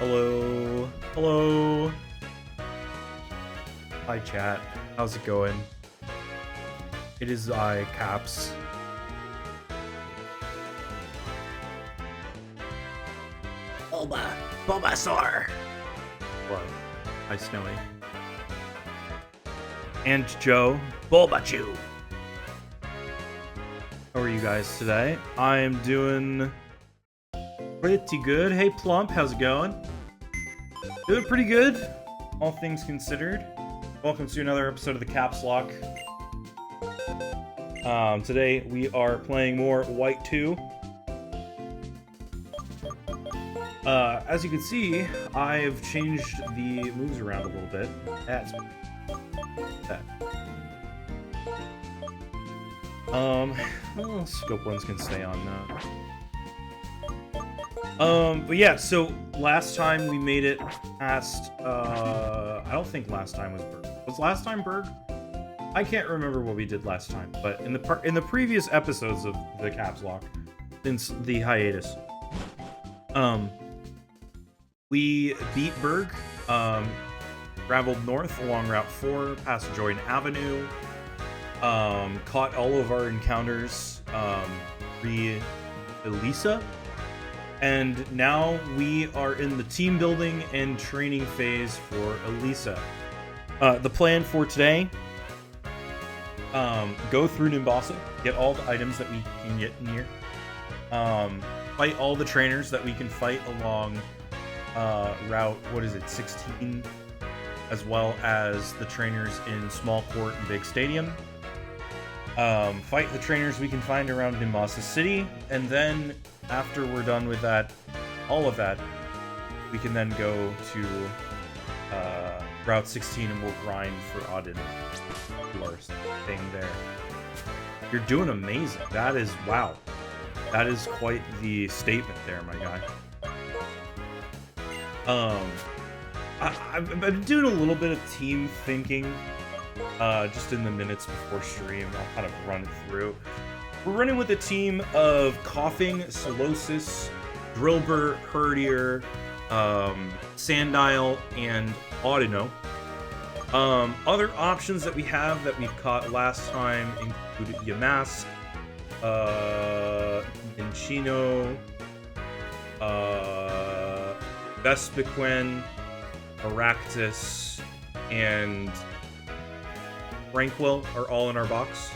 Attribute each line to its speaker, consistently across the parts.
Speaker 1: Hello. Hello. Hi, chat. How's it going? It is I, Caps.
Speaker 2: Bulbasaur.
Speaker 1: What? Hi, Snowy. And Joe.
Speaker 2: Bulbachew.
Speaker 1: How are you guys today? I am doing pretty good. Hey, Plump. How's it going? Doing pretty good, all things considered. Welcome to another episode of the Caps Lock. Today we are playing more White 2. As you can see, I've changed the moves around a little bit. That's that. Well, scope ones can stay on that. But yeah, so last time we made it past, I don't think last time was Berg. Was last time Berg? I can't remember what we did last time, but in the previous episodes of the Caps Lock, since the hiatus, we beat Berg, traveled north along Route 4, past Jordan Avenue, caught all of our encounters, Elisa, and now we are in the team building and training phase for Elisa. The plan for today, go through Nimbasa, get all the items that we can get in here, fight all the trainers that we can fight along route, 16, as well as the trainers in Small Court and Big Stadium. Fight the trainers we can find around Nimbasa City, and then after we're done with that, all of that, we can then go to Route 16 and we'll grind for Auden. Worst thing there. You're doing amazing. That is, wow. That is quite the statement there, my guy. I've been doing a little bit of team thinking, just in the minutes before stream. I'll kind of run it through. We're running with a team of Coughing, Solosis, Drillbur, Herdier, Sandile, and Audino. Other options that we have that we've caught last time included Yamask, Minchino, Vespiquen, Aractus, and Tranquil are all in our box.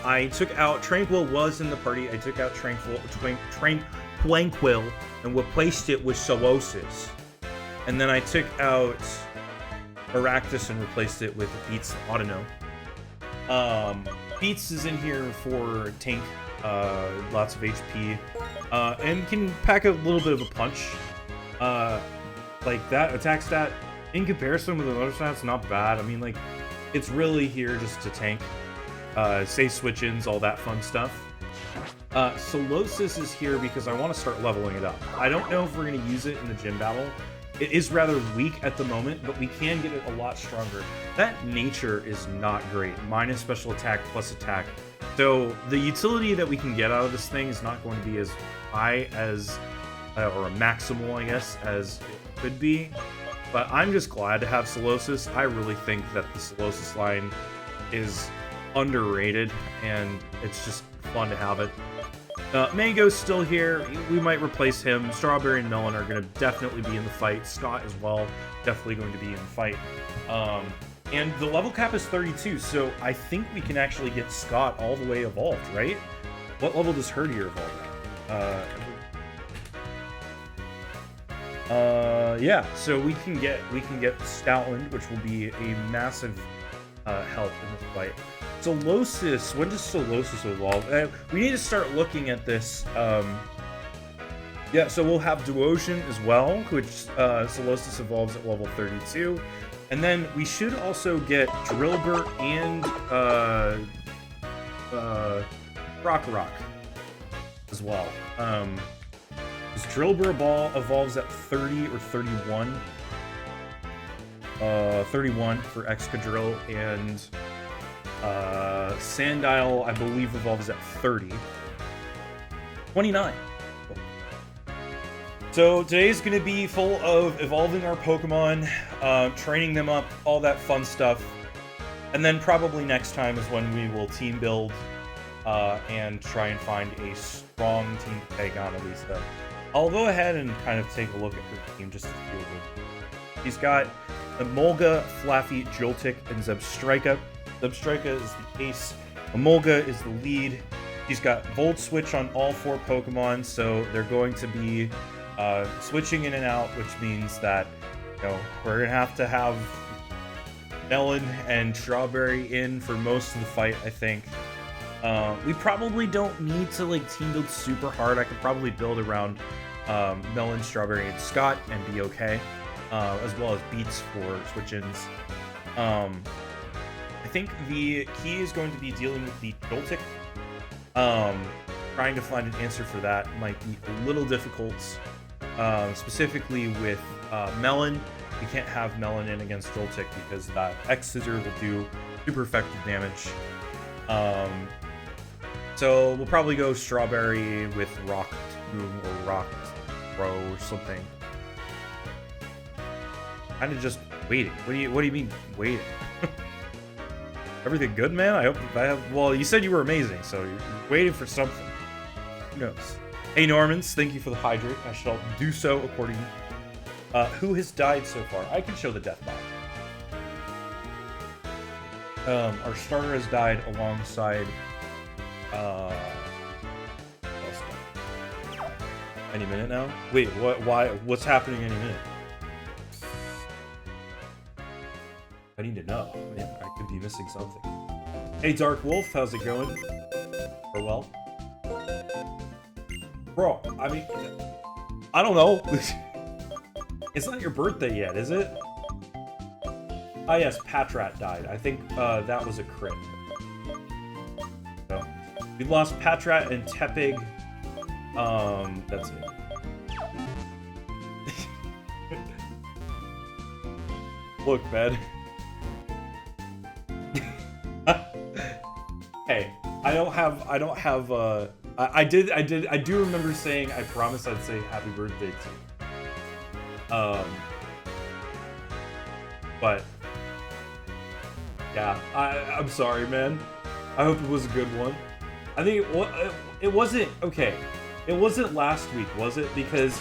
Speaker 1: I took out, Tranquil was in the party, I took out Tranquil and replaced it with Solosis. And then I took out Aractus and replaced it with Beats Audino. Beats is in here for tank, lots of HP, and can pack a little bit of a punch. Like that attack stat, in comparison with the other stats, not bad. I mean, like, it's really here just to tank, say switch-ins, all that fun stuff. Solosis is here because I want to start leveling it up. I don't know if we're going to use it in the gym battle. It is rather weak at the moment, but we can get it a lot stronger. That nature is not great. Minus special attack plus attack. So the utility that we can get out of this thing is not going to be as high as, or maximal, I guess, as it could be. But I'm just glad to have Solosis. I really think that the Solosis line is underrated, and it's just fun to have it. Mango's still here. We might replace him. Strawberry and Melon are going to definitely be in the fight. Scott as well, definitely going to be in the fight. And the level cap is 32, so I think we can actually get Scott all the way evolved, right? What level does Herdier evolve at? Yeah, so we can get Stoutland, which will be a massive help in this fight. Solosis, when does Solosis evolve? We need to start looking at this. Yeah, so we'll have Duocean as well, which Solosis evolves at level 32. And then we should also get Drillbur and Rock as well. Because Drillbur evolves at 30 or 31. 31 for Excadrill, and Sandile, I believe, evolves at 30. 29. So today's going to be full of evolving our Pokemon, training them up, all that fun stuff. And then probably next time is when we will team build and try and find a strong team to take on Elisa. I'll go ahead and kind of take a look at her team just to feel good. She's got Emolga, Flaffy, Joltik, and Zebstrika. Zebstrika is the ace. Emolga is the lead. She's got Volt Switch on all 4 Pokemon, so they're going to be switching in and out, which means that, you know, we're gonna have to have Melon and Strawberry in for most of the fight, I think. We probably don't need to like team build super hard. I could probably build around Melon, Strawberry, and Scott and be okay, as well as Beats for switch-ins. I think the key is going to be dealing with the Joltik. Trying to find an answer for that might be a little difficult. Specifically with Melon, we can't have Melon in against Joltik because that X-Scissor will do super effective damage. So we'll probably go Strawberry with Rock Tomb or Rock Throw or something. Kind of just waiting. What do you mean waiting? Everything good, man? I hope I have. Well, you said you were amazing, so you're waiting for something. Who knows? Hey Normans, thank you for the hydrate. I shall do so accordingly. Who has died so far? I can show the death bot. Our starter has died alongside. Any minute now? Wait, what? Why? What's happening any minute? I need to know. Man, I could be missing something. Hey Dark Wolf, how's it going? Or well? Bro, I mean, I don't know. It's not your birthday yet, is it? Ah, yes, Patrat died. I think that was a crit. So, we lost Patrat and Tepig. That's it. Look, man. Hey, I do remember saying I promised I'd say happy birthday to you. But yeah, I'm sorry, man. I hope it was a good one. I think it wasn't okay. It wasn't last week, was it? Because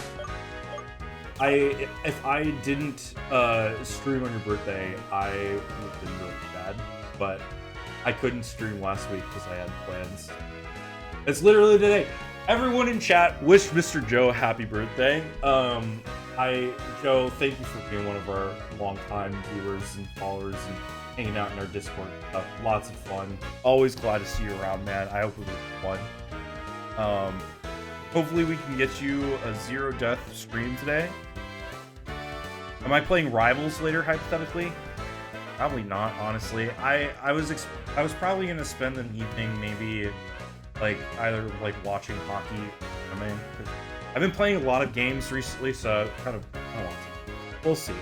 Speaker 1: if I didn't stream on your birthday, I would have been really bad. But I couldn't stream last week because I had plans. It's literally today. Everyone in chat wish Mr. Joe a happy birthday. Joe, thank you for being one of our longtime viewers and followers and hanging out in our Discord. Lots of fun. Always glad to see you around, man. I hope it was fun. Hopefully we can get you a 0 death stream today. Am I playing Rivals later, hypothetically? Probably not, honestly. I was probably gonna spend an evening maybe like either like watching hockey. I mean, I've been playing a lot of games recently, so I kind of want to. We'll see.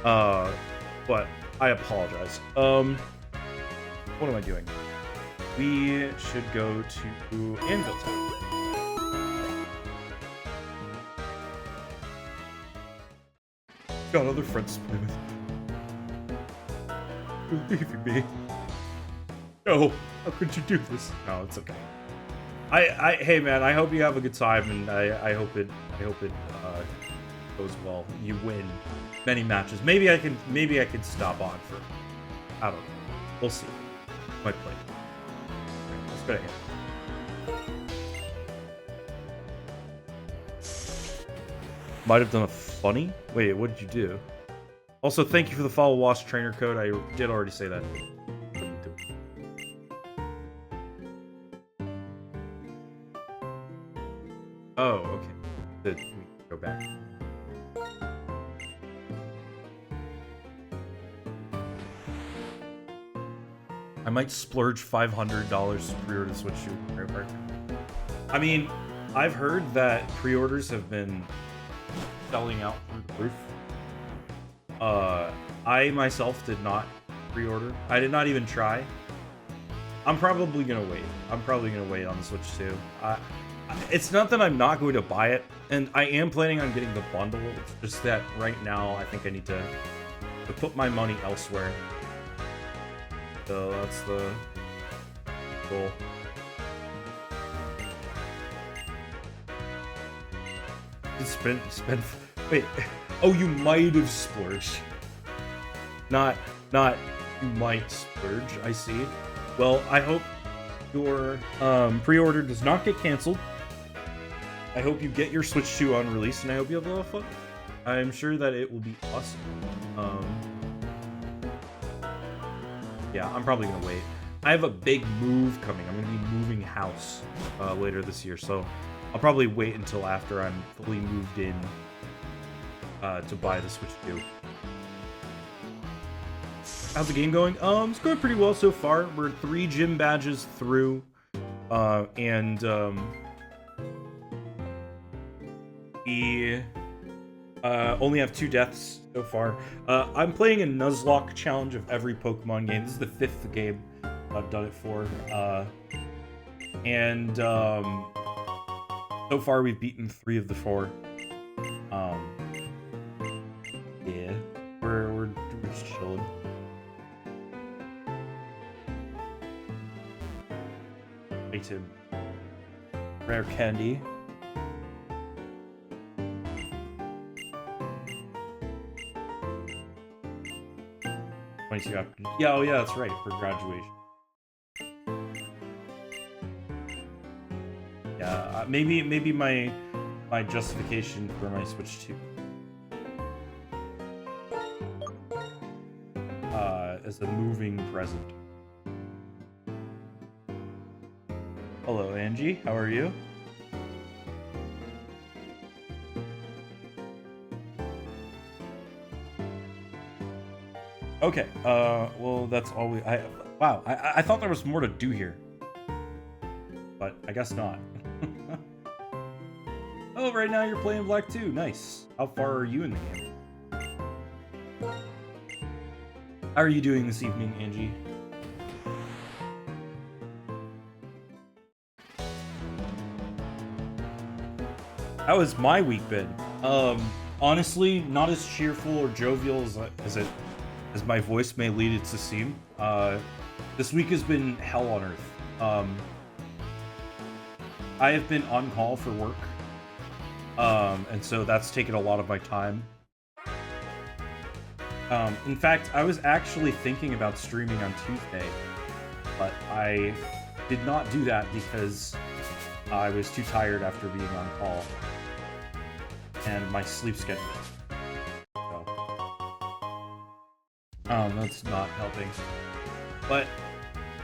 Speaker 1: But I apologize. What am I doing? We should go to Anvil Town. Got other friends to play with. You're leaving me. No, how could you do this? No, it's okay. Hey man, I hope you have a good time, and I hope it goes well. You win many matches. Maybe I can stop on for, I don't know. We'll see. Might play. Right, let's go ahead. Might have done a funny. Wait, what did you do? Also, thank you for the follow Wasp trainer code. I did already say that. Oh, okay. Let me go back. I might splurge $500 to pre-order Switch 2. I mean, I've heard that pre-orders have been selling out through the roof. I myself did not pre-order. I did not even try. I'm probably gonna wait. I'm probably gonna wait on the Switch 2. it's not that I'm not going to buy it, and I am planning on getting the bundle. It's just that right now I think I need to put my money elsewhere. So that's the goal. Spend. Wait. Oh, you might have splurged. Not. You might splurge. I see. Well, I hope your pre-order does not get canceled. I hope you get your Switch 2 on release, and I hope you have a lot of fun. I'm sure that it will be awesome. Yeah, I'm probably gonna wait. I have a big move coming. I'm gonna be moving house later this year, so I'll probably wait until after I'm fully moved in to buy the Switch 2. How's the game going? It's going pretty well so far. We're 3 gym badges through, and we only have 2 deaths so far. I'm playing a Nuzlocke challenge of every Pokemon game. This is the 5th game I've done it for, and so far we've beaten 3 of the 4. Yeah, we're just chilling. Item. Rare candy. Yeah, oh yeah, that's right, for graduation. Yeah, maybe my justification for my Switch 2 as a moving present. Hello, Angie. How are you? Okay. Well, that's all we. Wow. I thought there was more to do here, but I guess not. Oh, right now you're playing Black 2. Nice. How far are you in the game? How are you doing this evening, Angie? How has my week been? Honestly, not as cheerful or jovial as my voice may lead it to seem. This week has been hell on earth. I have been on call for work, and so that's taken a lot of my time. In fact, I was actually thinking about streaming on Tuesday, but I did not do that because I was too tired after being on call, and my sleep schedule. So, that's not helping. But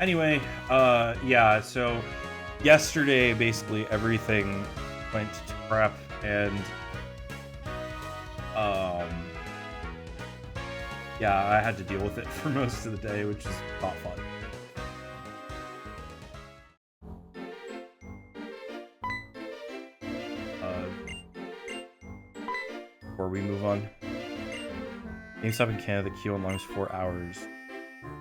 Speaker 1: anyway, yeah, so yesterday, basically, everything went to crap, and, yeah, I had to deal with it for most of the day, which is not fun. Before we move on, GameStop in Canada, the queue online was 4 hours.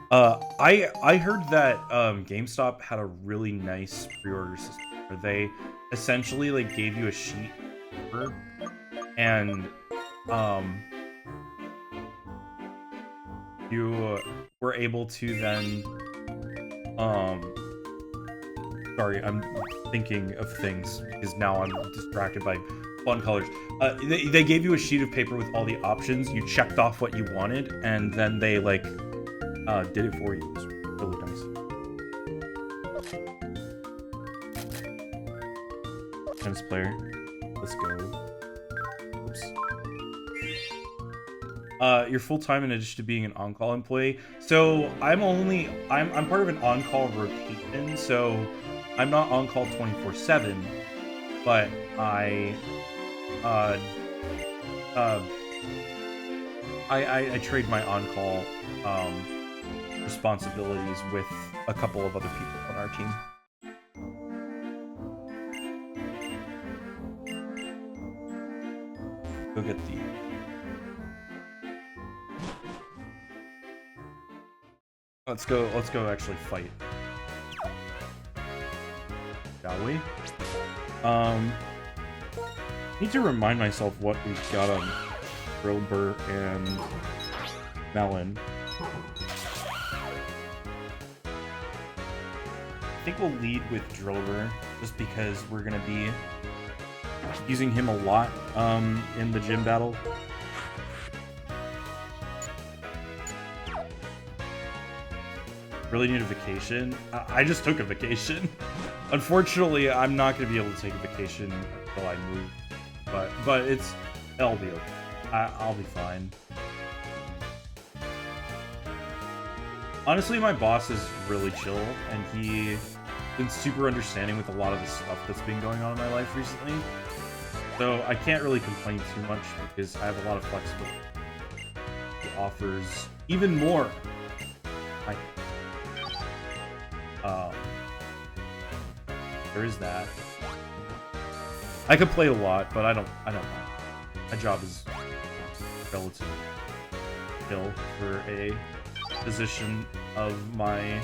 Speaker 1: I heard that GameStop had a really nice pre-order system where they essentially like gave you a sheet of paper, and you were able to then sorry, I'm thinking of things because now I'm distracted by fun colors. They gave you a sheet of paper with all the options. You checked off what you wanted, and then they like did it for you. It was really nice. Tennis player. Let's go. Oops. You're full-time in addition to being an on-call employee. So I'm part of an on-call rotation, so I'm not on-call 24/7, but I trade my on-call responsibilities with a couple of other people on our team. Go get the... Let's go actually fight. Shall we? Need to remind myself what we got on Drillbur and Melon. I think we'll lead with Drillbur just because we're gonna be using him a lot in the gym battle. Really need a vacation. I just took a vacation. Unfortunately, I'm not gonna be able to take a vacation until I move. But it'll be okay. I'll be fine. Honestly, my boss is really chill, and he's been super understanding with a lot of the stuff that's been going on in my life recently. So I can't really complain too much because I have a lot of flexibility. He offers even more. There is that. I could play a lot, but I don't know. My job is relatively chill for a position of my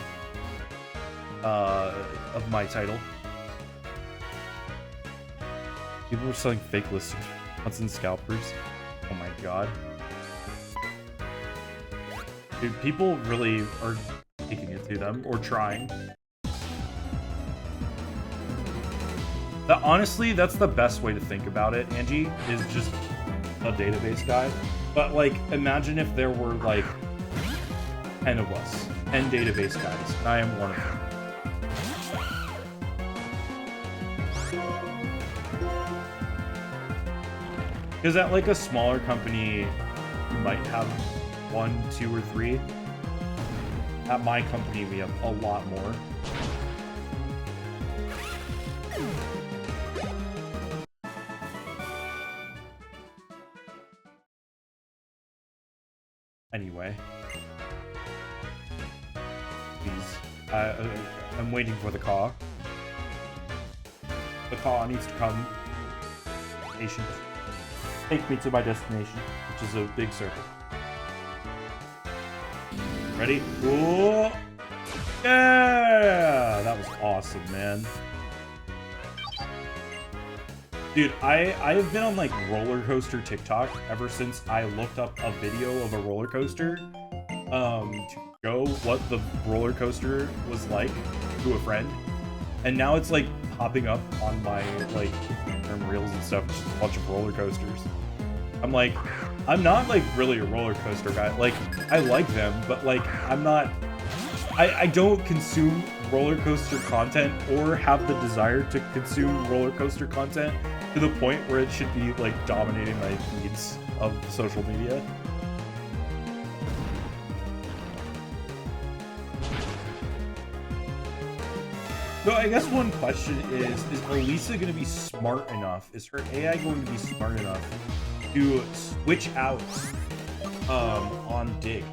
Speaker 1: title. People are selling fake listings, Hudson scalpers. Oh my god. Dude, people really are taking it to them or trying. Honestly, that's the best way to think about it, Angie, is just a database guy. But, like, imagine if there were, like, 10 of us. 10 database guys. I am one of them. Because at, like, a smaller company, you might have 1, 2, or 3. At my company, we have a lot more. Anyway. Please. I'm waiting for the car. The car needs to come. Patience. Take me to my destination, which is a big circle. Ready? Whoa! Yeah! That was awesome, man. Dude, I have been on, like, roller coaster TikTok ever since I looked up a video of a roller coaster to show what the roller coaster was like to a friend. And now it's, like, popping up on my, like, Instagram reels and stuff. It's just a bunch of roller coasters. I'm like, I'm not, like, really a roller coaster guy. Like, I like them, but, like, I'm not... I don't consume roller coaster content or have the desire to consume roller coaster content to the point where it should be, like, dominating my feeds of social media. So I guess one question is Elisa going to be smart enough? Is her AI going to be smart enough to switch out on Dig?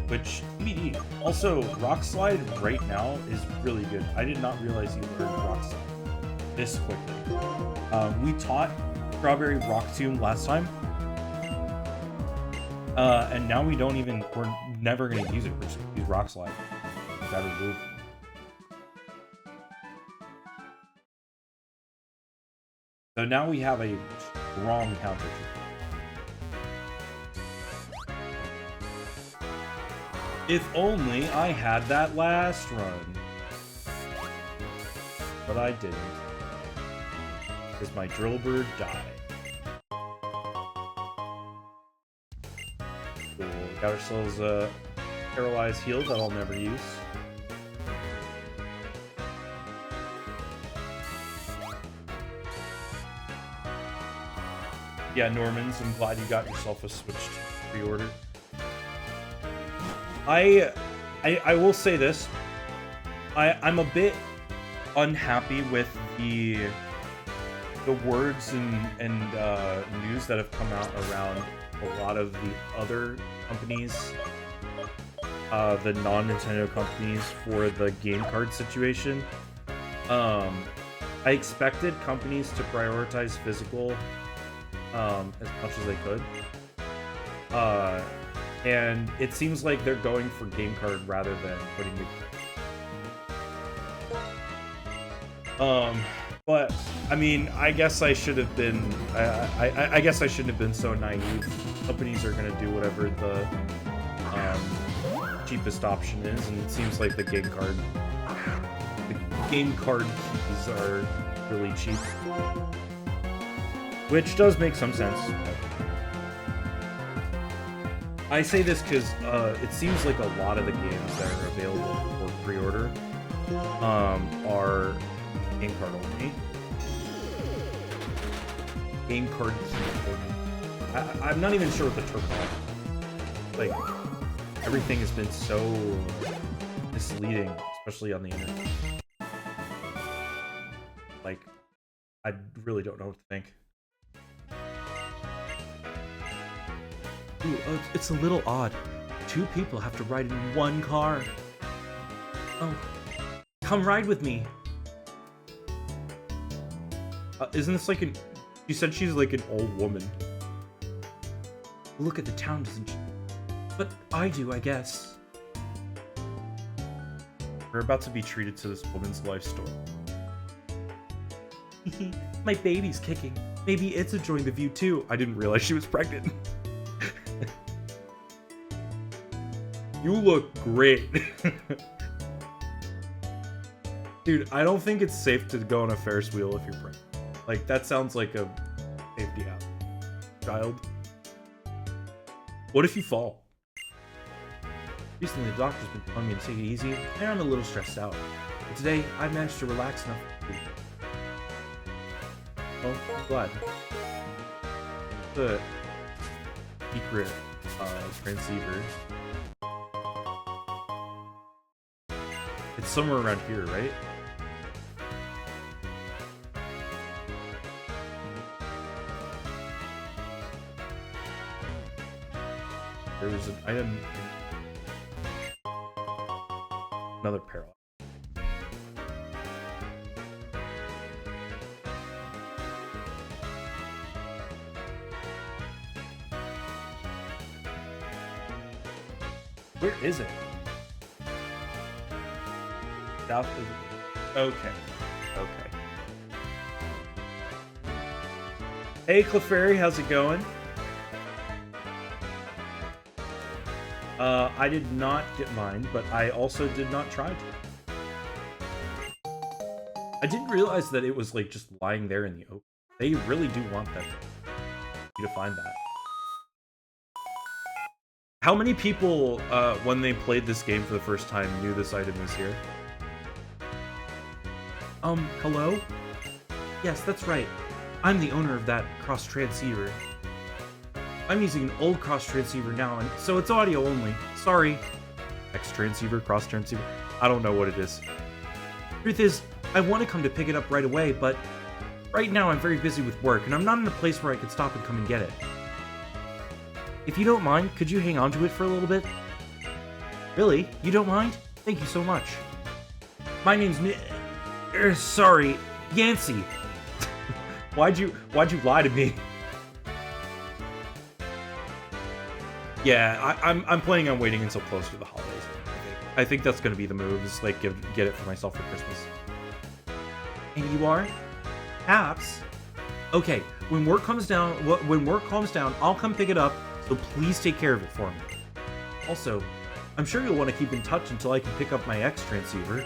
Speaker 1: Which, TBD. Also, Rock Slide right now is really good. I did not realize you learned Rock Slide this quickly. We taught Strawberry Rock Tomb last time. And now we're never going to use it. We're just going to use Rock Slide. Gotta move. So now we have a strong counter. If only I had that last run. But I didn't. Because my drill bird died. Cool. Got ourselves a paralyzed heal that I'll never use. Yeah, Normans, I'm glad you got yourself a switched pre-order. I will say this. I'm a bit unhappy with the words and news that have come out around a lot of the other companies, the non-Nintendo companies, for the game card situation. I expected companies to prioritize physical as much as they could. And it seems like they're going for game card rather than putting the... But I mean, I guess I should have been. I guess I shouldn't have been so naive. Companies are gonna do whatever the cheapest option is, and it seems like the game card keys are really cheap, which does make some sense. I say this because it seems like a lot of the games that are available for pre-order are game card only. Game card key only. I'm not even sure what the term is. Like, everything has been so misleading, especially on the internet. Like, I really don't know what to think. Ooh, it's a little odd. 2 people have to ride in one car. Oh, come ride with me. Isn't this like an... She said she's like an old woman. Look at the town, doesn't she? But I do, I guess. We're about to be treated to this woman's life story. My baby's kicking. Maybe it's enjoying the view too. I didn't realize she was pregnant. You look great. Dude, I don't think it's safe to go on a Ferris wheel if you're pregnant. Like, that sounds like a safety app. Child. What if you fall? Recently, the doctor's been telling me to take it easy, and I'm a little stressed out. But today, I managed to relax enough. Well, I'm glad. The secret transceiver. It's somewhere around here, right? There was an item. Another parallel. Where is it? South of... Okay. Okay. Hey, Clefairy, how's it going? I did not get mine, but I also did not try to. I didn't realize that it was like just lying there in the open. They really do want that you to find that. How many people, when they played this game for the first time, knew this item was here? Hello? Yes, that's right. I'm the owner of that cross transceiver. I'm using an old cross transceiver now, and so it's audio only. Sorry. X transceiver, cross transceiver. I don't know what it is. Truth is, I want to come to pick it up right away, but right now I'm very busy with work, and I'm not in a place where I could stop and come and get it. If you don't mind, could you hang on to it for a little bit? Really? You don't mind? Thank you so much. My name's sorry, Yancey. Why'd you lie to me? Yeah, I'm planning on waiting until close to the holidays. I think that's gonna be the move. Is like get it for myself for Christmas. And you are? Perhaps. Okay, when work calms down, I'll come pick it up. So please take care of it for me. Also, I'm sure you'll want to keep in touch until I can pick up my X transceiver.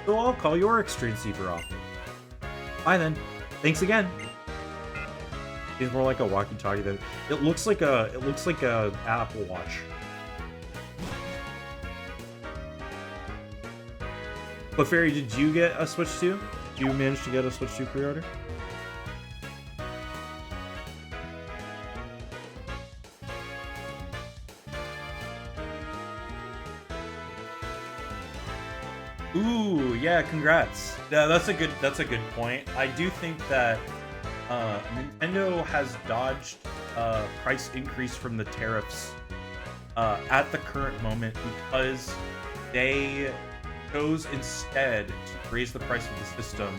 Speaker 1: So I'll call your X transceiver often. Bye then. Thanks again. It's more like a walkie-talkie than it looks like a Apple Watch. But Fairy, did you get a Switch 2? Did you manage to get a Switch 2 pre-order? Ooh, yeah, congrats. Yeah, that's a good point. I do think that Nintendo has dodged price increase from the tariffs at the current moment because they chose instead to raise the price of the system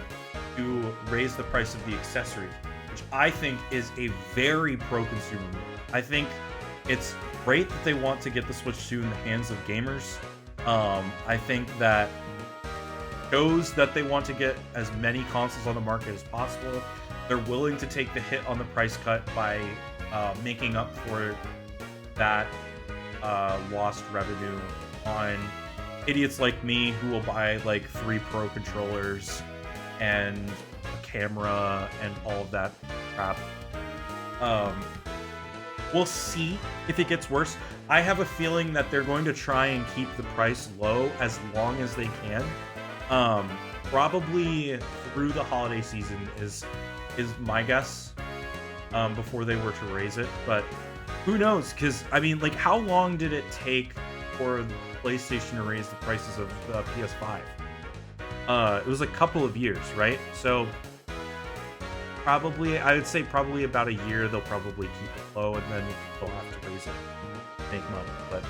Speaker 1: to raise the price of the accessory, which I think is a very pro-consumer move. I think it's great that they want to get the Switch 2 in the hands of gamers. I think that shows that they want to get as many consoles on the market as possible. They're willing to take the hit on the price cut by making up for that lost revenue on idiots like me who will buy like 3 Pro controllers and a camera and all of that crap. We'll see if it gets worse. I have a feeling that they're going to try and keep the price low as long as they can. Probably through the holiday season is my guess, before they were to raise it. But who knows? Because, I mean, like, how long did it take for PlayStation to raise the prices of the PS5? It was a couple of years, right? So probably, I would say probably about a year they'll probably keep it low, and then they'll have to raise it to make money. But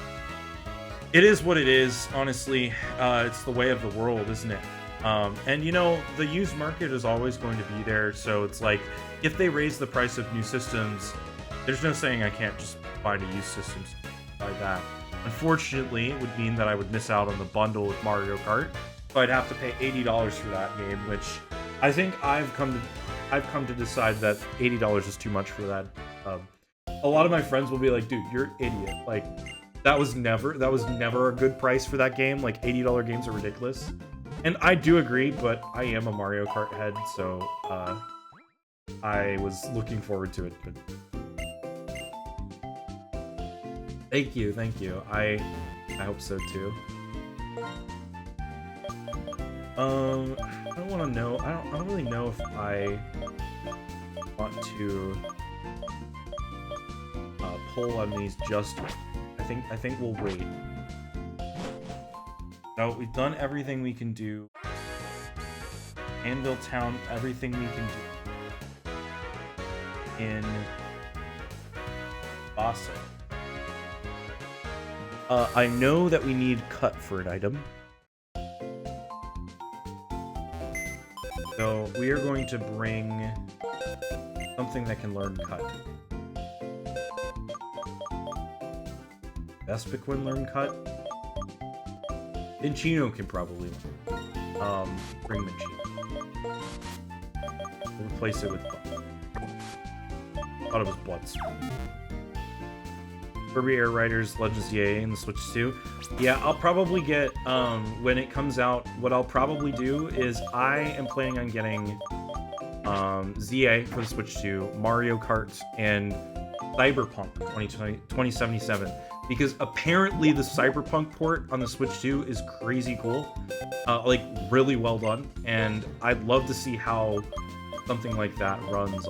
Speaker 1: it is what it is, honestly. It's the way of the world, isn't it? And, you know, the used market is always going to be there, so it's like, if they raise the price of new systems, there's no saying I can't just find a used system to buy that. Unfortunately, it would mean that I would miss out on the bundle with Mario Kart, so I'd have to pay $80 for that game, which I think I've come to decide that $80 is too much for that. A lot of my friends will be like, dude, you're an idiot. Like, that was never a good price for that game. Like, $80 games are ridiculous. And I do agree, but I am a Mario Kart head, so I was looking forward to it. But thank you. I hope so too. I don't want to know. I don't really know if I want to pull on these just. I think we'll wait. No, we've done everything we can do. Anvil Town, everything we can do. In Bassa. I know that we need cut for an item. So we are going to bring something that can learn cut. Vespiquen learn cut. Minccino can probably bring Minccino. We'll replace it with Blood. Thought it was Bloods. Kirby Air Riders Legends ZA in the Switch 2. Yeah, I'll probably get, when it comes out, what I'll probably do is I am planning on getting ZA for the Switch 2, Mario Kart, and Cyberpunk 2077. Because apparently the Cyberpunk port on the Switch 2 is crazy cool. Like, really well done. And I'd love to see how something like that runs.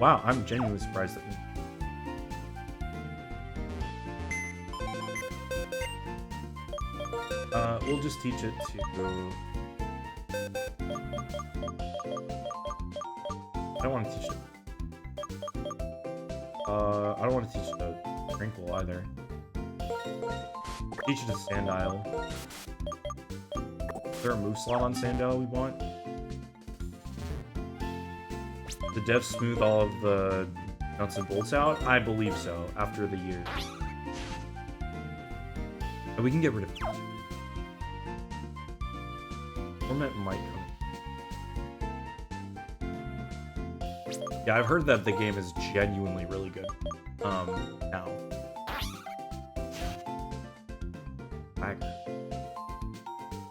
Speaker 1: Wow, I'm genuinely surprised that... we'll just teach it to... I don't want to teach it. I don't want to teach it to Crinkle either. Teach it to Sandile. Is there a move slot on Sandile we want? The devs smooth all of the nuts and bolts out? I believe so, after the year. And we can get rid of it. Torment might come. Yeah, I've heard that the game is genuinely really good. Now.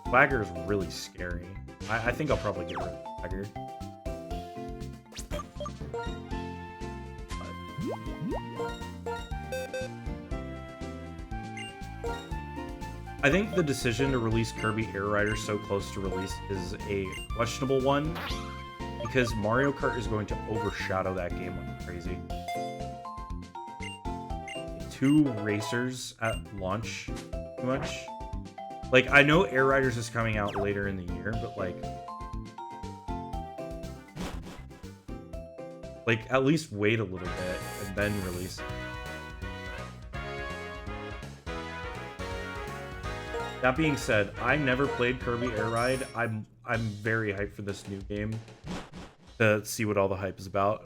Speaker 1: Swagger is really scary. I think I'll probably get rid of Swagger. I think the decision to release Kirby Air Rider so close to release is a questionable one, because Mario Kart is going to overshadow that game like crazy. 2 racers at launch, too much. Like, I know Air Riders is coming out later in the year, but like at least wait a little bit and then release. That being said, I never played Kirby Air Ride. I'm very hyped for this new game to see what all the hype is about.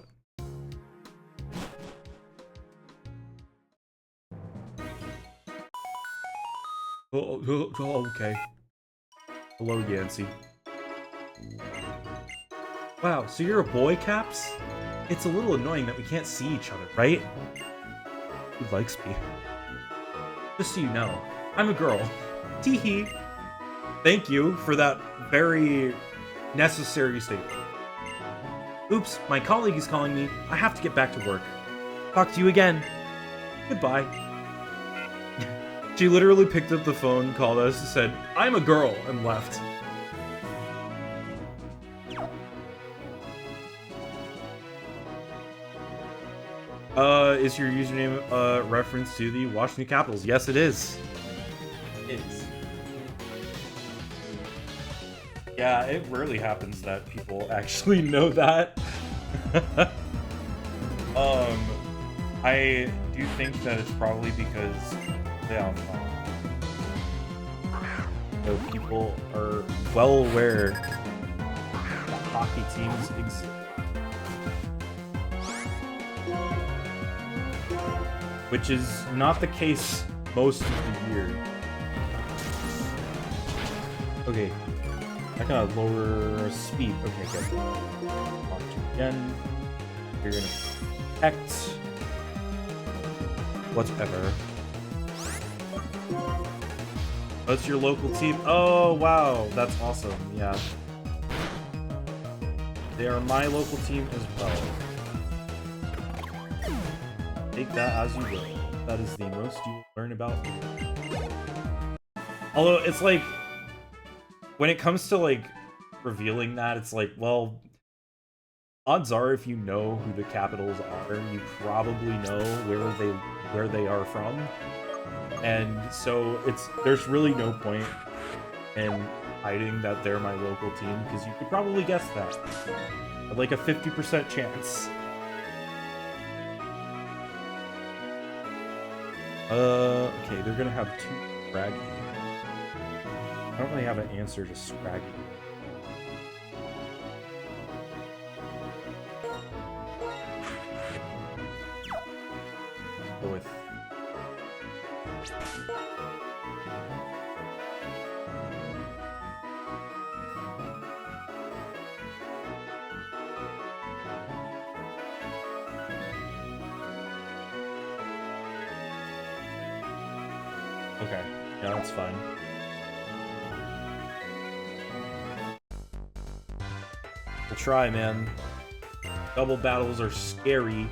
Speaker 1: Oh, okay. Hello, Yancy. Wow, so you're a boy, Caps? It's a little annoying that we can't see each other, right? Who likes me? Just so you know, I'm a girl. Teehee. Thank you for that very necessary statement. Oops, my colleague is calling me. I have to get back to work. Talk to you again. Goodbye. She literally picked up the phone, called us, said, I'm a girl, and left. Is your username a reference to the Washington Capitals? Yes, it is. It is. Yeah, it rarely happens that people actually know that. I do think that it's probably because so people are well aware that hockey teams exist. Which is not the case most of the year. Okay, I gotta lower speed. Okay, good. Launch again. You're gonna protect. Whatever. What's your local team? Oh, wow, that's awesome. Yeah. They are my local team as well. Take that as you will. That is the most you will learn about me. Although, it's like, when it comes to, like, revealing that, it's like, well, odds are if you know who the Capitals are, you probably know where they are from. And so there's really no point in hiding that they're my local team, because you could probably guess that. At like a 50% chance. Okay, they're gonna have 2 Scraggy. I don't really have an answer to Scraggy. Go with... Okay, yeah, that's fine. We'll try, man. Double battles are scary.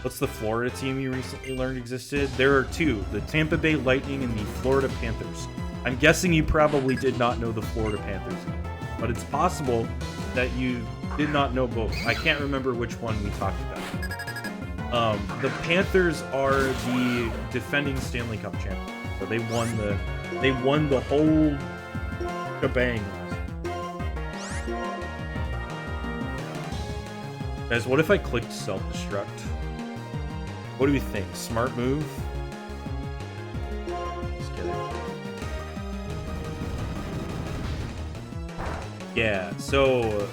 Speaker 1: What's the Florida team you recently learned existed? There are 2, the Tampa Bay Lightning and the Florida Panthers. I'm guessing you probably did not know the Florida Panthers, but it's possible that you did not know both. I can't remember which one we talked about. The Panthers are the defending Stanley Cup champions. So they won the whole shebang. Guys, what if I clicked self-destruct? What do we think? Smart move? Just kidding. Yeah, so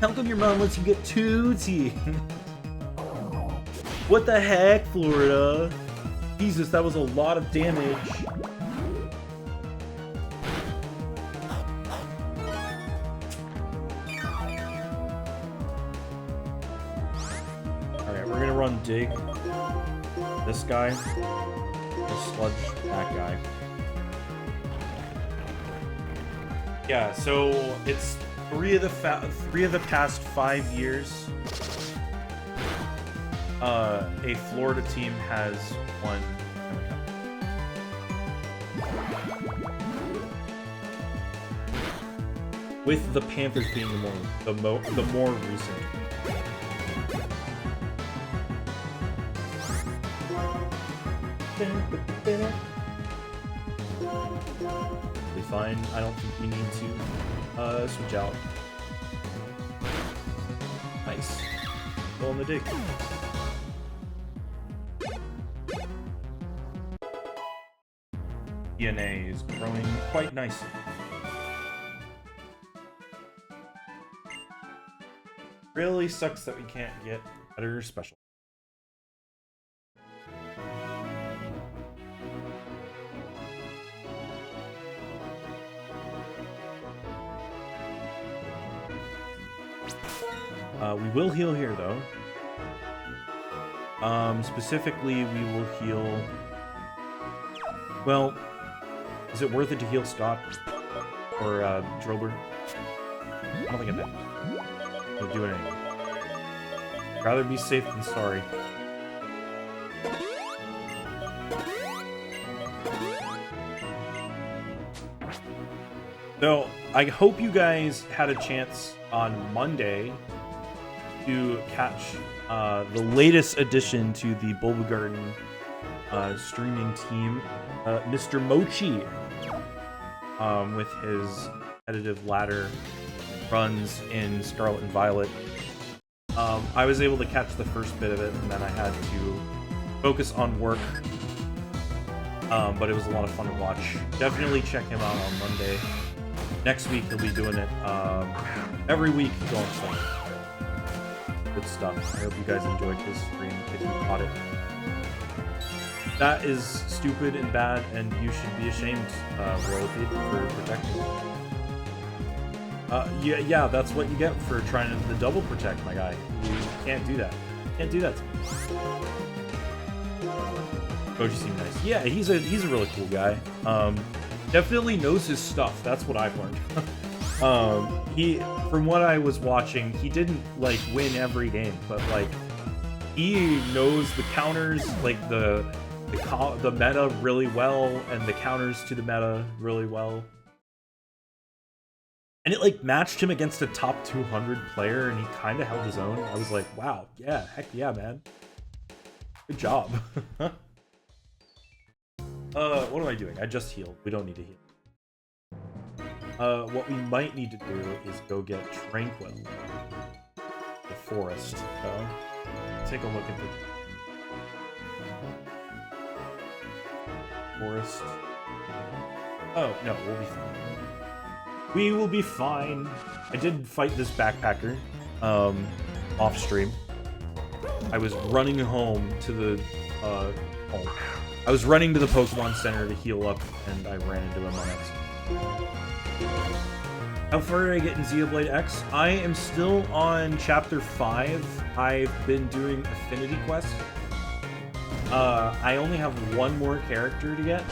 Speaker 1: how come your mom lets you get 2 teams? What the heck, Florida? Jesus, that was a lot of damage. Alright, we're gonna run dig. This guy. Sludge that guy. Yeah, so it's 3 of the past 5 years. A Florida team has won. With the Panthers being the more recent. Be fine. I don't think we need to switch out. Nice. Go on the dig. DNA is growing quite nicely. Really sucks that we can't get better special. We will heal here, though. Specifically, we will heal... Well, is it worth it to heal Scott? Or, Drillbur? I don't think it will do anything. I'd rather be safe than sorry. So, I hope you guys had a chance on Monday to catch the latest addition to the Bulbagarden streaming team, Mr. Mochi, with his competitive ladder runs in Scarlet and Violet. I was able to catch the first bit of it, and then I had to focus on work, but it was a lot of fun to watch. Definitely check him out on Monday. Next week he'll be doing it every week going forward. Good stuff. I hope you guys enjoyed his stream if you caught it. That is stupid and bad, and you should be ashamed, royalty, for protecting it. Yeah, that's what you get for trying to double protect, my guy. You can't do that. Can't do that to me. Koji seemed nice. Yeah, he's a really cool guy. Definitely knows his stuff. That's what I've learned. From what I was watching, he didn't like win every game, but like he knows the counters, like the meta really well, and the counters to the meta really well. And it like matched him against a top 200 player, and he kind of held his own. I was like, wow, yeah, heck yeah, man. Good job. What am I doing? I just healed. We don't need to heal. What we might need to do is go get Tranquil. The forest. Take a look at the forest. Oh, no, we'll be fine. We will be fine. I did fight this backpacker, off stream. I was running home to the, home. I was running to the Pokemon Center to heal up, and I ran into him on accident. How far did I get in Xenoblade X? I am still on Chapter 5. I've been doing Affinity Quest. I only have one more character to get,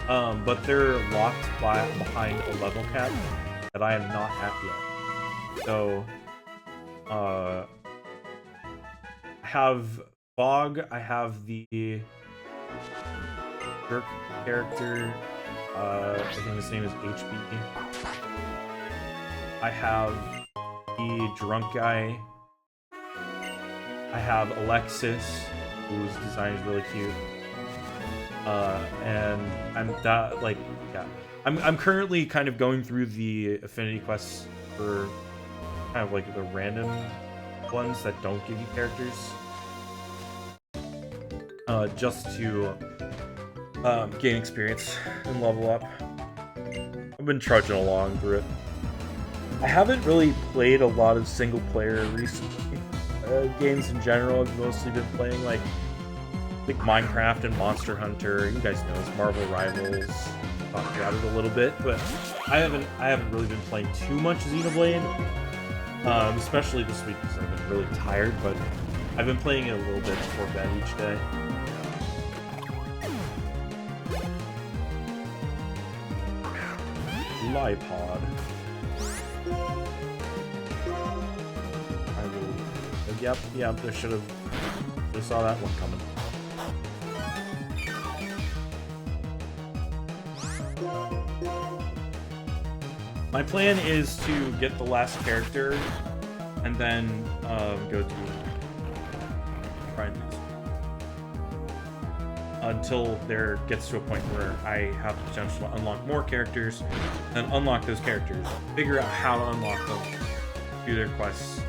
Speaker 1: but they're locked behind a level cap that I am not at yet. So, I have Bog, I have the Jerk character, I think his name is HB. I have the drunk guy. I have Alexis, whose design is really cute. And I'm currently kind of going through the affinity quests for kind of like the random ones that don't give you characters. Just to gain experience and level up. I've been trudging along through it. I haven't really played a lot of single player recently. Games in general. I've mostly been playing like Minecraft and Monster Hunter. You guys know it's Marvel Rivals. Talked about it a little bit, but I haven't really been playing too much Xenoblade. Especially this week because I've been really tired, but I've been playing it a little bit before bed each day. Lipod. I will. Yep, I should have saw that one coming. My plan is to get the last character and then go to try and do this until there gets to a point where I have the potential to unlock more characters, then unlock those characters, figure out how to unlock them, do their quests.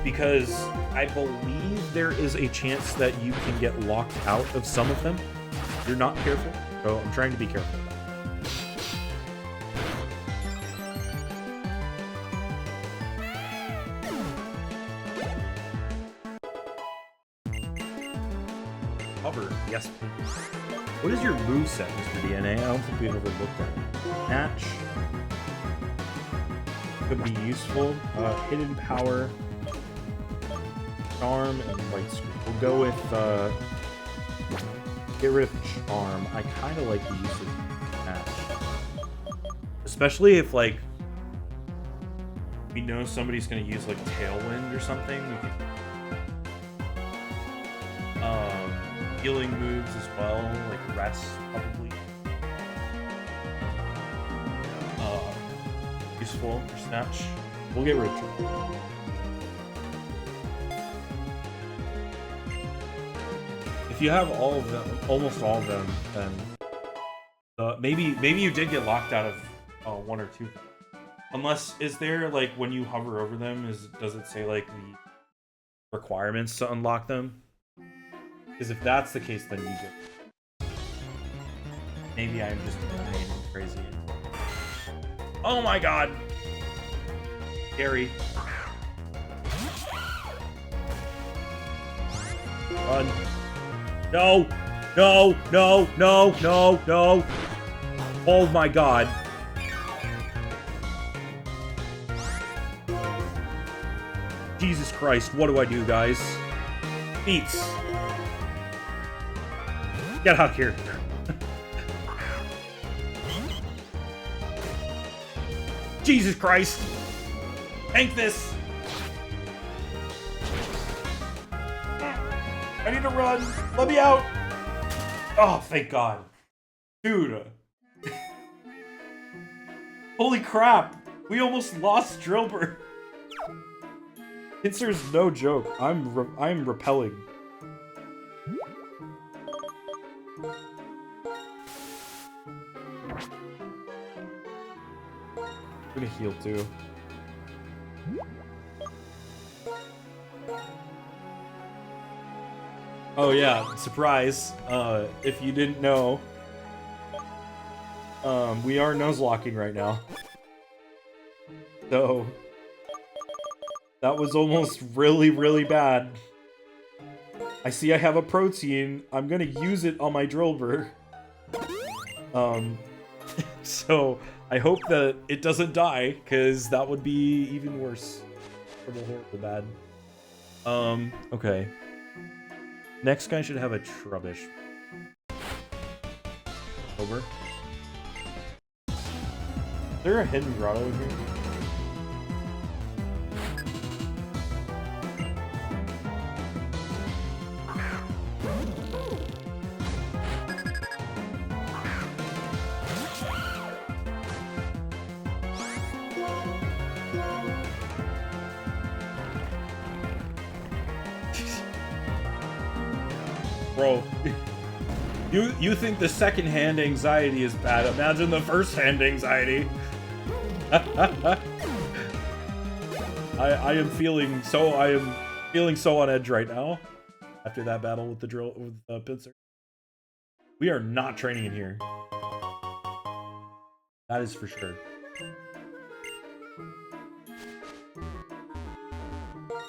Speaker 1: Because I believe there is a chance that you can get locked out of some of them if you're not careful. So I'm trying to be careful. Yes, please. What is your moveset, Mr. DNA? I don't think we've ever looked at it. Match. could be useful. Hidden power, charm, and white screen. We'll go with get rid of charm. I kind of like the use of match, especially if like we know somebody's gonna use like tailwind or something. We can healing moves as well, like rest probably. Useful for snatch. We'll get rid of it. If you have all of them, almost all of them, then maybe you did get locked out of one or two. Unless, is there like when you hover over them, does it say like the requirements to unlock them? Because if that's the case, then you do. Maybe I'm just crazy. Oh my god! Scary. Run. No! No! No! No! No! No! Oh my god. Jesus Christ, what do I do, guys? Beats. Get out of here. Jesus Christ! Tank this! I need to run! Let me out! Oh, thank God. Dude. Holy crap! We almost lost Drillbur. Pincer's no joke. I'm repelling. I'm gonna heal too. Oh yeah, surprise. If you didn't know, we are Nuzlocking right now. So that was almost really, really bad. I see I have a protein. I'm gonna use it on my Drillbur. So I hope that it doesn't die, because that would be even worse. Horrible bad. Okay. Next guy should have a Trubbish. Over. Is there a hidden grotto in here? Bro, you think the second-hand anxiety is bad? Imagine the first-hand anxiety. I am feeling so on edge right now after that battle with the pincer. We are not training in here. That is for sure.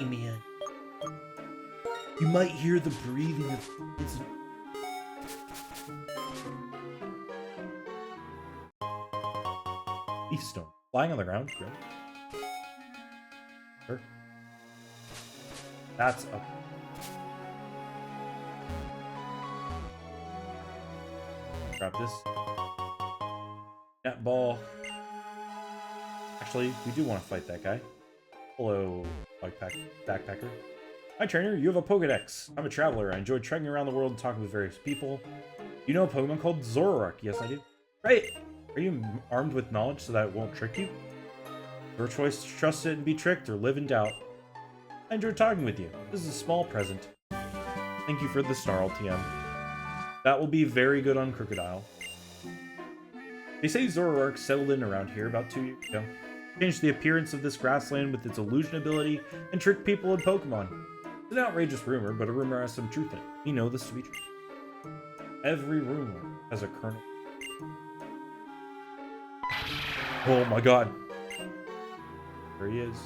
Speaker 1: Man. You might hear the breathing of his... Leaf stone. Flying on the ground? Really? Sure. That's up. Grab this. Net ball. Actually, we do want to fight that guy. Hello, backpacker. Hi, trainer. You have a Pokedex. I'm a traveler. I enjoy trekking around the world and talking with various people. You know a Pokemon called Zoroark? Yes, I do. Great. Are you armed with knowledge so that it won't trick you? Your choice to trust it and be tricked or live in doubt. I enjoyed talking with you. This is a small present. Thank you for the Snarl, TM. That will be very good on Crocodile. They say Zoroark settled in around here about 2 years ago. Changed the appearance of this grassland with its illusion ability and tricked people and Pokemon. It's an outrageous rumor, but a rumor has some truth in it. We know this to be true. Every rumor has a kernel. Oh my god. There he is.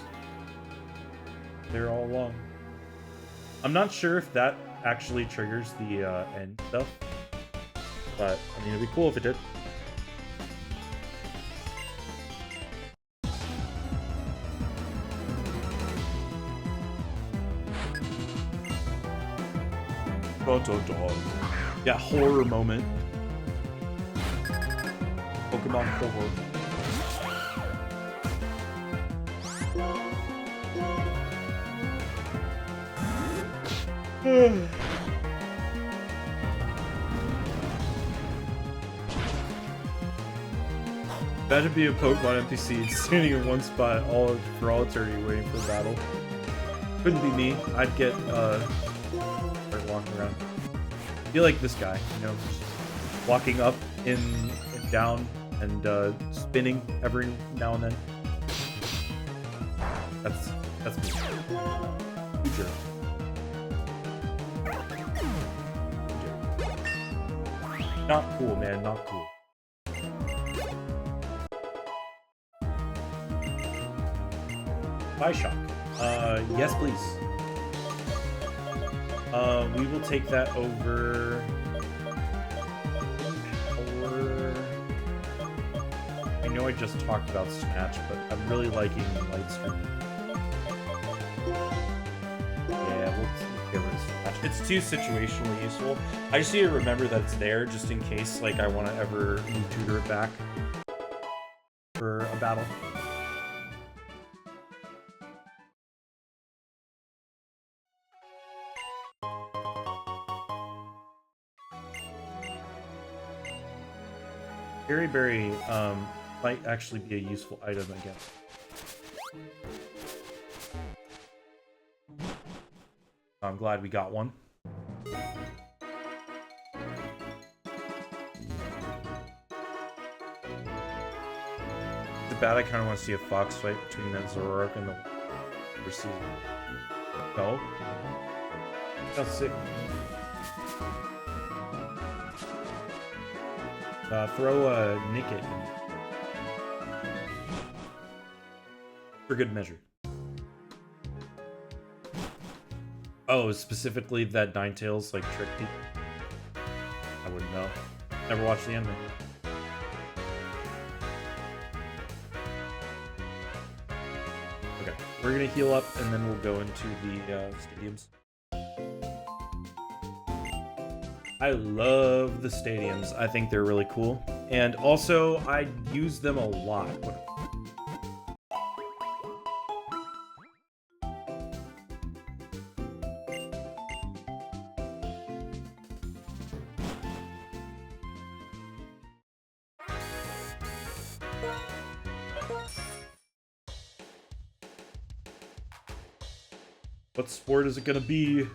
Speaker 1: There all along. I'm not sure if that actually triggers the end stuff. But, I mean, it'd be cool if it did. Dun, dun, dun. Yeah, horror moment. Pokemon horror. Imagine being a Pokemon NPC standing in one spot for all eternity waiting for a battle. Couldn't be me. I'd get start walking around. Be like this guy, you know, just walking up and down and spinning every now and then. That's me. Future. Not cool, man. Not cool. Shock. Yes, please. We will take that over. I know I just talked about Snatch, but I'm really liking Lightstream. Yeah, we'll give it a Snatch. It's too situationally useful. I just need to remember that it's there just in case, like, I want to ever tutor it back for a battle. Berry Berry might actually be a useful item again. I'm glad we got one. The bad I kind of want to see a fox fight between that Zoroark and the Receiver. No? That's sick. Throw a Nickit for good measure. Oh, specifically that Ninetales like trick people? I wouldn't know. Never watched the anime. Okay, we're gonna heal up and then we'll go into the stadiums. I love the stadiums. I think they're really cool. And also, I use them a lot. What sport is it gonna be?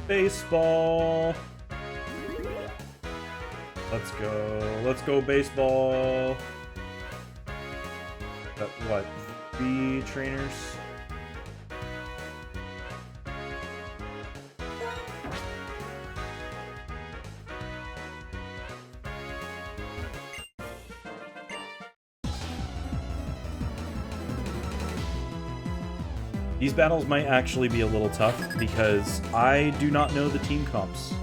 Speaker 1: Baseball. Let's go. Let's go baseball. What? 3 trainers? These battles might actually be a little tough because I do not know the team comps.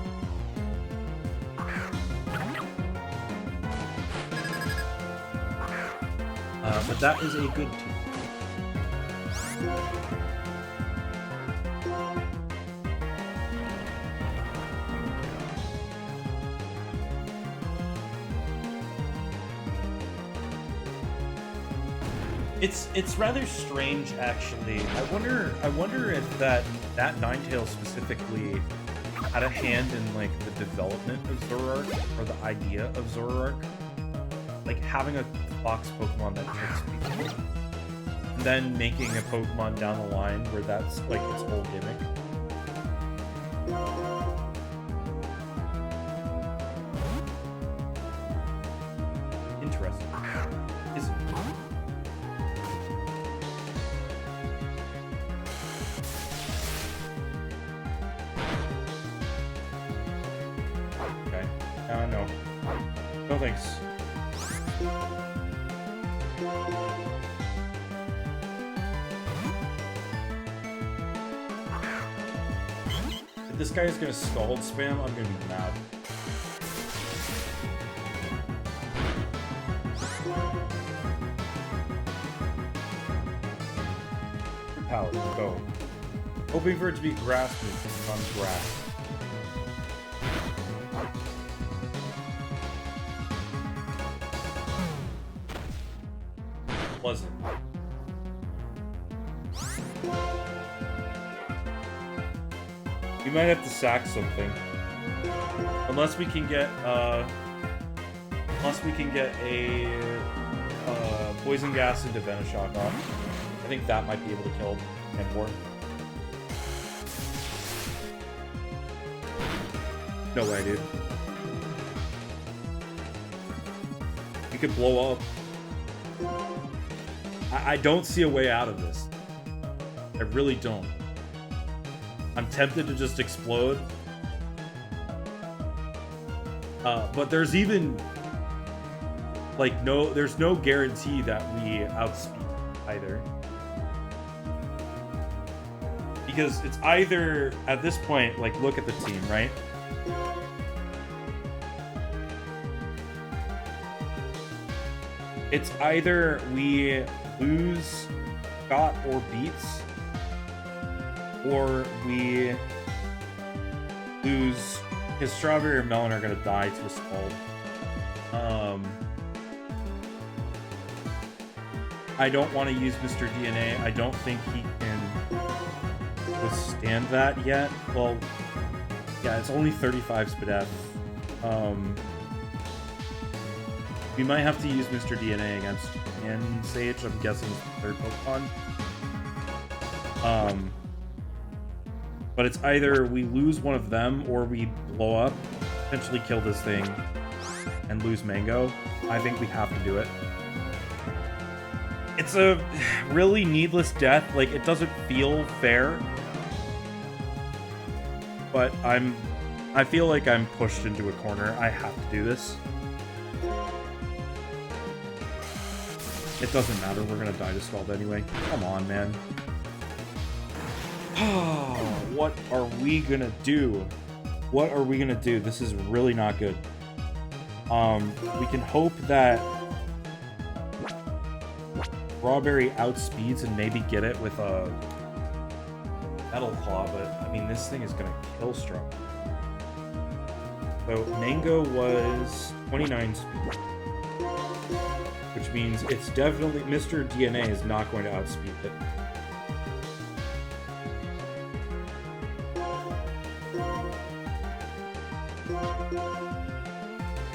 Speaker 1: But that is a good team. It's rather strange, actually. I wonder if that Ninetales specifically had a hand in like the development of Zoroark or the idea of Zoroark, like having a fox Pokemon that tricks people, and then making a Pokemon down the line where that's like its whole gimmick. Interesting. Isn't it? Okay. No. No thanks. If this guy is gonna scald spam, I'm gonna be mad. Power, go. Hoping for it to be grass move, on grass. might have to sack something. Unless we can get a poison gas into Venoshock off. I think that might be able to kill Panpour. No way, dude. We could blow up. I don't see a way out of this. I really don't. I'm tempted to just explode. But there's even like there's no guarantee that we outspeed either. Because it's either, at this point, like, look at the team, right? It's either we lose Scott or Beats, or we lose, because Strawberry or Melon are going to die to a Scald. I don't want to use Mr. DNA. I don't think he can withstand that yet. Well, yeah, it's only 35 Spadef. We might have to use Mr. DNA against Sage. I'm guessing it's the third Pokemon. But it's either we lose one of them or we blow up, potentially kill this thing, and lose Mango. I think we have to do it. It's a really needless death. Like, it doesn't feel fair. But I feel like I'm pushed into a corner. I have to do this. It doesn't matter. We're gonna die to Scald anyway. Come on, man. What are we gonna do? What are we gonna do? This is really not good. We can hope that Strawberry outspeeds and maybe get it with a Metal Claw, but I mean, this thing is gonna kill Strawberry. So Mango was 29 speed, which means it's definitely, Mr. DNA is not going to outspeed it.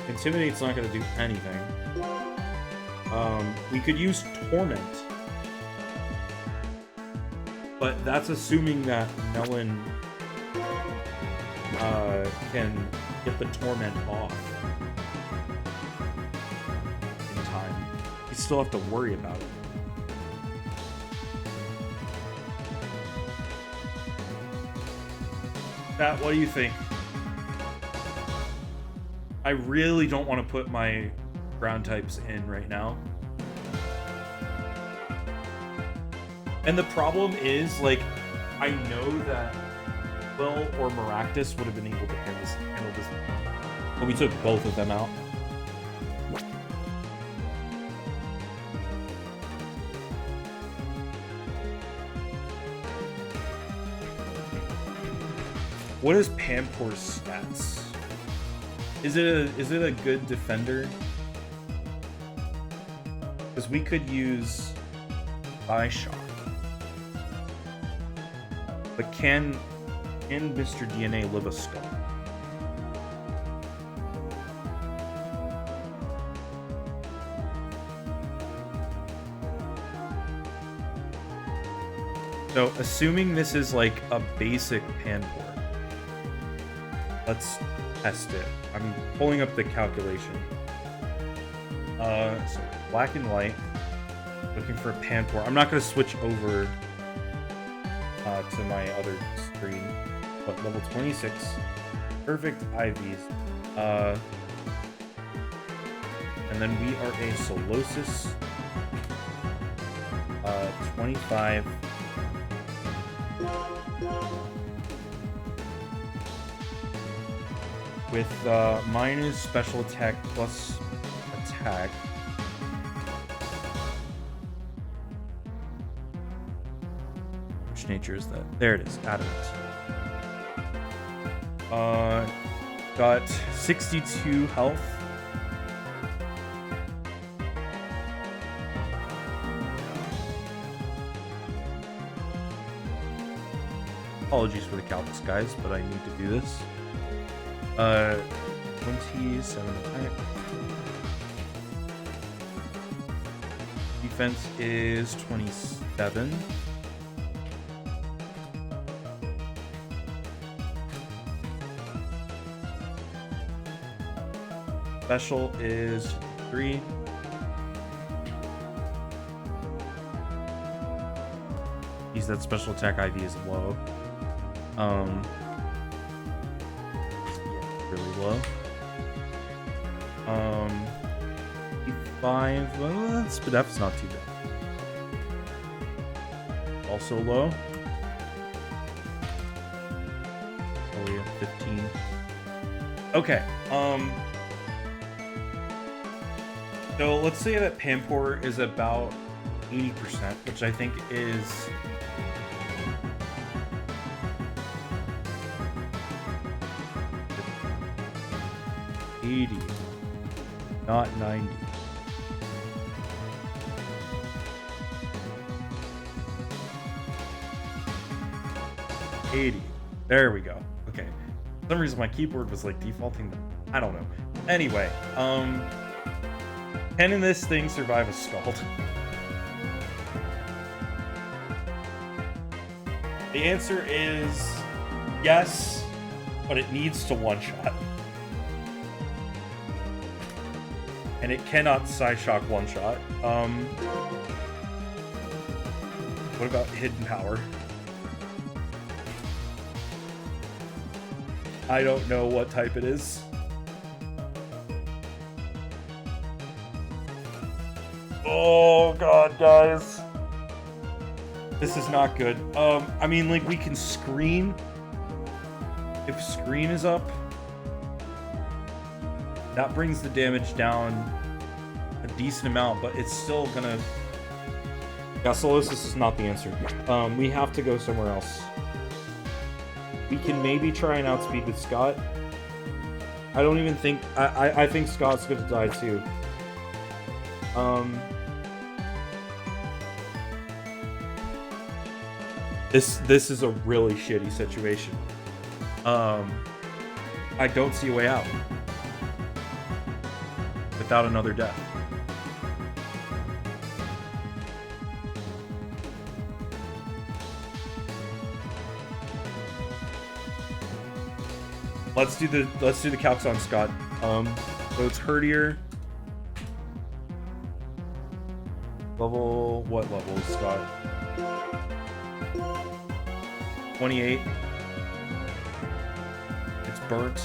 Speaker 1: Intimidate's not going to do anything. We could use Torment, but that's assuming that Melon can get the Torment off in time. You still have to worry about it. Pat, what do you think? I really don't want to put my ground types in right now. And the problem is, like, I know that Will or Maractus would have been able to handle this. But we took both of them out. What is Panpour's stats? Is it a good defender? Because we could use Shock. But can Mr. DNA live a Skull? So, assuming this is like a basic Panpour, let's test it. I'm pulling up the calculation. So black and white, looking for a Panpour. I'm not going to switch over to my other screen, but level 26, perfect IVs. And then we are a Solosis, 25. With minus special attack plus attack. Which nature is that? There it is, Adamant. Got 62 health. Apologies for the calcs, guys, but I need to do this. 27 attack. Defense is 27. Special is 3. He's that special attack IV is low. Yeah, really low. 5. Well, Spadef's not too bad. Also low. Oh yeah, 15. Okay. So let's say that Pampor is about 80%, which I think is 80, not 90. There we go. Okay. For some reason my keyboard was like defaulting. I don't know. Anyway, can this thing survive a Scald? The answer is yes, but it needs to one-shot. And it cannot Psyshock one-shot. What about Hidden Power? I don't know what type it is. Oh god, guys. This is not good. I mean, like, we can screen. If screen is up, that brings the damage down a decent amount, but it's still gonna... Yeah, Solosis is not the answer. We have to go somewhere else. We can maybe try an outspeed with Scott. I don't even think... I think Scott's gonna die too. This is a really shitty situation. I don't see a way out without another death. Let's do the calcs on Scott. So it's Herdier. What level is Scott? 28. It's burnt.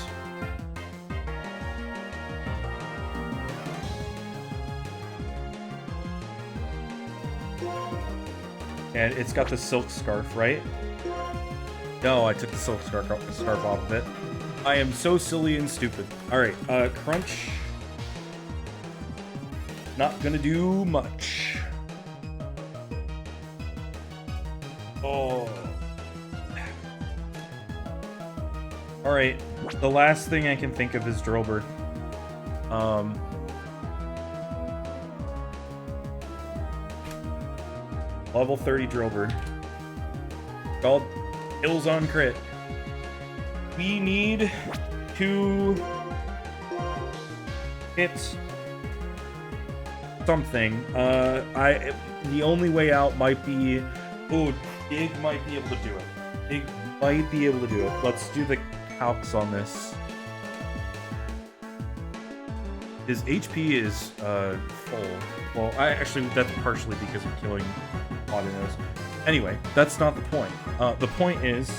Speaker 1: And it's got the silk scarf, right? No, I took the silk scarf off of it. I am so silly and stupid. Alright, Crunch. Not gonna do much. Oh. Alright, the last thing I can think of is Drillbur. Level 30 Drillbur. Called Hills on Crit. We need to hit something. The only way out might be... Oh, Dig might be able to do it. Dig might be able to do it. Let's do the calcs on this. His HP is full. Well, actually, that's partially because of killing Autonos. Anyway, that's not the point. The point is,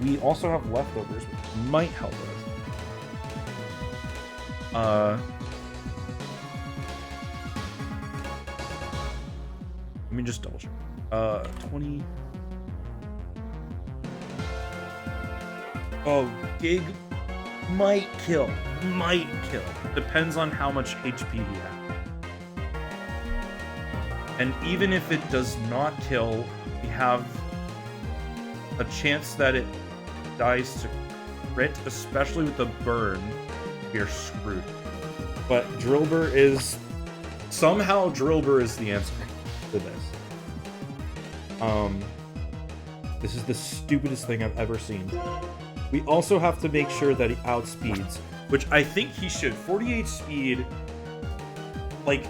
Speaker 1: we also have leftovers, which might help us. Let me just double check. 20. Oh, Gig might kill. Might kill. Depends on how much HP he has. And even if it does not kill, we have a chance that it dies to crit, especially with the burn. We are screwed. But Drillbur is... Somehow Drillbur is the answer to this. This is the stupidest thing I've ever seen. We also have to make sure that he outspeeds, which I think he should. 48 speed, like,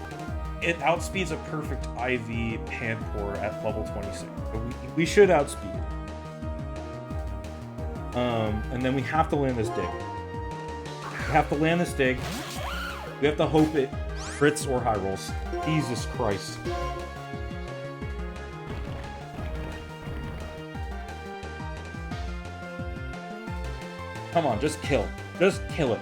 Speaker 1: it outspeeds a perfect IV Panpour at level 26. So we should outspeed. And then we have to land this dig. We have to land this dig. We have to hope it crits or high rolls. Jesus Christ. Come on, just kill. Just kill it.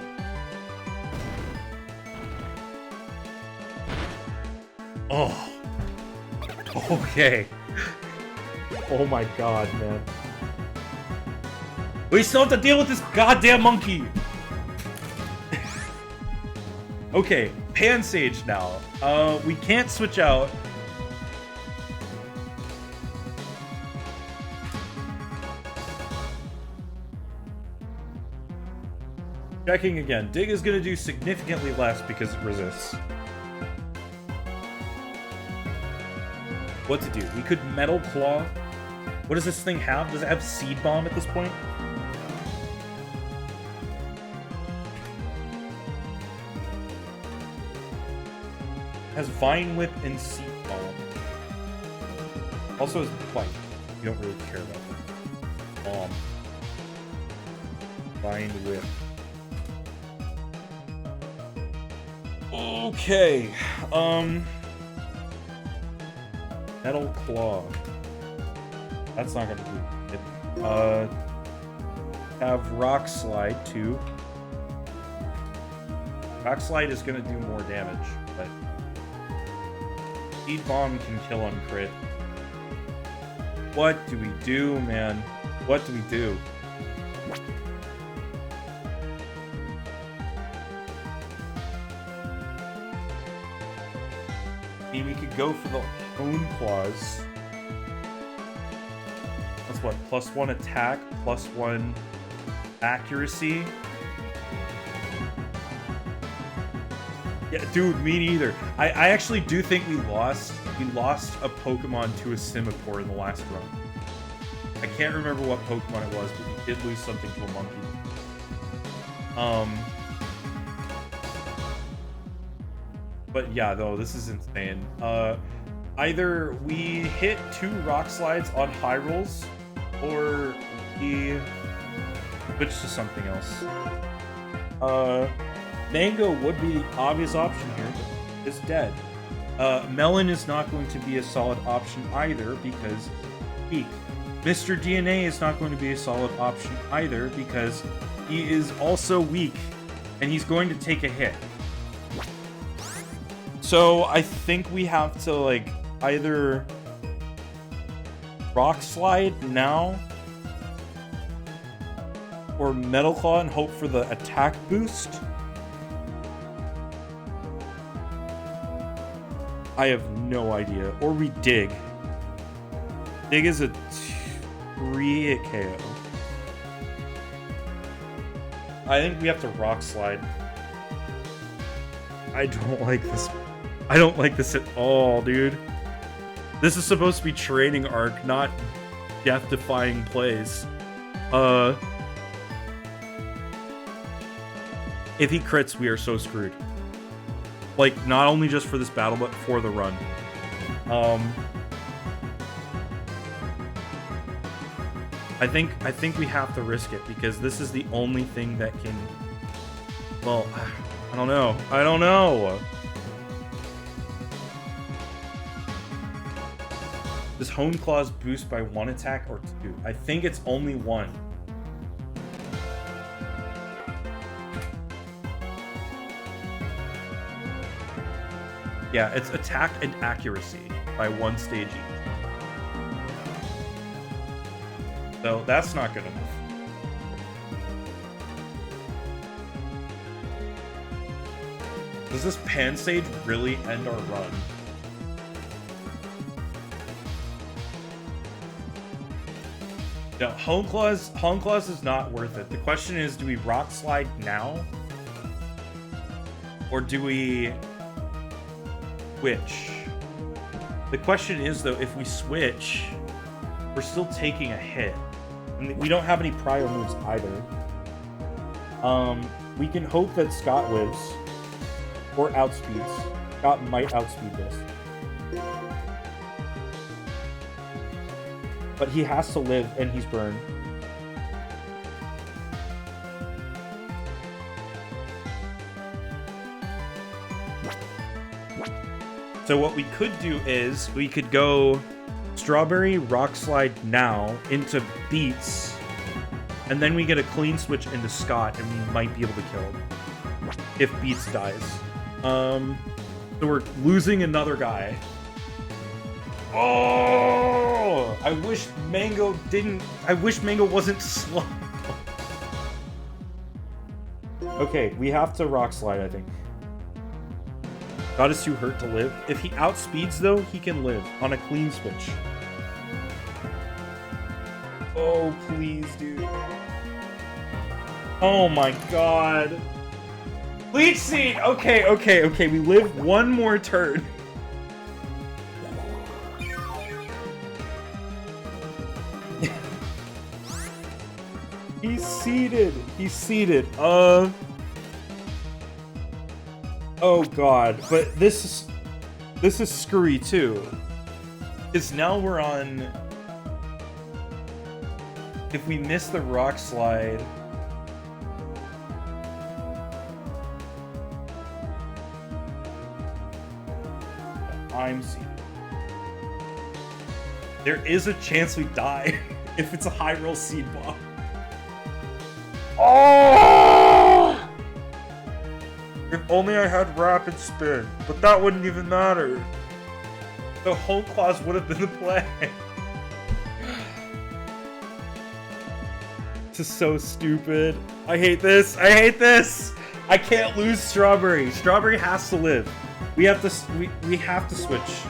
Speaker 1: Oh. Okay. Oh my god, man. We still have to deal with this goddamn monkey! Okay, Pansage now. We can't switch out. Checking again. Dig is gonna do significantly less because it resists. What to do? We could Metal Claw. What does this thing have? Does it have Seed Bomb at this point? It has Vine Whip and Seed Bomb. Also has Bite. You don't really care about that. Vine Whip. Okay. Metal Claw. That's not gonna do it. Have Rock Slide too. Rock Slide is gonna do more damage, but Seed Bomb can kill on crit. What do we do, man? What do we do? I mean, we could go for the Hone Claws. That's what, +1 attack, +1 accuracy. Yeah, dude, me neither. I actually do think we lost a Pokemon to a Simipour in the last run. I can't remember what Pokemon it was, but we did lose something to a monkey. But yeah, though, this is insane. Either we hit 2 Rock Slides on high rolls, or we switch to something else. Mango would be the obvious option here, but it's dead. Melon is not going to be a solid option either because weak. Mr. DNA is not going to be a solid option either because he is also weak, and he's going to take a hit. So I think we have to, like, either Rock Slide now or Metal Claw and hope for the attack boost. I have no idea. Or we Dig. Dig is a 3 KO. I think we have to Rock Slide. I don't like this. I don't like this at all, dude. This is supposed to be training arc, not death-defying plays. If he crits, we are so screwed. Like, not only just for this battle, but for the run. I think we have to risk it because this is the only thing that can. Well, I don't know. I don't know. Does Hone Claws boost by 1 attack or 2? I think it's only 1. Yeah, it's attack and accuracy by 1 stage each. So that's not good enough. Does this Pansage really end our run? No, Hone Claws is not worth it. The question is, do we Rock Slide now? Or do we switch? The question is, though, if we switch, we're still taking a hit. And we don't have any prior moves either. We can hope that Scott lives. Or outspeeds. Scott might outspeed this. But he has to live, and he's burned. So what we could do is, we could go Strawberry, Rock Slide now, into Beats, and then we get a clean switch into Scott, and we might be able to kill him. If Beats dies. So we're losing another guy. Oh! I wish Mango wasn't slow. Okay, we have to Rock Slide, I think. God is too hurt to live. If he outspeeds, though, he can live on a clean switch. Oh, please, dude. Oh my god. Leech Seed! Okay. We live one more turn. He's seated. Oh god, but this is screwy too. Because now we're on... If we miss the Rock Slide... I'm seated. There is a chance we die if it's a high roll seed bomb. Oh! If only I had Rapid Spin, but that wouldn't even matter. The Home Claws would have been the play. This is so stupid. I hate this. I can't lose Strawberry. Strawberry has to live. We have to we have to switch.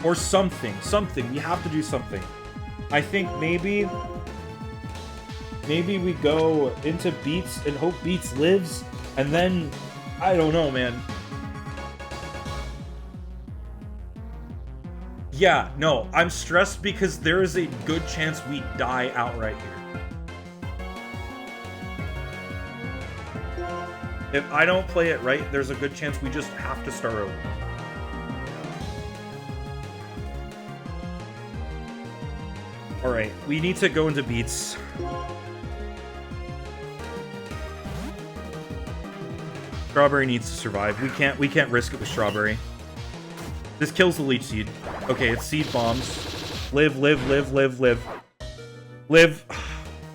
Speaker 1: Or something. We have to do something. I think maybe we go into Beats and hope Beats lives, and then I don't know, man. Yeah, no, I'm stressed because there is a good chance we die outright here. If I don't play it right, there's a good chance we just have to start over. Alright, we need to go into Beats. Strawberry needs to survive. We can't risk it with Strawberry. This kills the Leech Seed. Okay, it's Seed Bombs. Live. Live.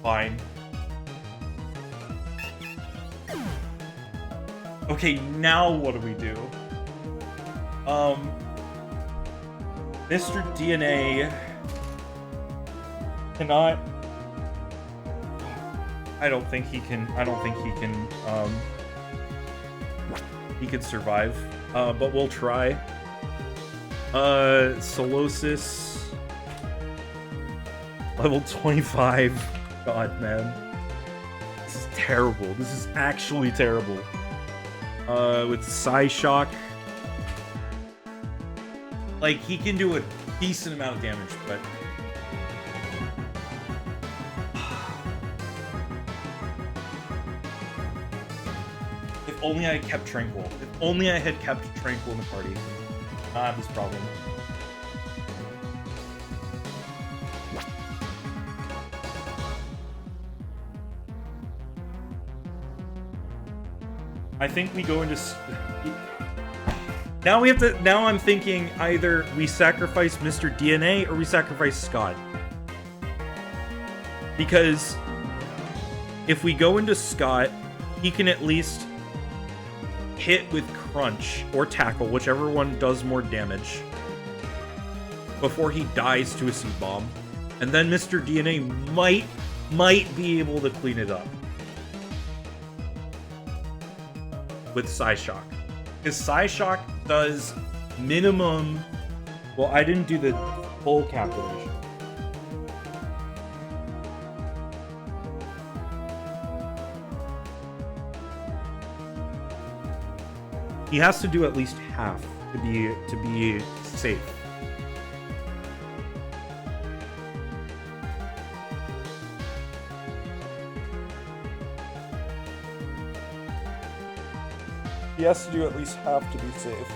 Speaker 1: Fine. Okay, now what do we do? Mr. DNA cannot... I don't think he can survive, but we'll try. Solosis. Level 25. God, man. This is terrible. This is actually terrible. With Psyshock. Like, he can do a decent amount of damage, but... If only I had kept Tranquil. If only I had kept Tranquil in the party. Not have this problem. I think we go into... Now we have to... Now I'm thinking either we sacrifice Mr. DNA or we sacrifice Scott. Because if we go into Scott, he can at least hit with Crunch or Tackle, whichever one does more damage, before he dies to a Seed Bomb. And then Mr. DNA might be able to clean it up with Psyshock. Because Psyshock does minimum... Well, I didn't do the full calculation. He has to do at least half to be safe.
Speaker 2: He has to do at least half to be safe.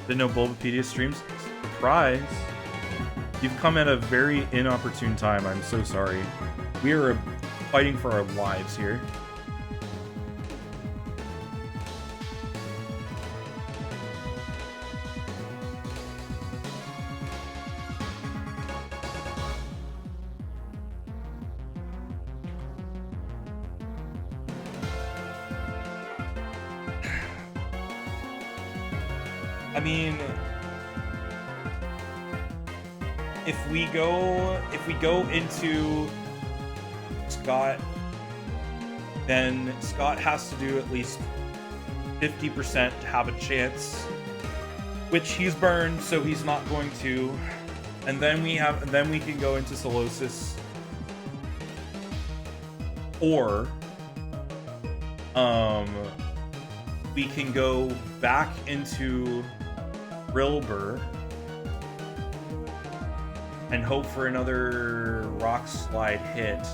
Speaker 1: Didn't know Bulbapedia streams. Surprise! You've come at a very inopportune time. I'm so sorry. We are fighting for our lives here. I mean, if we go into Scott, then Scott has to do at least 50% to have a chance, which he's burned, so he's not going to. And then we can go into Solosis, or we can go back into Rilbur and hope for another rock slide hit.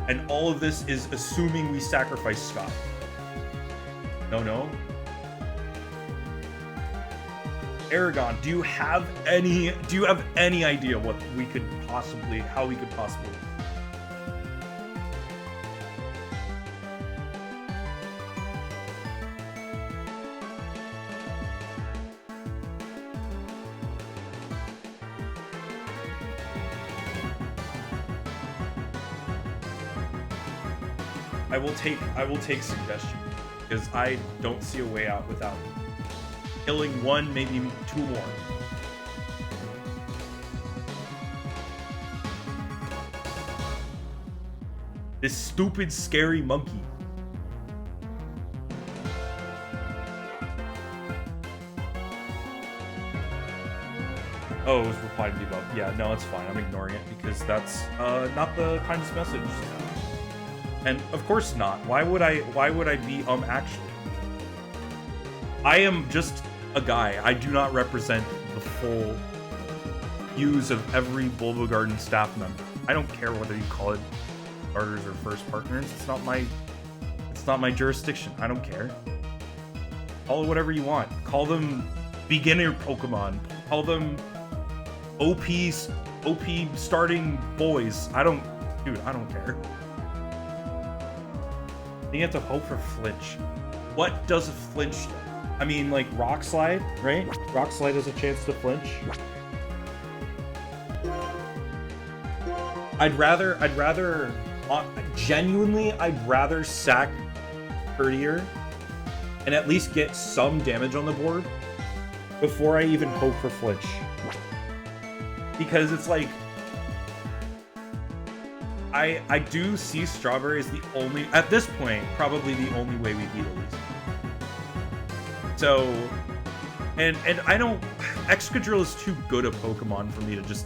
Speaker 1: And all of this is assuming we sacrifice Scott. No. Aragon, do you have any idea what we could possibly, how we could possibly? I will take suggestion, because I don't see a way out without killing one, maybe two more. This stupid, scary monkey. Oh, it was reply to debug. Yeah, no, it's fine. I'm ignoring it because that's not the kindest message. And of course not. Why would I be actually? I am just a guy. I do not represent the full views of every Bulbagarden staff member. I don't care whether you call it starters or first partners. It's not my jurisdiction. I don't care. Call it whatever you want. Call them beginner Pokemon. Call them OP starting boys. I don't care. You have to hope for flinch. What does a flinch do? I mean, like Rock Slide, right? Rock Slide has a chance to flinch. I'd rather sack Courtier and at least get some damage on the board before I even hope for flinch. Because it's like, I do see Strawberry as the only, at this point, probably the only way we beat Elise. So, and I don't, Excadrill is too good a Pokemon for me to just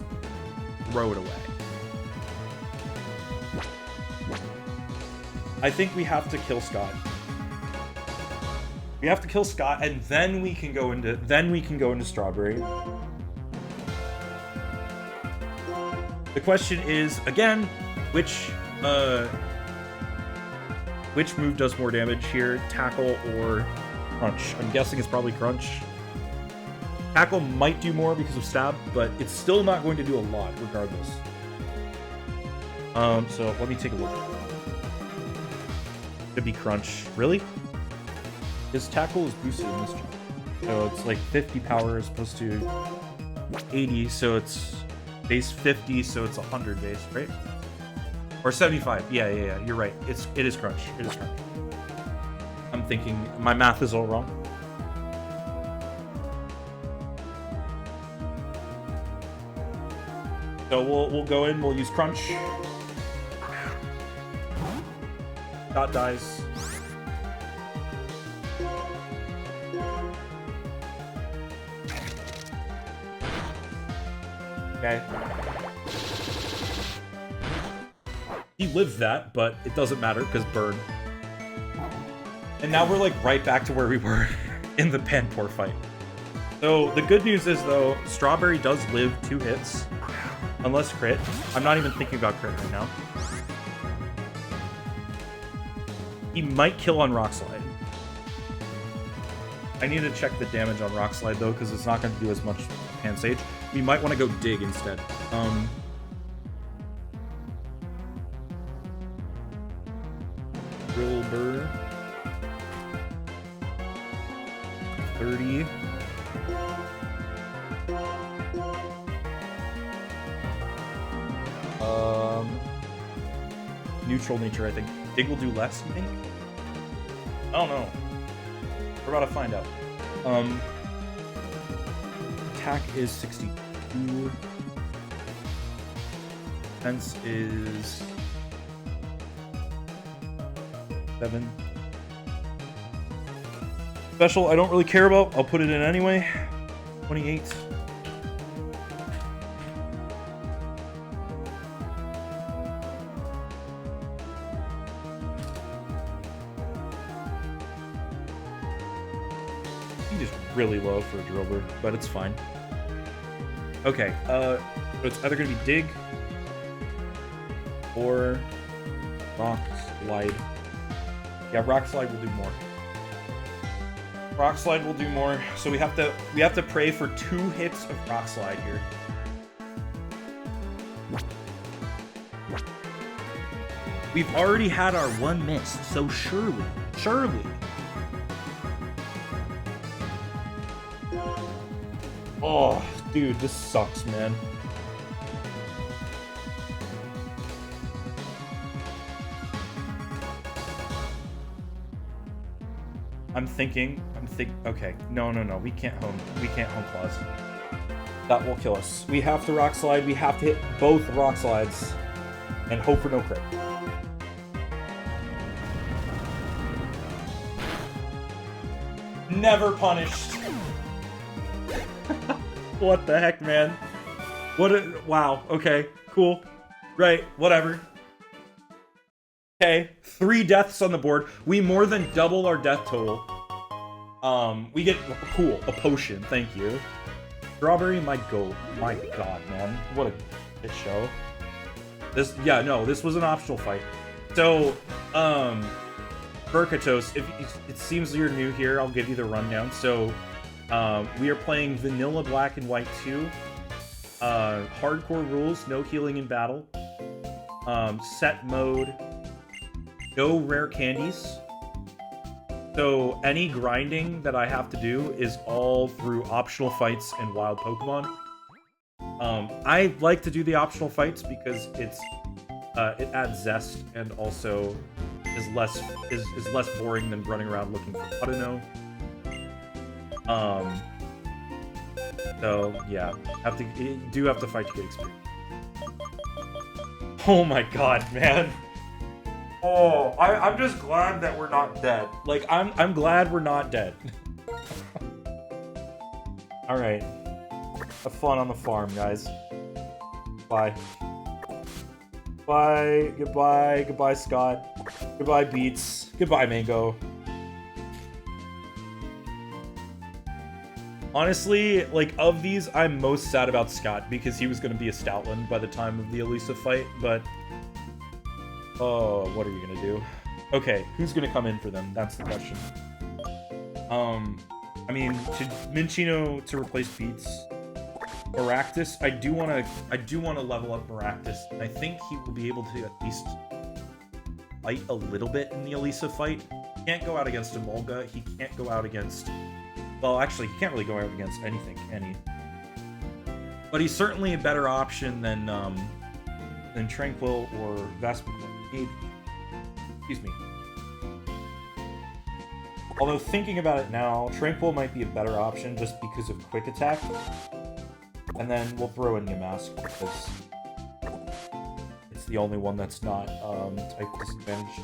Speaker 1: throw it away. I think we have to kill Scott. We have to kill Scott, and then we can go into Strawberry. The question is, again, which move does more damage here? Tackle or Crunch? I'm guessing it's probably Crunch. Tackle might do more because of Stab, but it's still not going to do a lot regardless. So let me take a look. Could be Crunch. Really? His Tackle is boosted in this jump. So it's like 50 power as opposed to 80, so it's base 50, so it's 100 base, right? Or 75. Yeah, you're right. It is Crunch. It is Crunch. I'm thinking my math is all wrong. So we'll go in, we'll use Crunch. Dot dies. Okay. He lived that, but it doesn't matter because burn. And now we're like right back to where we were in the Panpour fight. So the good news is, though, Strawberry does live 2 hits. Unless crit. I'm not even thinking about crit right now. He might kill on Rock Slide. I need to check the damage on Rock Slide, though, because it's not going to do as much Pan Sage. We might want to go Dig instead. Drillbur. 30. Neutral nature, I think. Dig will do less, you think? I don't know. We're about to find out. Attack is 62. Defense is 7. Special, I don't really care about. I'll put it in anyway. 28. Really low for a Drillbur, but it's fine. Okay, so it's either gonna be Dig or Rock Slide. Yeah, Rock Slide will do more. Rock Slide will do more, so we have to pray for 2 hits of Rock Slide here. We've already had our 1 miss, so surely. Oh, dude, this sucks, man. Okay, no, we can't home claws. That will kill us. We have to Rock Slide, we have to hit both Rock Slides, and hope for no crit. Never punished. What the heck, man? Wow, okay, cool. Right, whatever. Okay, 3 deaths on the board. We more than double our death total. We get, cool, a potion, thank you. Strawberry might go. My god, man. What a shit show. This was an optional fight. So, Burkatos, it seems you're new here, I'll give you the rundown. So, we are playing Vanilla Black and White 2. Hardcore rules, no healing in battle. Set mode, no rare candies. So any grinding that I have to do is all through optional fights and wild Pokemon. I like to do the optional fights because it adds zest and also is less boring than running around looking for Putino. So yeah, do have to fight to get experience. Oh my god, man. Oh, I'm just glad that we're not dead. Like, I'm glad we're not dead. Alright. Have fun on the farm, guys. Bye. Bye. Goodbye. Goodbye, Scott. Goodbye, Beats. Goodbye, Mango. Honestly, like, of these, I'm most sad about Scott because he was going to be a Stoutland by the time of the Elisa fight, but... Oh, what are you gonna do? Okay, who's gonna come in for them? That's the question. I mean, to Minchino to replace Beats. Maractus, I do wanna level up Maractus. I think he will be able to at least fight a little bit in the Elisa fight. He can't go out against Emolga. He can't go out against... Well, actually, he can't really go out against anything, can he? But he's certainly a better option than Tranquil or Vespiquen. Excuse me. Although thinking about it now, Tranquil might be a better option just because of quick attack. And then we'll throw in Yamask because it's the only one that's not type disadvantaged.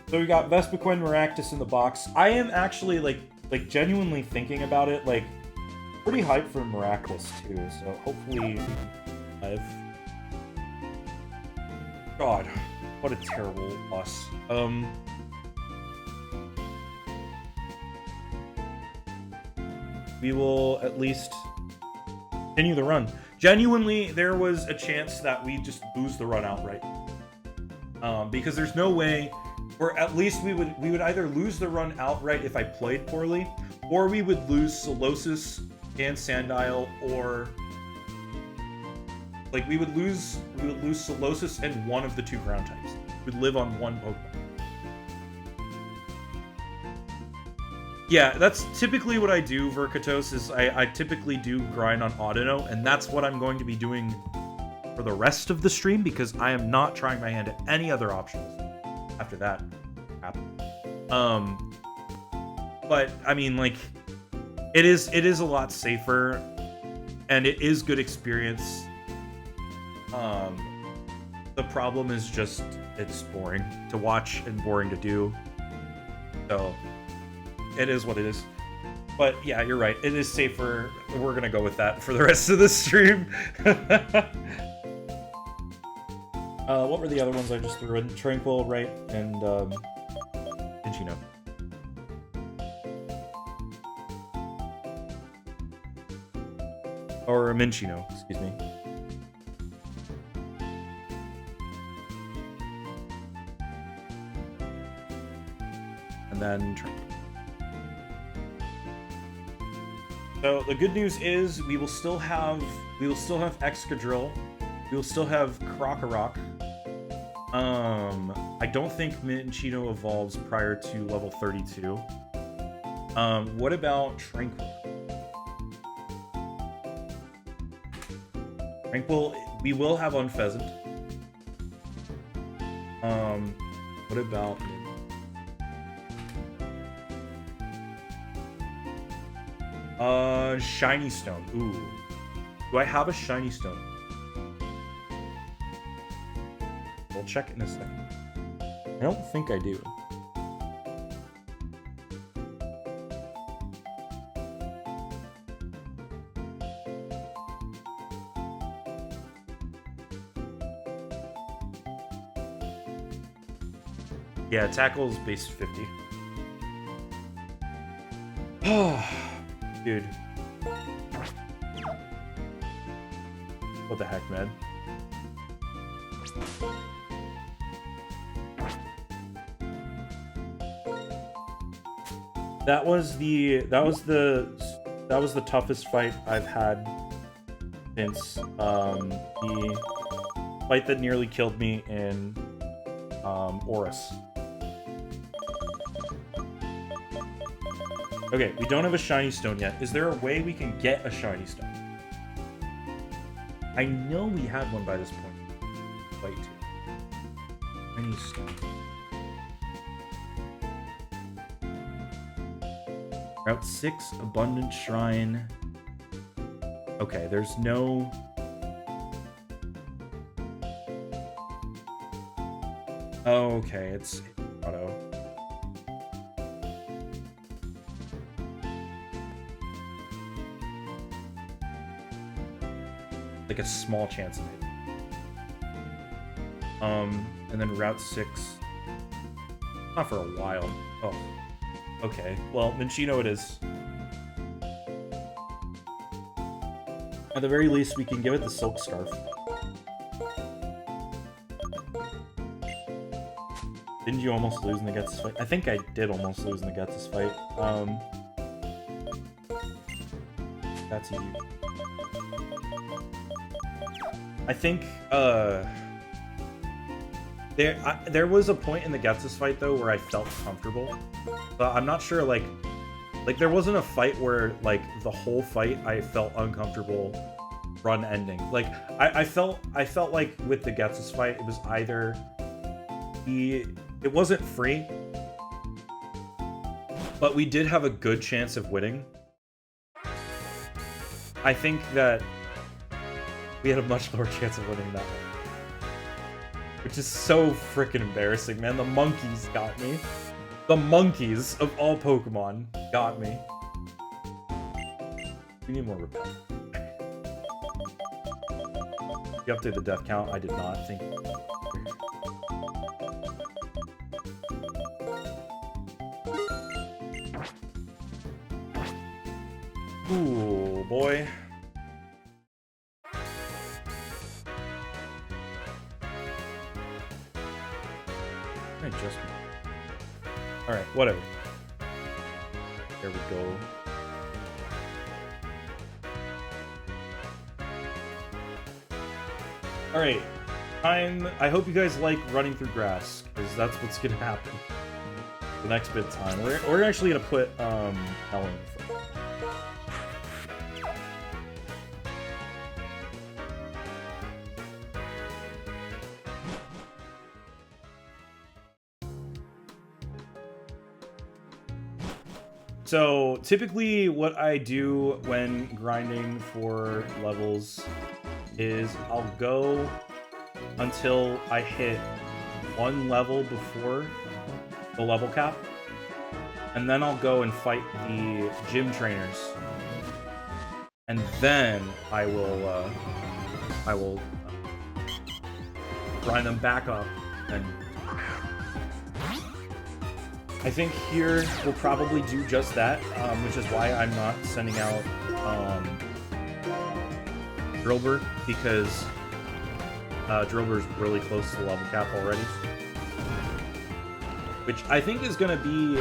Speaker 1: So we got Vespiquen, Maractus in the box. I am actually like genuinely thinking about it, like pretty hyped for Maractus too. So hopefully I've... God, what a terrible loss. we will at least continue the run. Genuinely, there was a chance that we just lose the run outright. Because there's no way, or at least we would either lose the run outright if I played poorly, or we would lose Solosis and Sandile, or like we would lose Solosis and one of the 2 ground types. We would live on 1 Pokemon. Yeah, that's typically what I do, Verkatos, is I typically do grind on Audino, and that's what I'm going to be doing for the rest of the stream, because I am not trying my hand at any other optionals after that happened. But, I mean, like, it is a lot safer, and it is good experience. The problem is just, it's boring to watch and boring to do. So... it is what it is. But yeah, you're right. It is safer. We're gonna go with that for the rest of the stream. What were the other ones I just threw in? Tranquil, right? And Minchino. Or Minchino, excuse me. And then Tranquil. So the good news is we will still have Excadrill, we will still have Krokorok. I don't think Minchino evolves prior to level 32. What about Tranquil? Tranquil, we will have on Pheasant. What about Shiny Stone. Ooh. Do I have a Shiny Stone? We'll check it in a second. I don't think I do. Yeah, Tackle's base 50. Dude. What the heck, man? That was the toughest fight I've had since the fight that nearly killed me in Oris. Okay, we don't have a Shiny Stone yet. Is there a way we can get a Shiny Stone? I know we had one by this point. Fight 2. Shiny Stone. Route 6, Abundant Shrine. Okay, there's no... Oh, okay, it's auto. Like a small chance of it. And then Route 6. Not for a while. Oh. Okay. Well, Minchino it is. At the very least, we can give it the Silk Scarf. Didn't you almost lose in the Ghetsis fight? I think I did almost lose in the Ghetsis fight. That's easy. I think, there was a point in the Ghetsis fight, though, where I felt comfortable. But I'm not sure, like, there wasn't a fight where, like, the whole fight I felt uncomfortable run ending. Like, I felt like with the Ghetsis fight, it was either it wasn't free, but we did have a good chance of winning. I think that we had a much lower chance of winning that one. Which is so freaking embarrassing, man. The monkeys got me. The monkeys of all Pokemon got me. We need more repel. You update the death count? I did not think. Ooh, boy. Adjustment. All right, whatever. There we go. All right, I hope you guys like running through grass, because that's what's gonna happen the next bit of time. We're actually gonna put Ellen in front. So typically what I do when grinding for levels is I'll go until I hit one level before the level cap, and then I'll go and fight the gym trainers, and then I will grind them back up. And I think here we'll probably do just that, which is why I'm not sending out Drillbur, because Drillbur's really close to level cap already. Which I think is going to be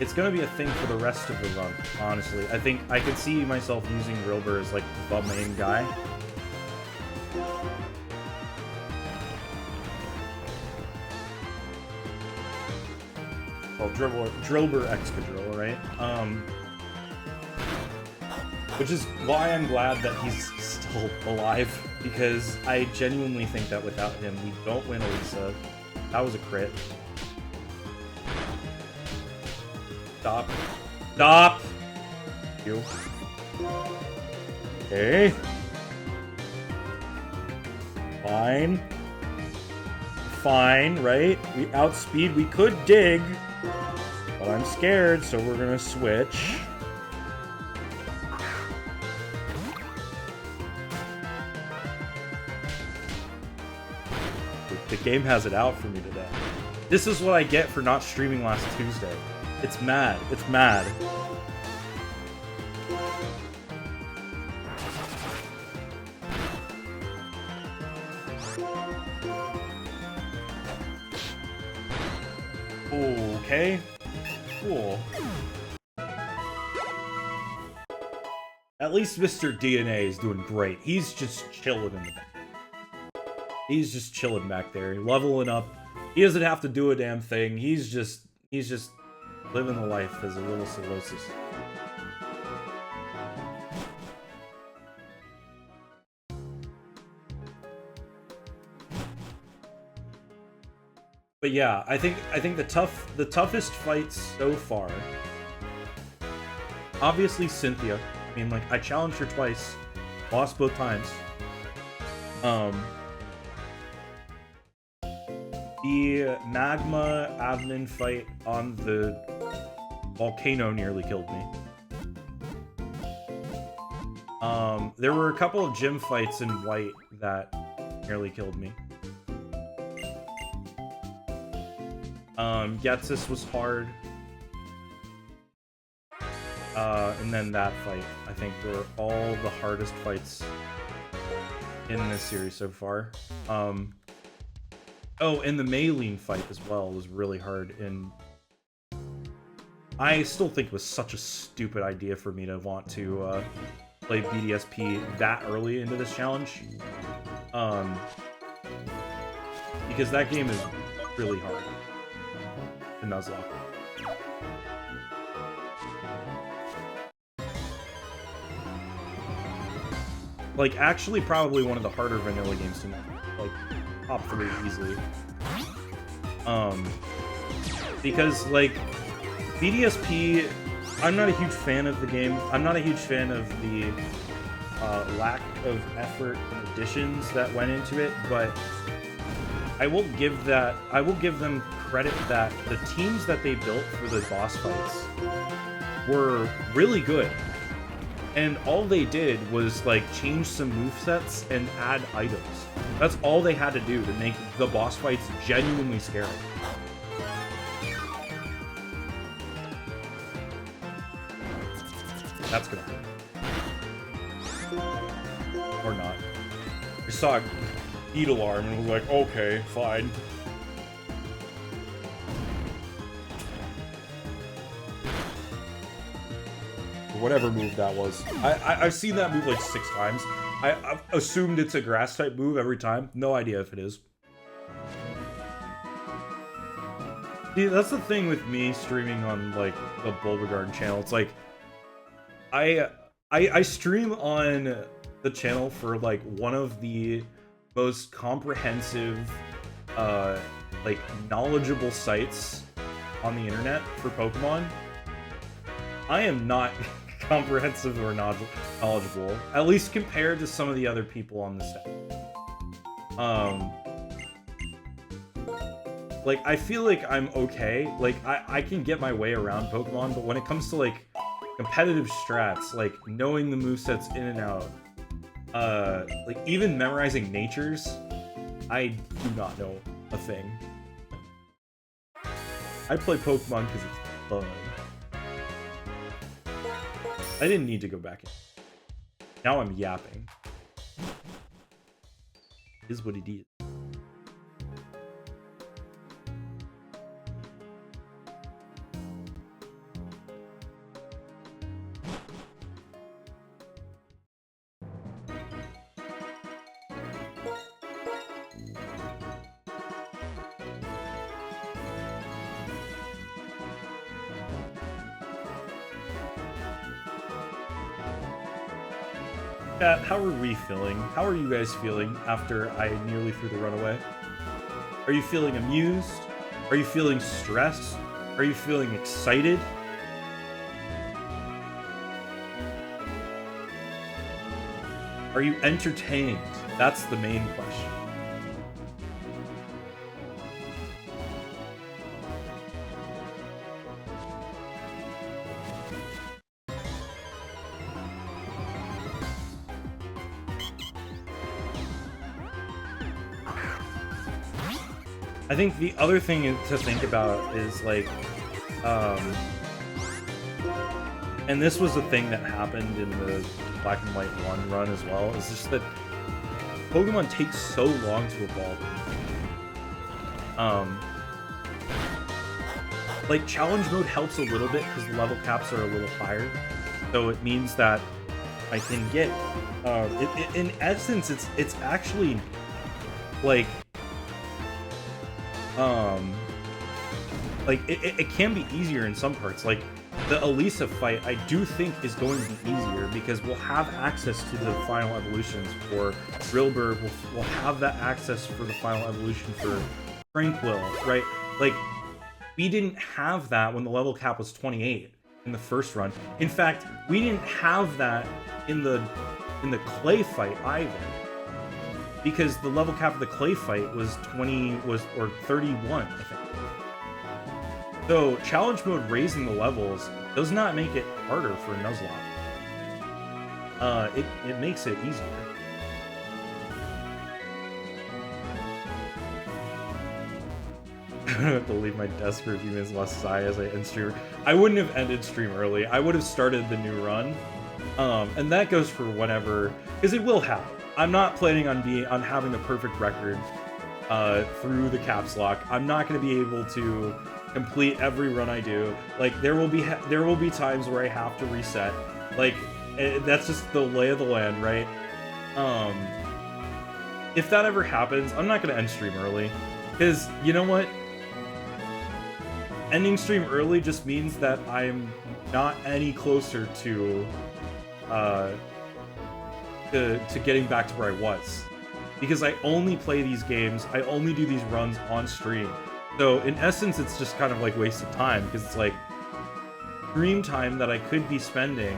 Speaker 1: it's going to be a thing for the rest of the run, honestly. I think I could see myself using Drillbur as like the main guy. Well, Drillbur Excadrill, right? Which is why I'm glad that he's still alive, because I genuinely think that without him, we don't win Elisa. That was a crit. Stop. Stop! You. Okay. Fine. Fine, right? We outspeed. We could dig. But I'm scared, so we're gonna switch. The game has it out for me today. This is what I get for not streaming last Tuesday. It's mad. It's mad. Okay. Cool. At least Mr. DNA is doing great. He's just chilling in the back. He's just chilling back there, leveling up. He doesn't have to do a damn thing. He's just living the life as a little Solosis. But yeah, I think the toughest fights so far, obviously Cynthia. I mean, like, I challenged her twice, lost both times. The magma admin fight on the volcano nearly killed me. There were a couple of gym fights in white that nearly killed me. Getsus was hard. And then that fight, I think, were all the hardest fights in this series so far. Oh, and the Maylene fight as well was really hard, and I still think it was such a stupid idea for me to want to play BDSP that early into this challenge. Because that game is really hard in Nuzlocke. Like, actually probably one of the harder vanilla games to make. Like, top 3 easily. Because, like, BDSP, I'm not a huge fan of the game. I'm not a huge fan of the lack of effort and additions that went into it, but I will give them credit that the teams that they built for the boss fights were really good. And all they did was, like, change some movesets and add items. That's all they had to do to make the boss fights genuinely scary. That's gonna hurt. Or not. I saw a beetle arm and was like, okay, fine. Whatever move that was. I've seen that move like 6 times. I've assumed it's a grass type move every time. No idea if it is. See, that's the thing with me streaming on like the Bulbagarden channel. It's like I stream on the channel for like one of the most comprehensive like knowledgeable sites on the internet for Pokemon. I am not comprehensive or knowledgeable, at least compared to some of the other people on the set. Like, I feel like I'm okay. Like, I can get my way around Pokemon, but when it comes to, like, competitive strats, like, knowing the movesets in and out, like, even memorizing natures, I do not know a thing. I play Pokemon because it's fun. I didn't need to go back in. Now I'm yapping. Is what it is. Chat, how are we feeling? How are you guys feeling after I nearly threw the runaway? Are you feeling amused? Are you feeling stressed? Are you feeling excited? Are you entertained? That's the main question. I think the other thing to think about is like, and this was a thing that happened in the Black and White 1 run as well, is just that Pokemon takes so long to evolve. Like, challenge mode helps a little bit because the level caps are a little higher, so it means that I can get, in essence, it's actually, like, it can be easier in some parts. Like the Elisa fight, I do think is going to be easier because we'll have access to the final evolutions for Drillbur. We'll have that access for the final evolution for Tranquil, right? Like we didn't have that when the level cap was 28 in the first run. In fact, we didn't have that in the clay fight either. Because the level cap of the clay fight was 31, I think. So challenge mode raising the levels does not make it harder for Nuzlocke. It makes it easier. I'm gonna have to leave my desk for a few minutes while sigh as I end stream. I wouldn't have ended stream early. I would have started the new run. And that goes for whenever, because it will happen. I'm not planning on having a perfect record through the caps lock. I'm not going to be able to complete every run I do. Like there will be times where I have to reset. Like that's just the lay of the land, right? If that ever happens, I'm not going to end stream early, because you know what? Ending stream early just means that I'm not any closer to getting back to where I was, because I only play these games, I only do these runs on stream. So in essence, it's just kind of like wasted time, because it's like stream time that I could be spending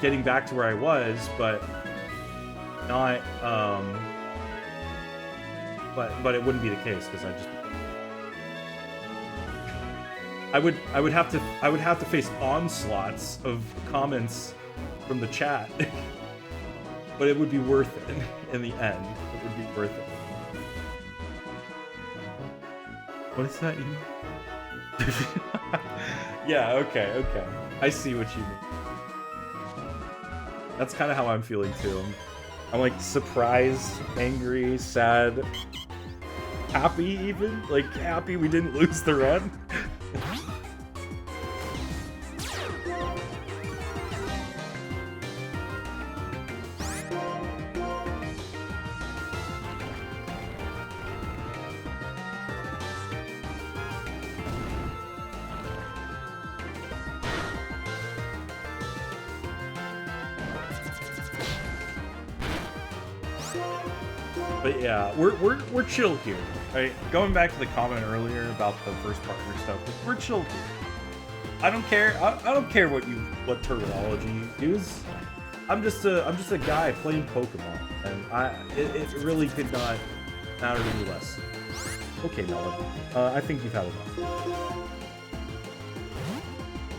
Speaker 1: getting back to where I was, but not but it wouldn't be the case, because I would have to face onslaughts of comments from the chat, but it would be worth it in the end. It would be worth it. What is that? Yeah, okay. I see what you mean. That's kind of how I'm feeling too. I'm like surprised, angry, sad, happy even. Like happy we didn't lose the run. But yeah, we're chill here, right? Going back to the comment earlier about the first partner stuff, we're chill here. I don't care. I don't care what terminology you use. I'm just a guy playing Pokemon, and it really could not matter to me less. Okay, Melon. I think you've had enough.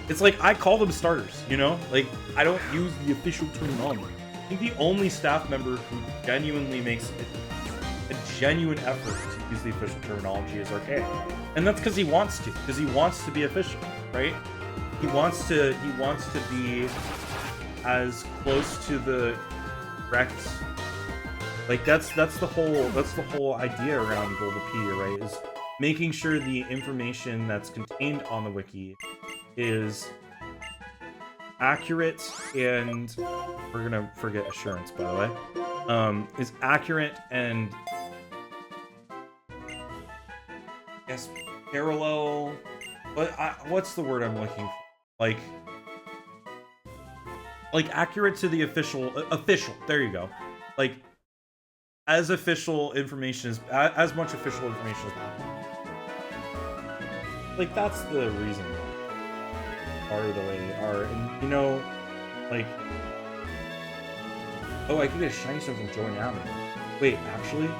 Speaker 1: It's like I call them starters, you know? Like I don't use the official terminology. I think the only staff member who genuinely makes a genuine effort to use the official terminology is Archaic. And that's because he wants to be official, right? He wants to be as close to the correct, like that's the whole idea around Bulbapedia, right? Is making sure the information that's contained on the wiki is accurate, and we're gonna forget assurance, by the way, is accurate and yes, parallel. What's the word I'm looking for? Like accurate to the official. There you go. Like as official information as much official information as possible. Like that's the reason are the way they are, and you know, like, oh, I can get a shiny stone from Join Avenue. Wait, actually,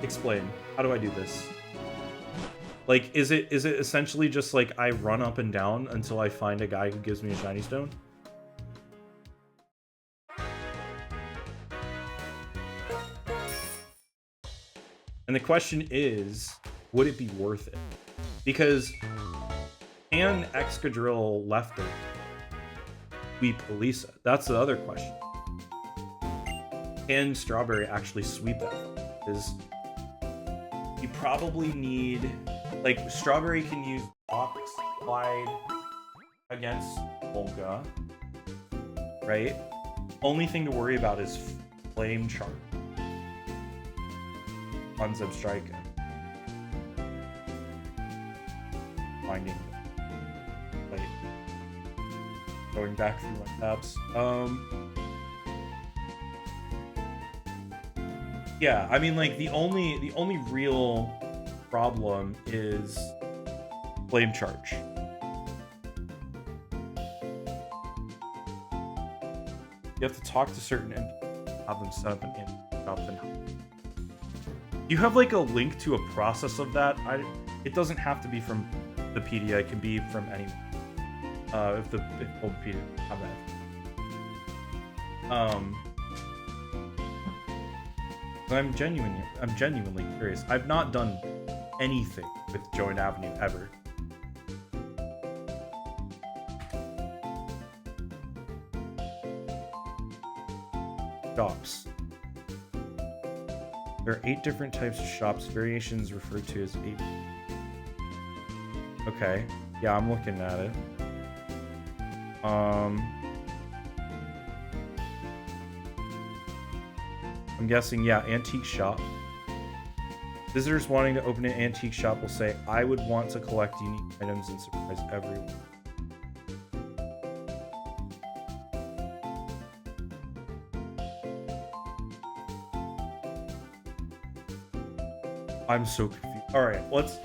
Speaker 1: explain. How do I do this? Like, is it essentially just like I run up and down until I find a guy who gives me a shiny stone? And the question is, would it be worth it? Because can Excadrill left it sweep Elisa? That's the other question. Can Strawberry actually sweep that? Because you probably need, like, Strawberry can use Ox Glide against Volga, right? Only thing to worry about is Flame Charm on Zebstrika. Finding, like, going back through my tabs. Yeah, I mean, like, the only real problem is Flame Charge. You have to talk to certain NPCs, have them set up an NPC shop and help. You have like a link to a process of that. It doesn't have to be from the PD. It can be from anyone. If Bulbapedia have that. I'm genuinely curious. I've not done anything with Join Avenue ever. Shops. There are 8 different types of shops. Variations referred to as 8. Okay. Yeah, I'm looking at it. I'm guessing, yeah, antique shop. Visitors wanting to open an antique shop will say, I would want to collect unique items and surprise everyone. I'm so confused. Alright, let's,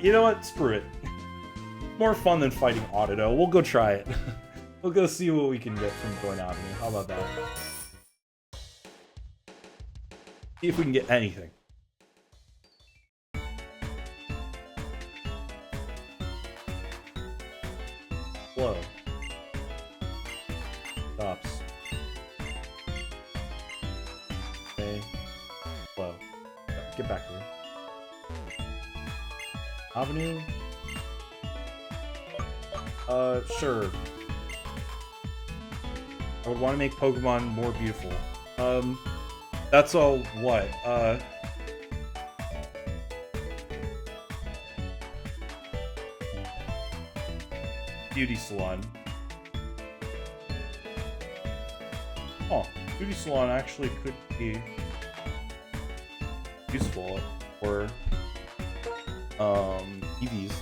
Speaker 1: you know what? Screw it. More fun than fighting Audido. We'll go try it. We'll go see what we can get from Join Avenue. How about that? See if we can get anything. Whoa. Stops. Okay. Whoa. Get back here. Avenue. Sure. I would want to make Pokemon more beautiful. That's all what? Beauty salon. Oh, beauty salon actually could be useful for EVs.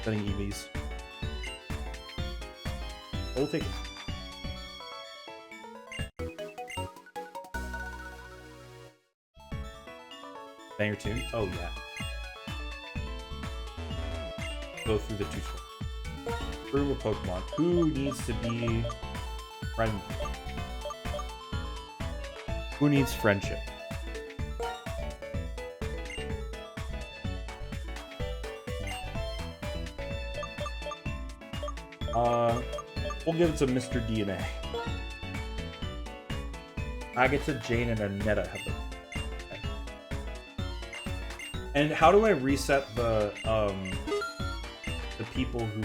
Speaker 1: Setting EVs. We'll take it. Banger tune? Oh yeah. Go through the tutorial. Room of Pokemon. Who needs to be friendly? Who needs friendship? We'll give it to Mr. DNA. Agatha, Jane, and Annetta have them. Okay. And how do I reset the people who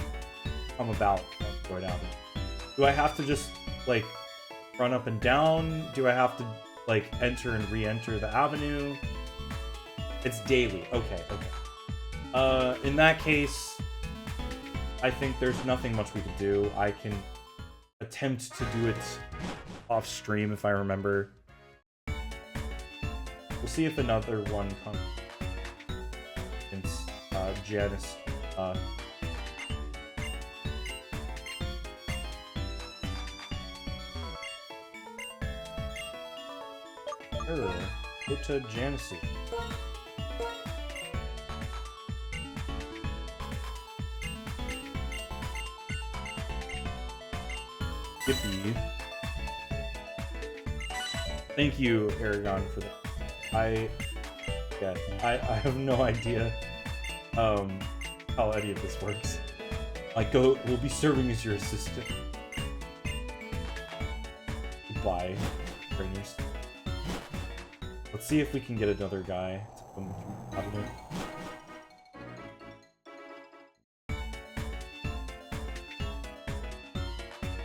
Speaker 1: come about Android Avenue? Do I have to just like run up and down? Do I have to like enter and re-enter the avenue? It's daily. Okay, okay. In that case, I think there's nothing much we can do. I can attempt to do it off stream if I remember. We'll see if another one comes. Since Janice. Sure. Go to Janice. Yippee. Thank you, Aragon, for that. I have no idea how any of this works. Like, we'll be serving as your assistant. Goodbye, trainers. Let's see if we can get another guy to come through Avenue.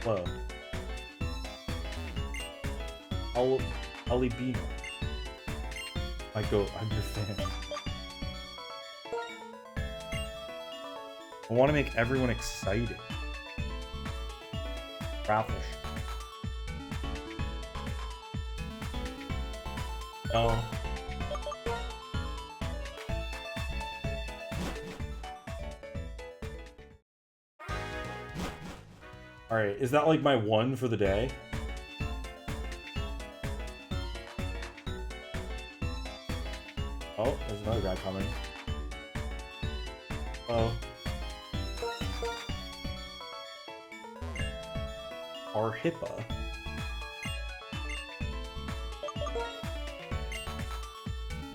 Speaker 1: Hello. Alibino. I'm your fan. I want to make everyone excited. Raffle. No. Alright, is that like my one for the day? Oh, there's another guy coming. Oh. Our Hippa.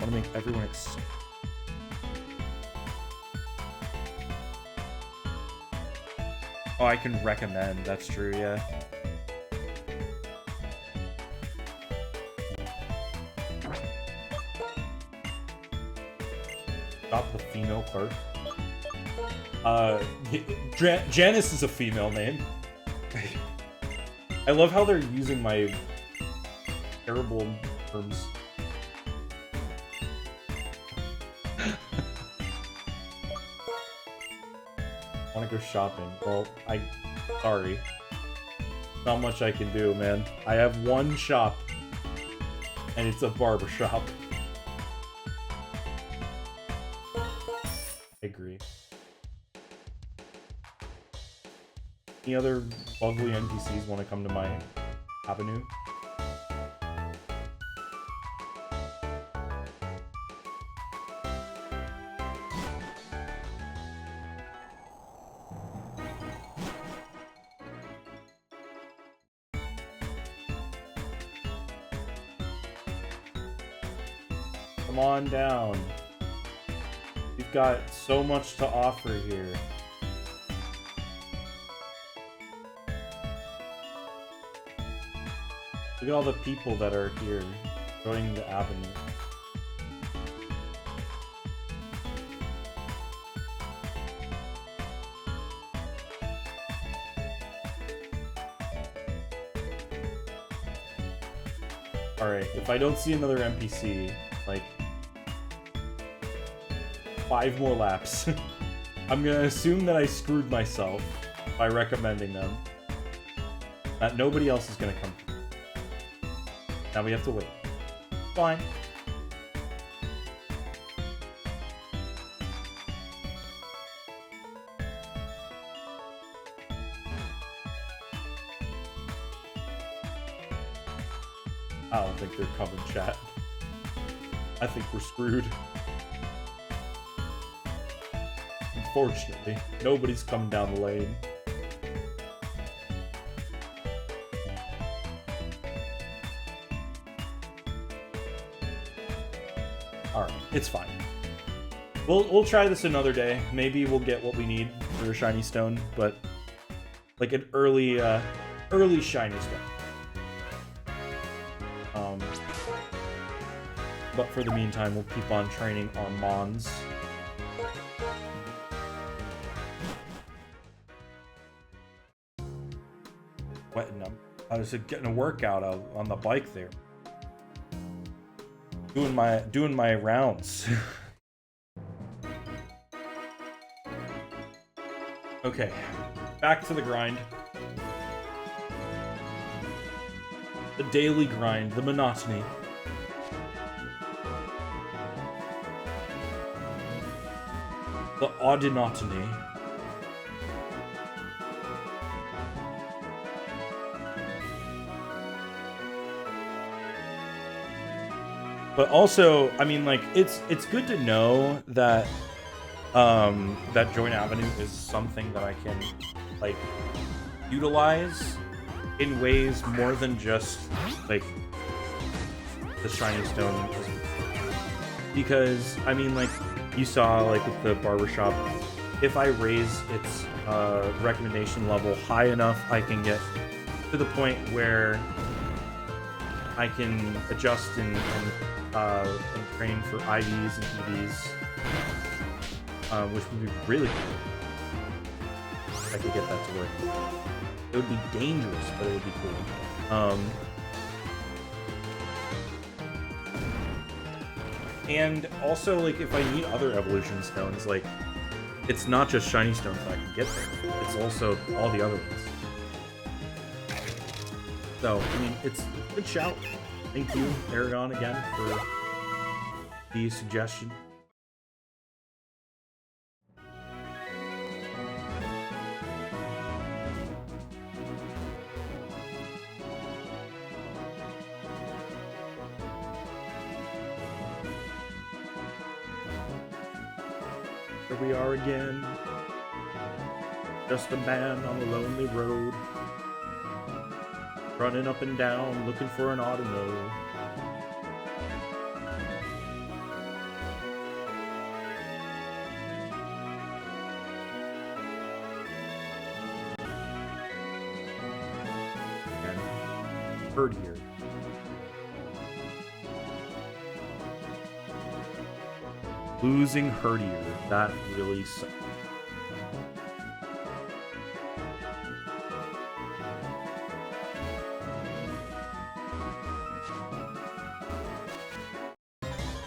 Speaker 1: I want to make everyone excited. Oh, I can recommend. That's true, yeah. Stop the female clerk. Janice is a female name. I love how they're using my terrible terms. I want to go shopping. Well, sorry. Not much I can do, man. I have one shop, and it's a barber shop. I agree. Any other lovely NPCs want to come to my avenue? Come on down. We've got so much to offer here. Look at all the people that are here, joining the avenue. Alright, if I don't see another NPC, like 5 more laps, I'm gonna assume that I screwed myself by recommending them. That nobody else is gonna come. Now we have to wait. Fine. I don't think they're coming, chat. I think we're screwed. Unfortunately, nobody's coming down the lane. Alright, it's fine. We'll try this another day. Maybe we'll get what we need for a shiny stone, but like an early shiny stone. But for the meantime, we'll keep on training our Mons. Wetting them. I was getting a workout out on the bike there. Doing my rounds. Okay, back to the grind. The daily grind, the monotony. The audinotony. But also, I mean, like, it's good to know that that Joint Avenue is something that I can, like, utilize in ways more than just, like, the shiny stone. Because, I mean, like, you saw, like, with the barbershop, if I raise its recommendation level high enough, I can get to the point where I can adjust and train for IVs and EVs, which would be really cool if I could get that to work. It would be dangerous, but it would be cool. And also, like, if I need other evolution stones, like, it's not just shiny stones that I can get there. It's also all the other ones. So, I mean, it's a good shout. Thank you, Aragon, again, for the suggestion. Here we are again. Just a man on a lonely road. Running up and down, looking for an Automo. And bird here. Losing Herdier, that really sucks.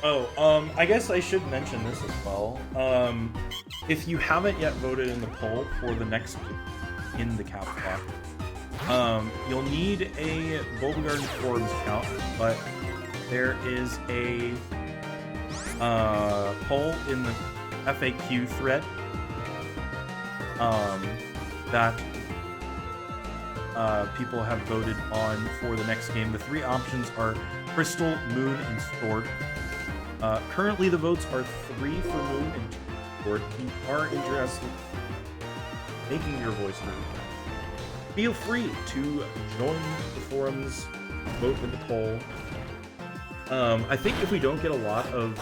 Speaker 1: Oh, I guess I should mention this as well. If you haven't yet voted in the poll for the next game in the TheCapsLocke, you'll need a Bulbagarden Forums account, but there is a poll in the FAQ thread that people have voted on for the next game. The 3 options are Crystal, Moon, and Sword. Currently the votes are 3 for Moon and 2 for Sword. If you are interested in making your voice heard, feel free to join the forums, vote in the poll. I think if we don't get a lot of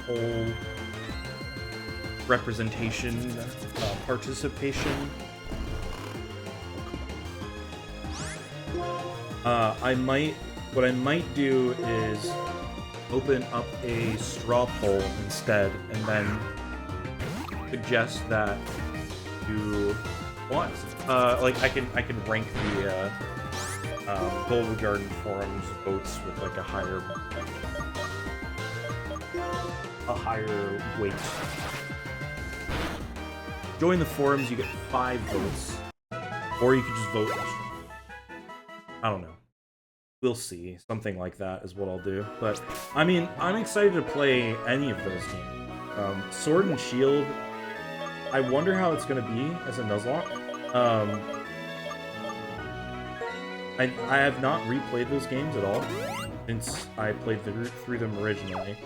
Speaker 1: poll representation, participation, what I might do is open up a straw poll instead, and then suggest that you want, like, I can rank Bulbagarden forums votes with like a higher weight. Join the forums, you get 5 votes, or you could just vote. I don't know. We'll see. Something like that is what I'll do. But I mean, I'm excited to play any of those games. Sword and Shield. I wonder how it's going to be as a Nuzlocke. I have not replayed those games at all since I played through them originally.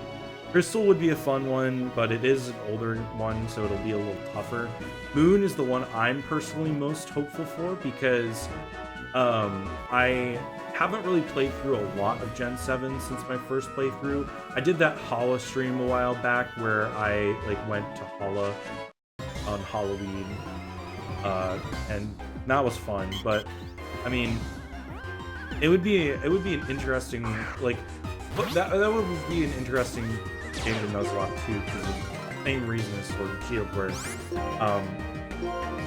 Speaker 1: Crystal would be a fun one, but it is an older one, so it'll be a little tougher. Moon is the one I'm personally most hopeful for because I haven't really played through a lot of Gen 7 since my first playthrough. I did that Hala stream a while back where I like went to Hala on Halloween, and that was fun. But I mean, it would be an interesting that would be an interesting game to Nuzlocke too, because the same reason as Sword and Shield, where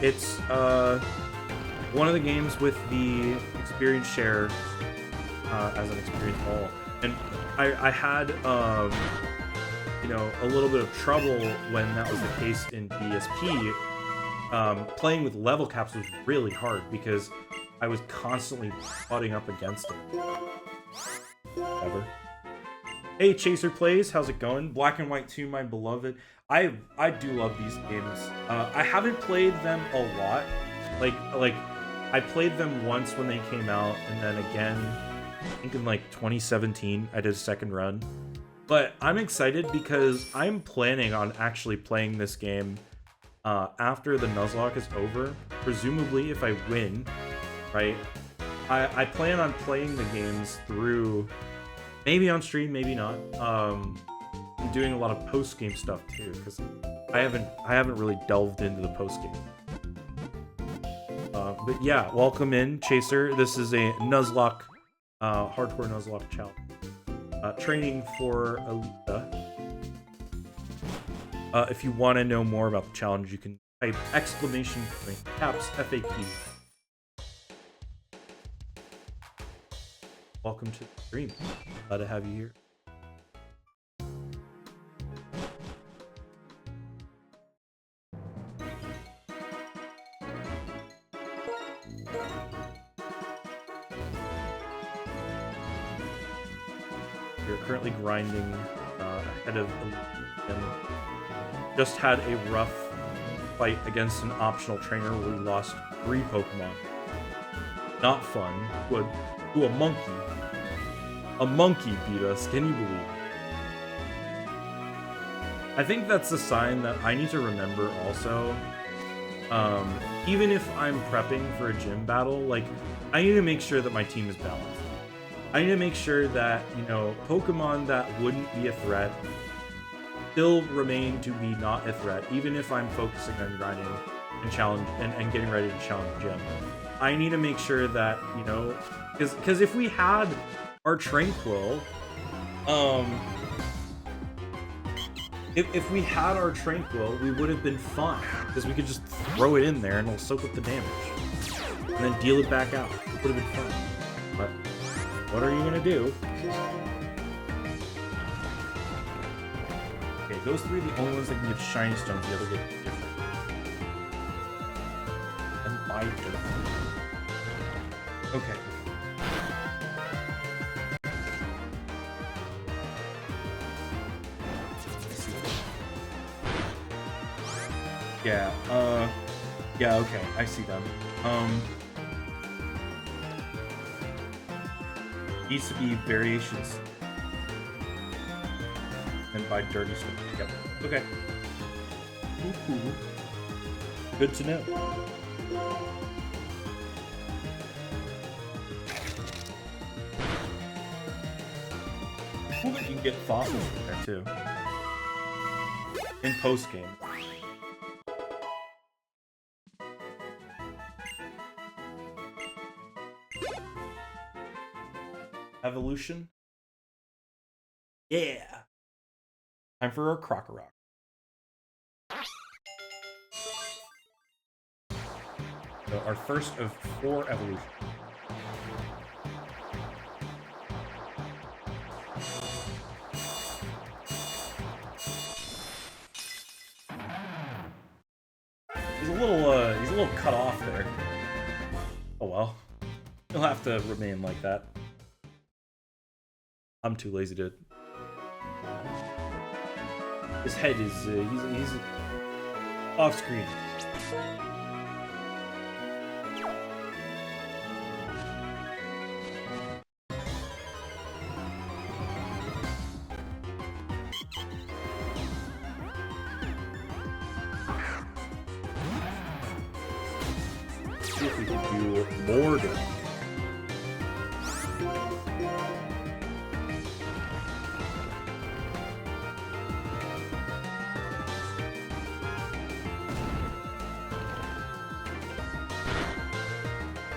Speaker 1: it's one of the games with the experience share as an experience wall, and I had you know, a little bit of trouble when that was the case in BSP. Playing with level caps was really hard because I was constantly butting up against it. Ever. Hey, Chaser Plays, how's it going? Black and White 2, my beloved. I do love these games. I haven't played them a lot. Like I played them once when they came out, and then again, I think in like 2017, I did a second run. But I'm excited because I'm planning on actually playing this game after the Nuzlocke is over. Presumably, if I win, right? I plan on playing the games through, maybe on stream, maybe not. I'm doing a lot of post-game stuff too, because I haven't really delved into the post-game. But yeah, welcome in, Chaser. This is a Nuzlocke, hardcore Nuzlocke challenge. Training for Alita. If you want to know more about the challenge, you can type exclamation point caps FAQ. Welcome to the stream. Glad to have you here. We're currently grinding ahead of and just had a rough fight against an optional trainer where we lost 3 Pokemon. Not fun. To a monkey. A monkey beat us, can you believe it? I think that's a sign that I need to remember also. Even if I'm prepping for a gym battle, like, I need to make sure that my team is balanced. I need to make sure that, you know, Pokemon that wouldn't be a threat still remain to be not a threat, even if I'm focusing on grinding and challenge and getting ready to challenge gym. I need to make sure that, you know, because if we had our Tranquil, if we had our Tranquil, we would have been fine, because we could just throw it in there and it'll soak up the damage, and then deal it back out. It would have been fun. But what are you gonna do? Okay, those 3 are the only ones that can get shiny stones. The other get different. And buy dirt. Okay. Yeah, okay, I see them. Needs to be variations. And buy dirty stuff. Yep. Okay. Cool. Good to know. Cool that you can get fossils in there too. In post game. Evolution. Yeah. Time for our Crocorock. So our first of 4 evolutions. little cut off there. Oh well. He'll have to remain like that. I'm too lazy to... His head is... he's off screen. See if we can do more damage.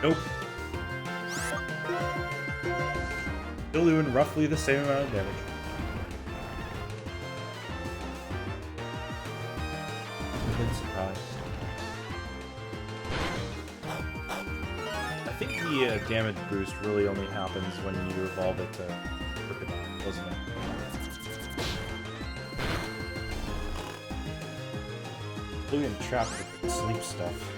Speaker 1: Nope. Still doing roughly the same amount of damage. I've been surprised. I think the damage boost really only happens when you evolve it to Crocodile, doesn't it? William trapped with the sleep stuff.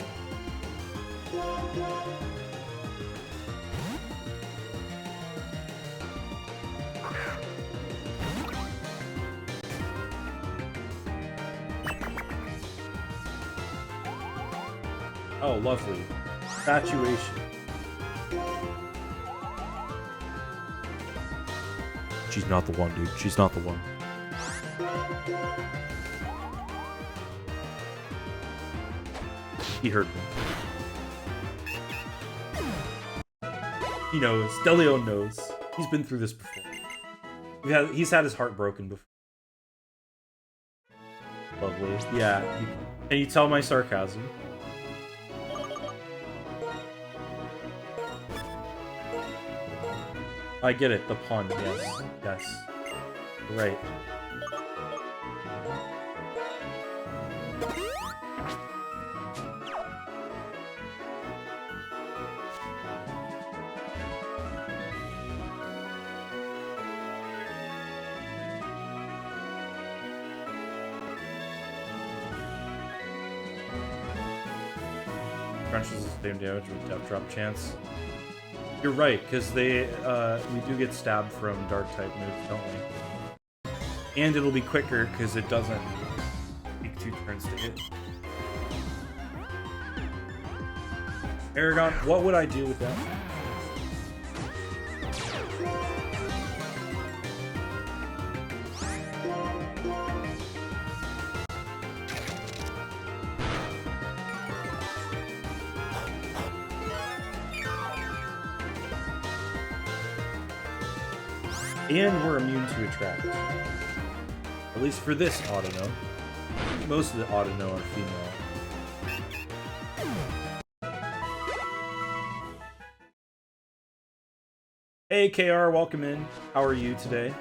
Speaker 1: Oh, lovely. Infatuation. She's not the one, dude. She's not the one. He heard me. He knows. Delio knows. He's been through this before. He's had his heart broken before. Lovely. Yeah. Can you tell my sarcasm? I get it. The pun. Yes. Yes. Right. Crunches the same damage with death drop chance. You're right, because we do get stabbed from dark type moves, don't we? And it'll be quicker because it doesn't take 2 turns to hit. Aragon, what would I do with that? And we're immune to attract. At least for this Autono. Most of the Autono are female. Hey KR, welcome in. How are you today?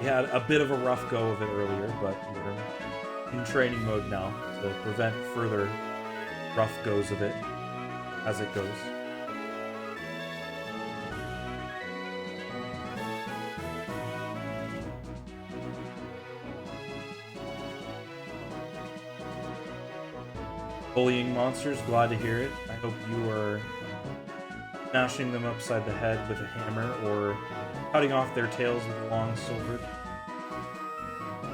Speaker 1: We had a bit of a rough go of it earlier, but we're in training mode now to prevent further rough goes of it as it goes. Bullying monsters, glad to hear it. I hope you are smashing them upside the head with a hammer or cutting off their tails with a long sword.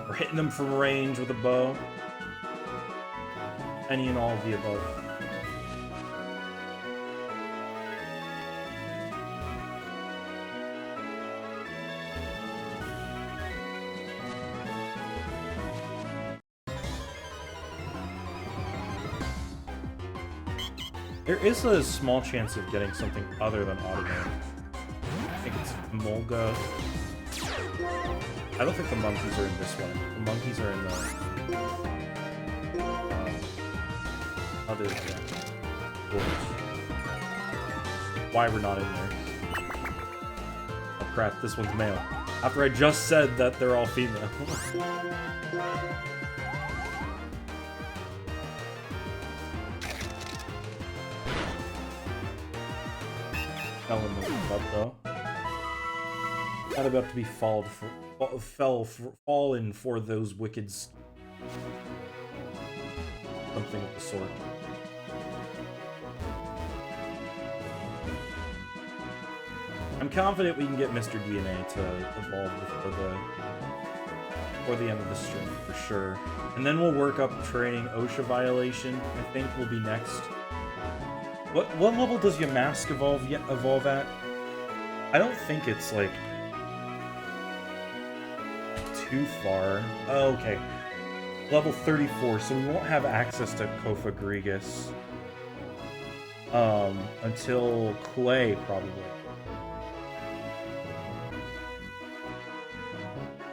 Speaker 1: Or hitting them from range with a bow. Any and all of the above. There is a small chance of getting something other than Automan. I think it's Molga. I don't think the monkeys are in this one. The monkeys are in the other one. Why we're not in there? Oh crap, this one's male. After I just said that they're all female. Ellen knows what's up though. Not about to be fallen for those wicked something of the sort. I'm confident we can get Mr. DNA to evolve before the end of the stream for sure. And then we'll work up training OSHA violation. I think will be next. What level does your mask evolve at? I don't think it's like too far. Oh, okay. Level 34, so we won't have access to Kofa Grigus until Clay, probably.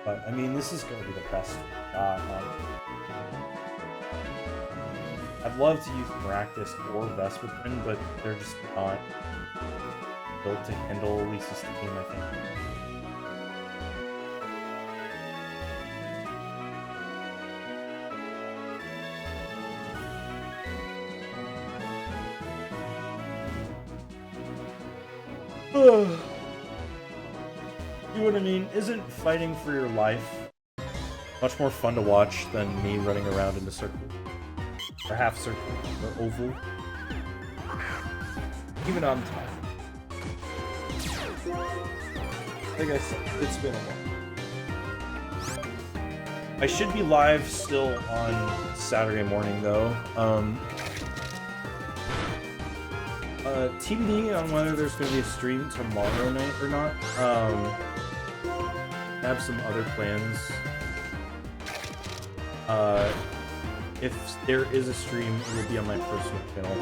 Speaker 1: But, I mean, this is going to be the best I'd love to use Maractus or Vespertine, but they're just not built to handle Lisa's team, I think. You know what I mean? Isn't fighting for your life much more fun to watch than me running around in a circle? Or half circle, or oval? Even on time.
Speaker 2: Like I said, it's been a while.
Speaker 1: I should be live still on Saturday morning, though. TBD on whether there's going to be a stream tomorrow night or not. I have some other plans. If there is a stream, it will be on my personal channel.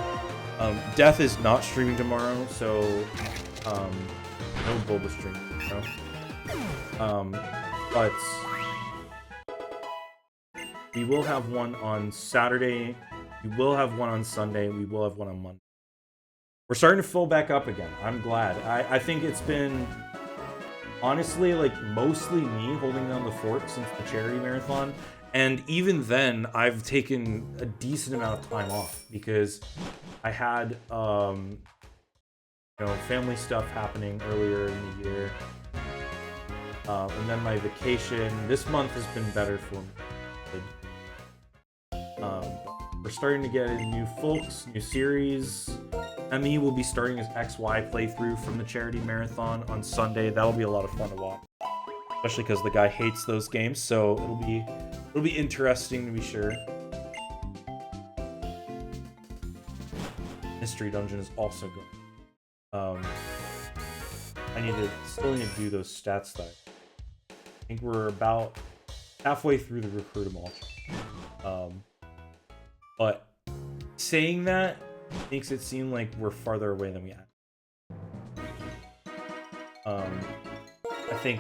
Speaker 1: Death is not streaming tomorrow, so no Bulba stream. No? But we will have one on Saturday. We will have one on Sunday. We will have one on Monday. We're starting to fill back up again. I'm glad. I think it's been, honestly, like, mostly me holding down the fort since the charity marathon. And even then, I've taken a decent amount of time off because I had, you know, family stuff happening earlier in the year. And then my vacation. This month has been better for me. We're starting to get in new folks, new series. Emmy will be starting his XY playthrough from the charity marathon on Sunday. That'll be a lot of fun to watch, especially because the guy hates those games. So it'll be interesting to be sure. Mystery Dungeon is also good. I still need to do those stats though. I think we're about halfway through the recruitable. But saying that makes it seem like we're farther away than we are. I think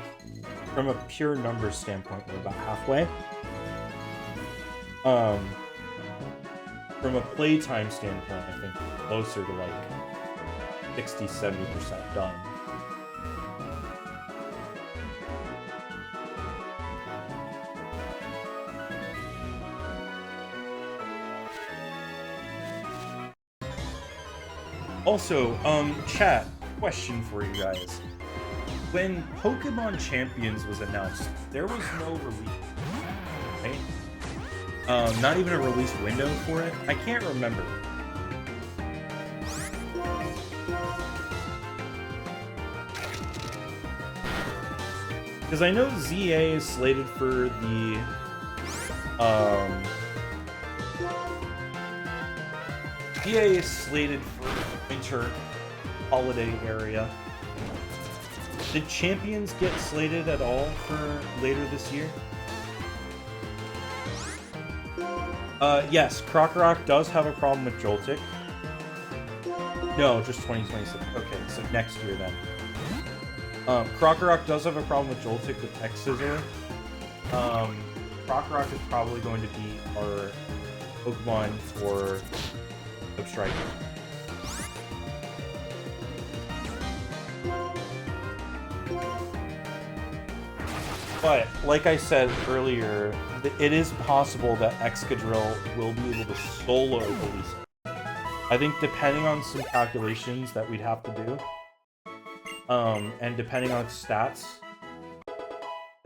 Speaker 1: from a pure numbers standpoint, we're about halfway. From a playtime standpoint, I think we're closer to like 60-70% done. Also, chat, question for you guys. When Pokemon Champions was announced, there was no release, right? Not even a release window for it? I can't remember. Because I know ZA is slated for the, ZA is slated for winter holiday area. Did Champions get slated at all for later this year? Yes, Krokorok does have a problem with Joltik. No, just 2026. Okay, so next year then. Krokorok does have a problem with Joltik with X-Scissor. Krokorok is probably going to be our Pokemon for Substrike. But, like I said earlier, it is possible that Excadrill will be able to solo release it. I think depending on some calculations that we'd have to do, and depending on its stats,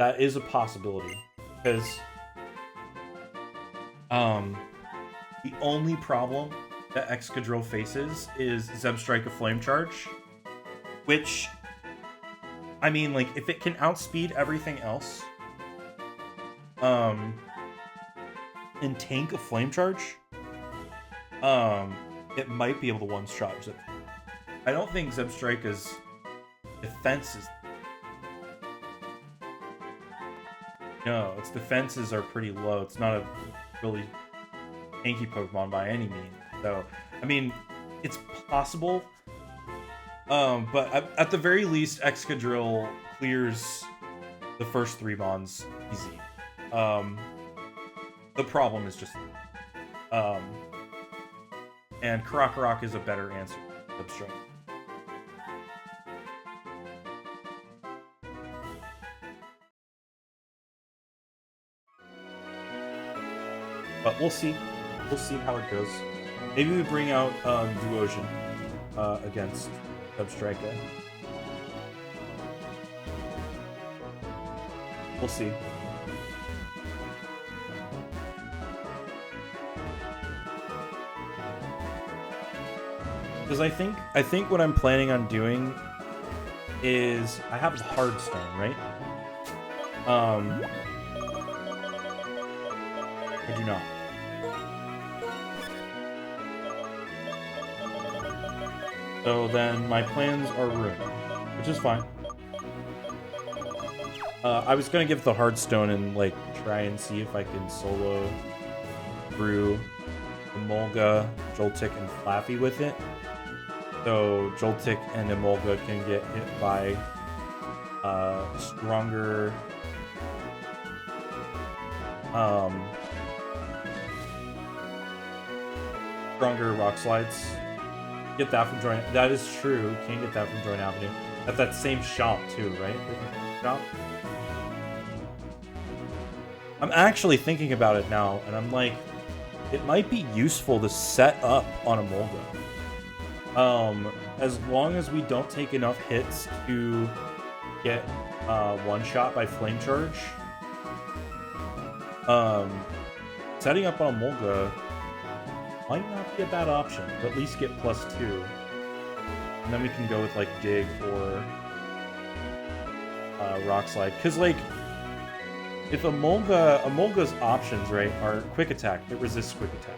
Speaker 1: That is a possibility. Because the only problem that Excadrill faces is Zebstrike a Flame Charge. Which, I mean, like, if it can outspeed everything else, and tank a Flame Charge, it might be able to one-shot Zeb. I don't think Zebstrika's defense is... No, its defenses are pretty low. It's not a really tanky Pokemon by any means. So, I mean, it's possible. But at the very least, Excadrill clears the first 3 Mons easy. The problem is just... and Krokorok is a better answer to Zebstrike. But we'll see. We'll see how it goes. Maybe we bring out Duosion against Zebstrika. We'll see. Because I think what I'm planning on doing is I have the Hardstone, right? I do not. So then my plans are ruined, which is fine. I was gonna give the Hardstone and like try and see if I can solo through Emolga, Joltik, and Flaffy with it. So Joltik and Emolga can get hit by stronger Rock Slides. Get that from Joint. That is true. Can't get that from Joint Avenue. At that same shop too, right? Shop. I'm actually thinking about it now, and I'm like, it might be useful to set up on Emolga. As long as we don't take enough hits to get one shot by Flame Charge. Setting up on Emolga might not be a bad option, but at least get +2. And then we can go with like Dig or Rock Slide. Because like, if Emolga's options, right, are Quick Attack, it resists Quick Attack.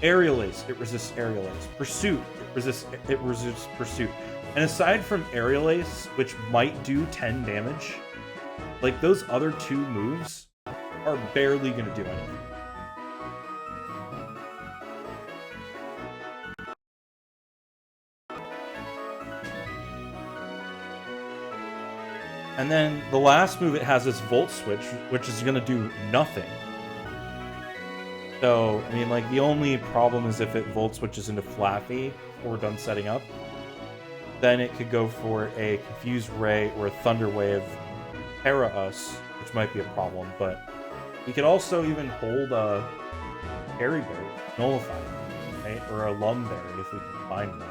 Speaker 1: Aerial Ace, it resists Aerial Ace. Pursuit, it resists Pursuit. And aside from Aerial Ace, which might do 10 damage, like those other 2 moves are barely going to do anything. And then the last move, it has this Volt Switch, which is going to do nothing. So, I mean, like, the only problem is if it Volt Switches into Flaffy before we're done setting up, then it could go for a Confused Ray or a Thunder Wave, Terra Us, which might be a problem, but we could also even hold a Berry Berry, Nullify, right? Or a Lum Berry if we can find one.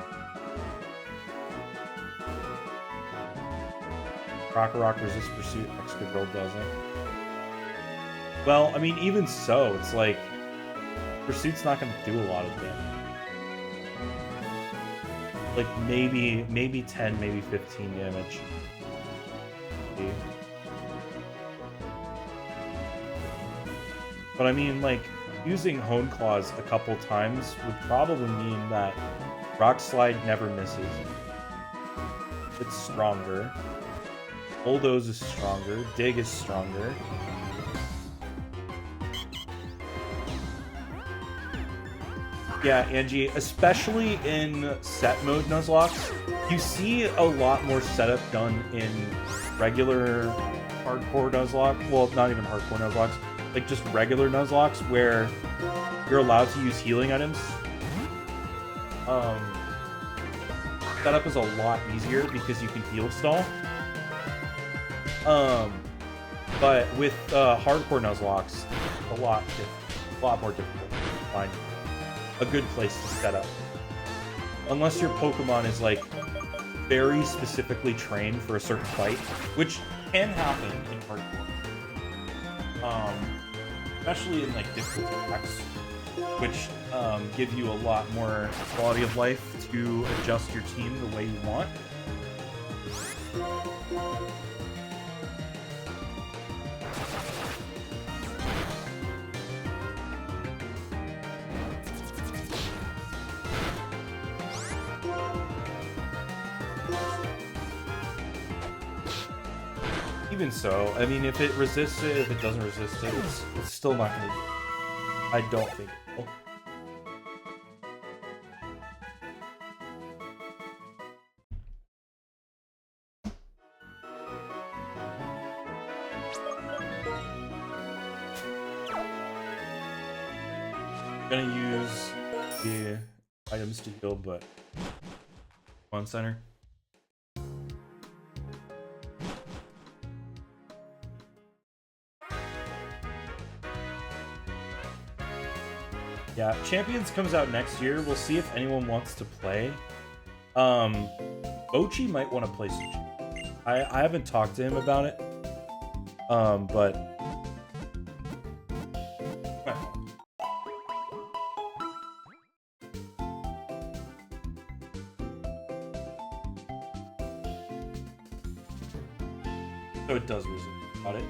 Speaker 1: Krokorok resists Pursuit, Excadrill doesn't. Well, I mean, even so, it's like, Pursuit's not going to do a lot of damage. Like, maybe 10, maybe 15 damage. But I mean, like, using Hone Claws a couple times would probably mean that Rock Slide never misses. It's stronger. Bulldoze is stronger. Dig is stronger. Yeah, Angie, especially in set mode Nuzlocke, you see a lot more setup done in regular hardcore Nuzlocke. Well, not even hardcore Nuzlocke, like just regular Nuzlocke where you're allowed to use healing items. Setup is a lot easier because you can heal stall. But with hardcore Nuzlocke, a lot more difficult to find a good place to set up. Unless your Pokemon is like very specifically trained for a certain fight, which can happen in hardcore. Especially in like difficult attacks, which give you a lot more quality of life to adjust your team the way you want. Even so, I mean, if it resists it, if it doesn't resist it, it's still not gonna. I don't think it will. I'm gonna use the items to heal, but one center. Yeah, Champions comes out next year. We'll see if anyone wants to play. Ochi might want to play some Champions. I haven't talked to him about it. But so it does resist. Got it.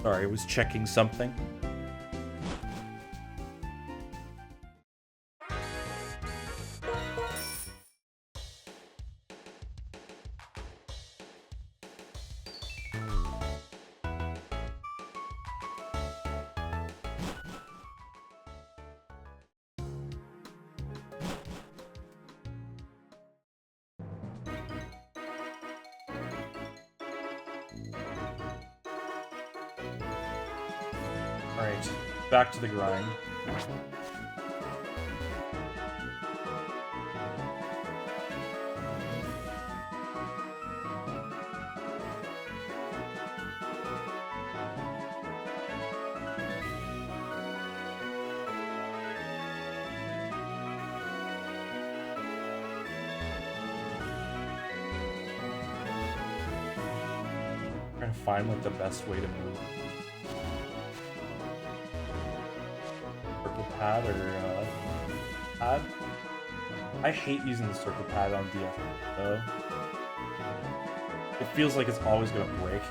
Speaker 1: Sorry, I was checking something. Alright, back to the grind. Trying to find like the best way to move. Circle pad or pad. I hate using the circle pad on DF though. It feels like it's always gonna break.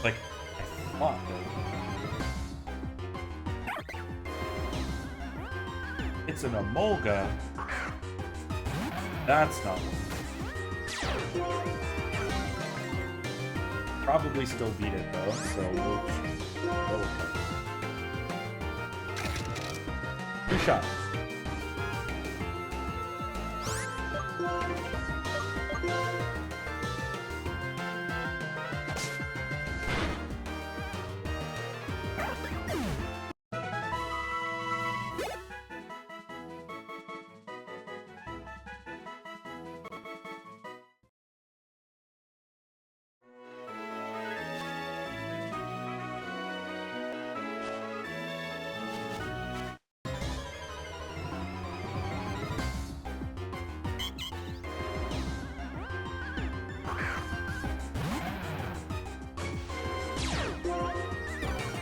Speaker 1: Like I thought though. It's an Emolga. That's not one. Probably still beat it though, so we'll go with it. 2 shots.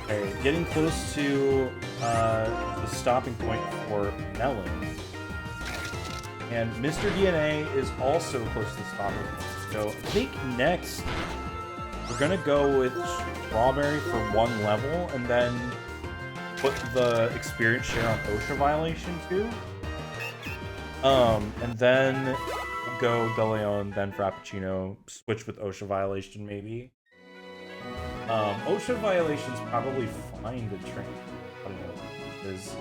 Speaker 1: Okay, getting close to the stopping point for Melon. And Mr. DNA is also close to the stopping point. So I think next we're gonna go with Strawberry for 1 level and then put the experience share on OSHA violation too. And then we'll go De Leon, then Frappuccino, switch with OSHA violation maybe. OSHA violations probably fine to train. I don't know. There's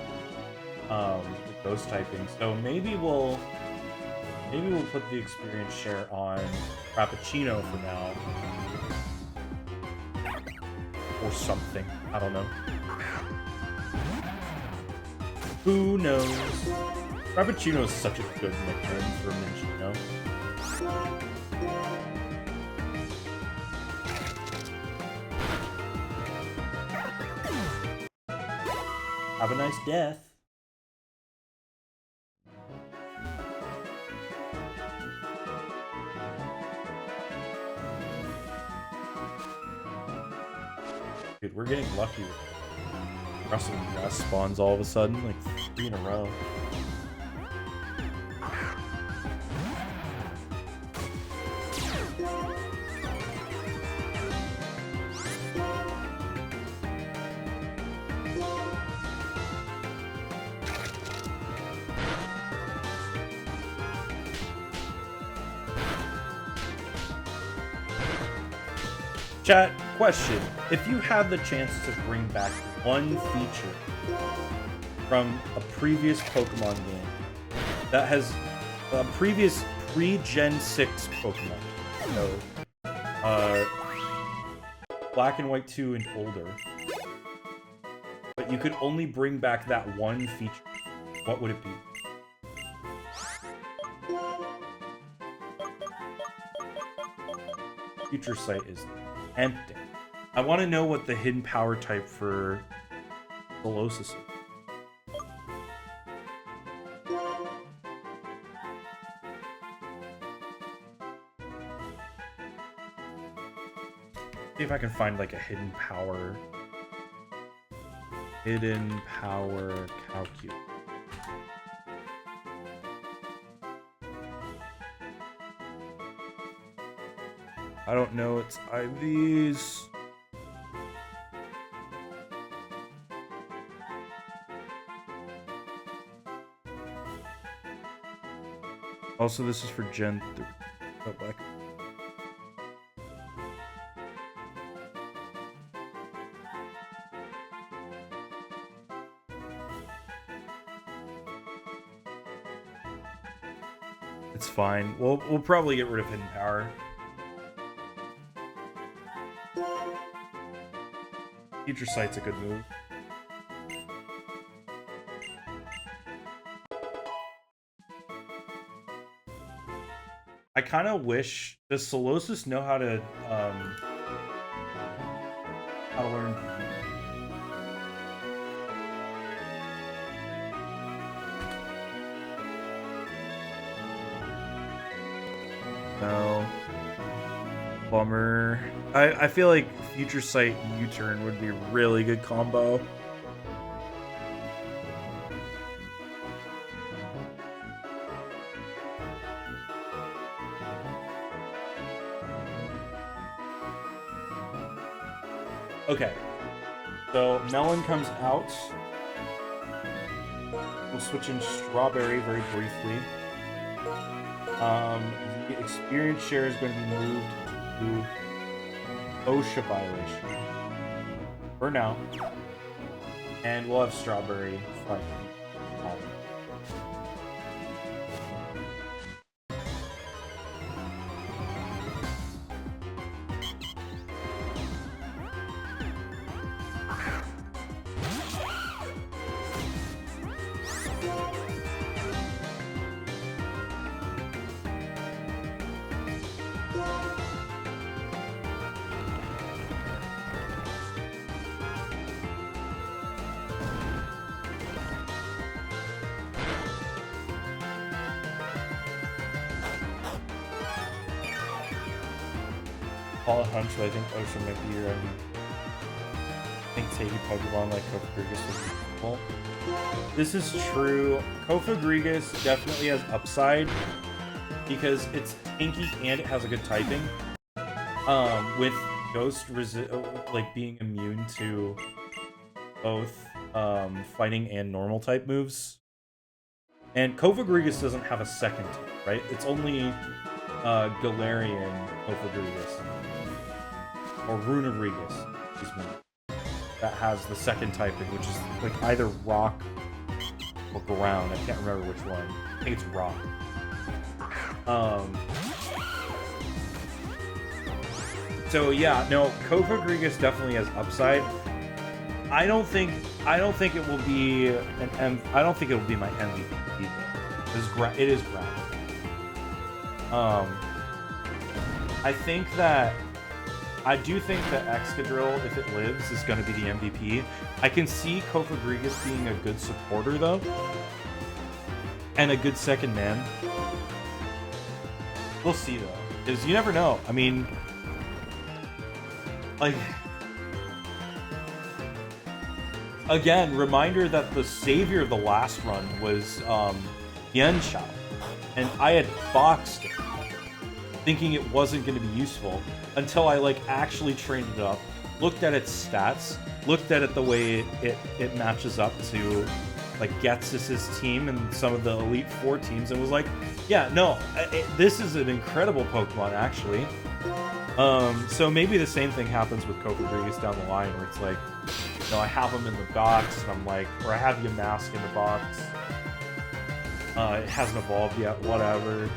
Speaker 1: the ghost typing. So maybe we'll put the experience share on Frappuccino for now. Or something. I don't know. Who knows? Frappuccino is such a good nickname for Minchino. Have a nice death. Dude, we're getting lucky with rustling grass spawns all of a sudden, like 3 in a row. Chat, question. If you had the chance to bring back one feature from a previous Pokemon game that has a previous pre-Gen 6 Pokemon, so Black and White 2 and older, but you could only bring back that one feature, what would it be? Future Sight is tempting. I want to know what the hidden power type for Solosis is. See if I can find like a hidden power. Hidden power calculus. I don't know, it's IVs. Also, this is for Gen 3. Oh, black. It's fine. We'll probably get rid of hidden power. Future Sight's a good move. I kind of wish... Does Solosis know how to learn? No. Bummer. I feel like Future Sight U-Turn would be a really good combo. Okay. So Melon comes out. We'll switch in Strawberry very briefly. The experience share is going to be moved to OSHA violation for now, and we'll have Strawberry fight. Call it hunch, but I think OSHA might be your own. I think taking Pokemon like Kofagrigus would be cool. This is true. Kofagrigus definitely has upside because it's tanky and it has a good typing. With Ghost like being immune to both fighting and normal type moves. And Kofagrigus doesn't have a second type, right? It's only Galarian Kofagrigus. Or Runerigus. excuse me, that has the second typing, which is like either rock or ground. I can't remember which one. I think it's rock. So yeah, no, Cofagrigus definitely has upside. I don't think it will be I don't think it will be my MVP either. It is ground. I do think that Excadrill, if it lives, is going to be the MVP. I can see Cofagrigus being a good supporter though, and a good second man. We'll see though, because you never know. I mean, like, again, reminder that the savior of the last run was Yanshao, and I had boxed it, thinking it wasn't going to be useful until I like actually trained it up, looked at its stats, looked at it the way it matches up to like Ghetsis' team and some of the Elite Four teams, and was like, yeah, no, this is an incredible Pokemon actually. So maybe the same thing happens with Cofagrigus down the line, where it's like, you know, I have him in the box, and I'm like, or I have Yamask in the box. It hasn't evolved yet, whatever.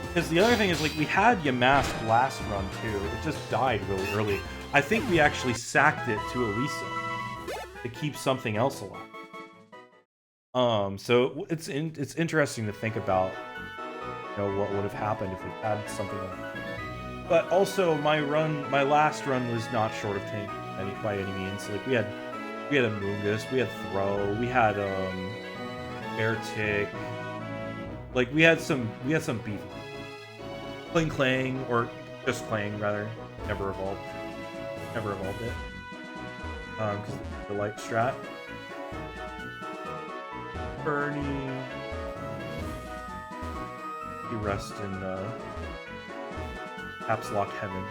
Speaker 1: Because the other thing is, like, we had Yamask last run too. It just died really early. I think we actually sacked it to Elisa to keep something else alive. So it's interesting to think about, you know, what would have happened if we had something like that. But also, my last run was not short of tank by any means. Like we had a Mungus, we had Throw, we had Airtick. Like we had some beef. Clang, or just Clang rather, never evolved it. Because the light strat. Bernie. He rests in TheCapsLocke heaven.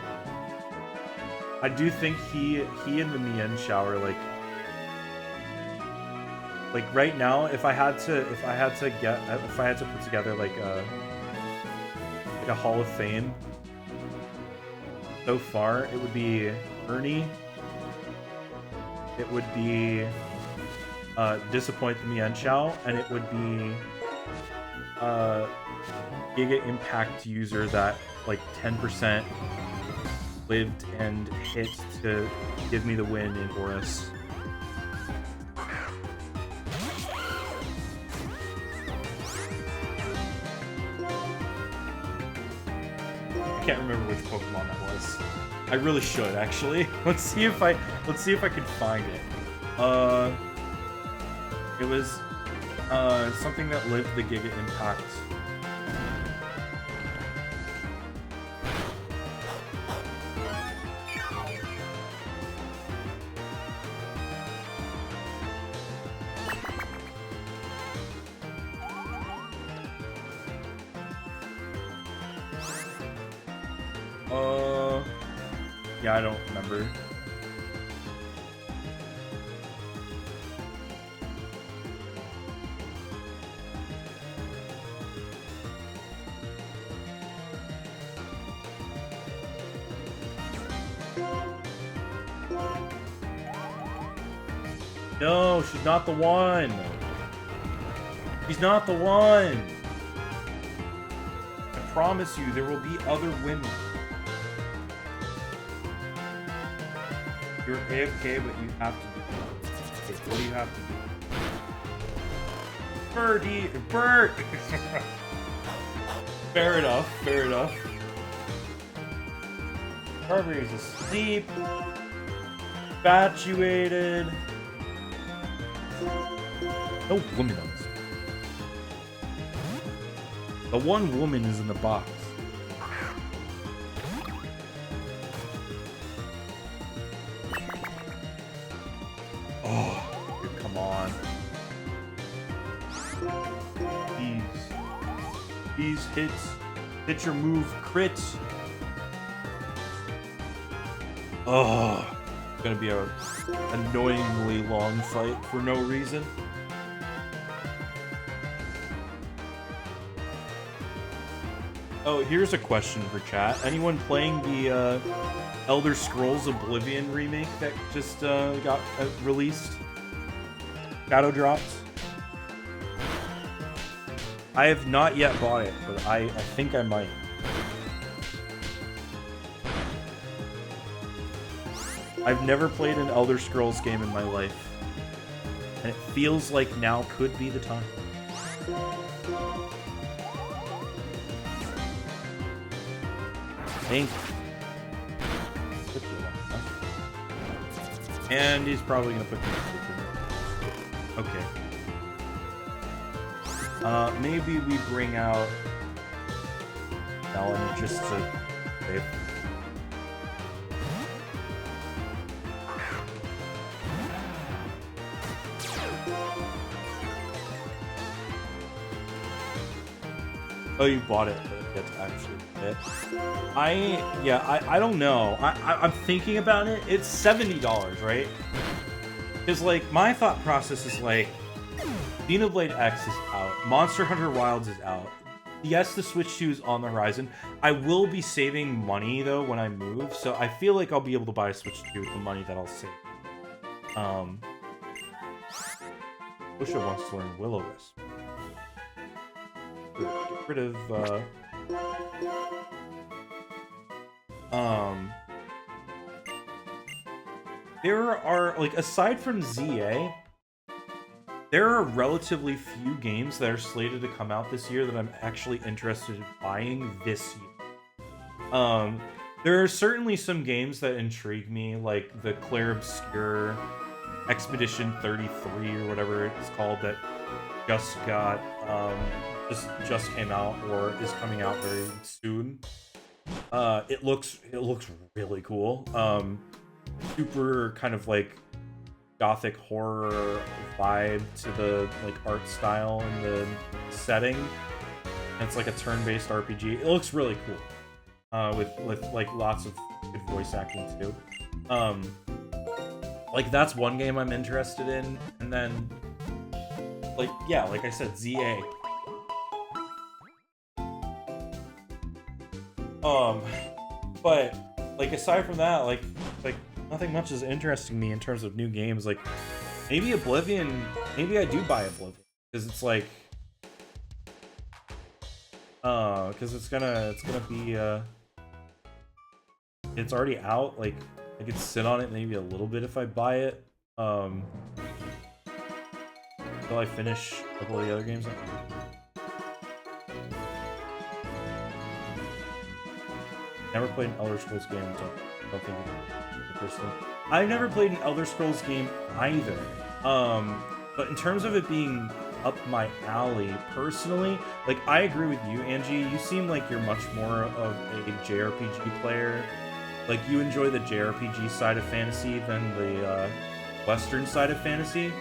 Speaker 1: I do think he and the Mien Shower, like right now, if I had to put together like a Hall of Fame so far, it would be Ernie. It would be Disappoint the Mienshao, and it would be Giga Impact user that like 10% lived and hit to give me the win in Horus. I can't remember which Pokemon that was. I really should actually. Let's see if I can find it. It was something that lived the Giga Impact. Yeah, I don't remember. No, she's not the one. She's not the one. I promise you, there will be other women. You're AFK, but you have to do it. Okay, what do you have to do? Bert! Fair enough, fair enough. Carberry's asleep. Infatuated. No woman on this. The one woman is in the box. Oh, dude, come on. These hits. Hit your move, crit. Oh, it's gonna be a annoyingly long fight for no reason. Oh, here's a question for chat. Anyone playing the Elder Scrolls Oblivion remake that just got released? Shadow dropped? I have not yet bought it, but I think I might. I've never played an Elder Scrolls game in my life, and it feels like now could be the time. Thank you. And he's probably gonna put me in. Okay. Maybe we bring out Ellen just to save. Oh, you bought it, but you have to actually fit. I don't know. I'm thinking about it. It's $70, right? Because, like, my thought process is, like, Xenoblade X is out. Monster Hunter Wilds is out. Yes, the Switch 2 is on the horizon. I will be saving money, though, when I move, so I feel like I'll be able to buy a Switch 2 with the money that I'll save. Busha wants to learn Will-O-Wisp. Get rid of, there are, like, aside from ZA, there are relatively few games that are slated to come out this year that I'm actually interested in buying this year. There are certainly some games that intrigue me, like the Claire Obscure Expedition 33 or whatever it's called that just got, just came out or is coming out very soon. It looks really cool. Super kind of like gothic horror vibe to the like art style and the setting. And it's like a turn-based RPG. It looks really cool. With like lots of good voice acting too. Like that's one game I'm interested in, and then like yeah, like I said, ZA. But like aside from that, like nothing much is interesting me in terms of new games. Like maybe Oblivion, maybe I do buy Oblivion because it's like, because it's gonna be it's already out. Like I could sit on it maybe a little bit if I buy it. Until I finish a couple of the other games. Never played an Elder Scrolls game, so I don't think it's the first thing. I've never played an Elder Scrolls game either. But in terms of it being up my alley, personally, like, I agree with you, Angie. You seem like you're much more of a JRPG player. Like, you enjoy the JRPG side of fantasy than the Western side of fantasy.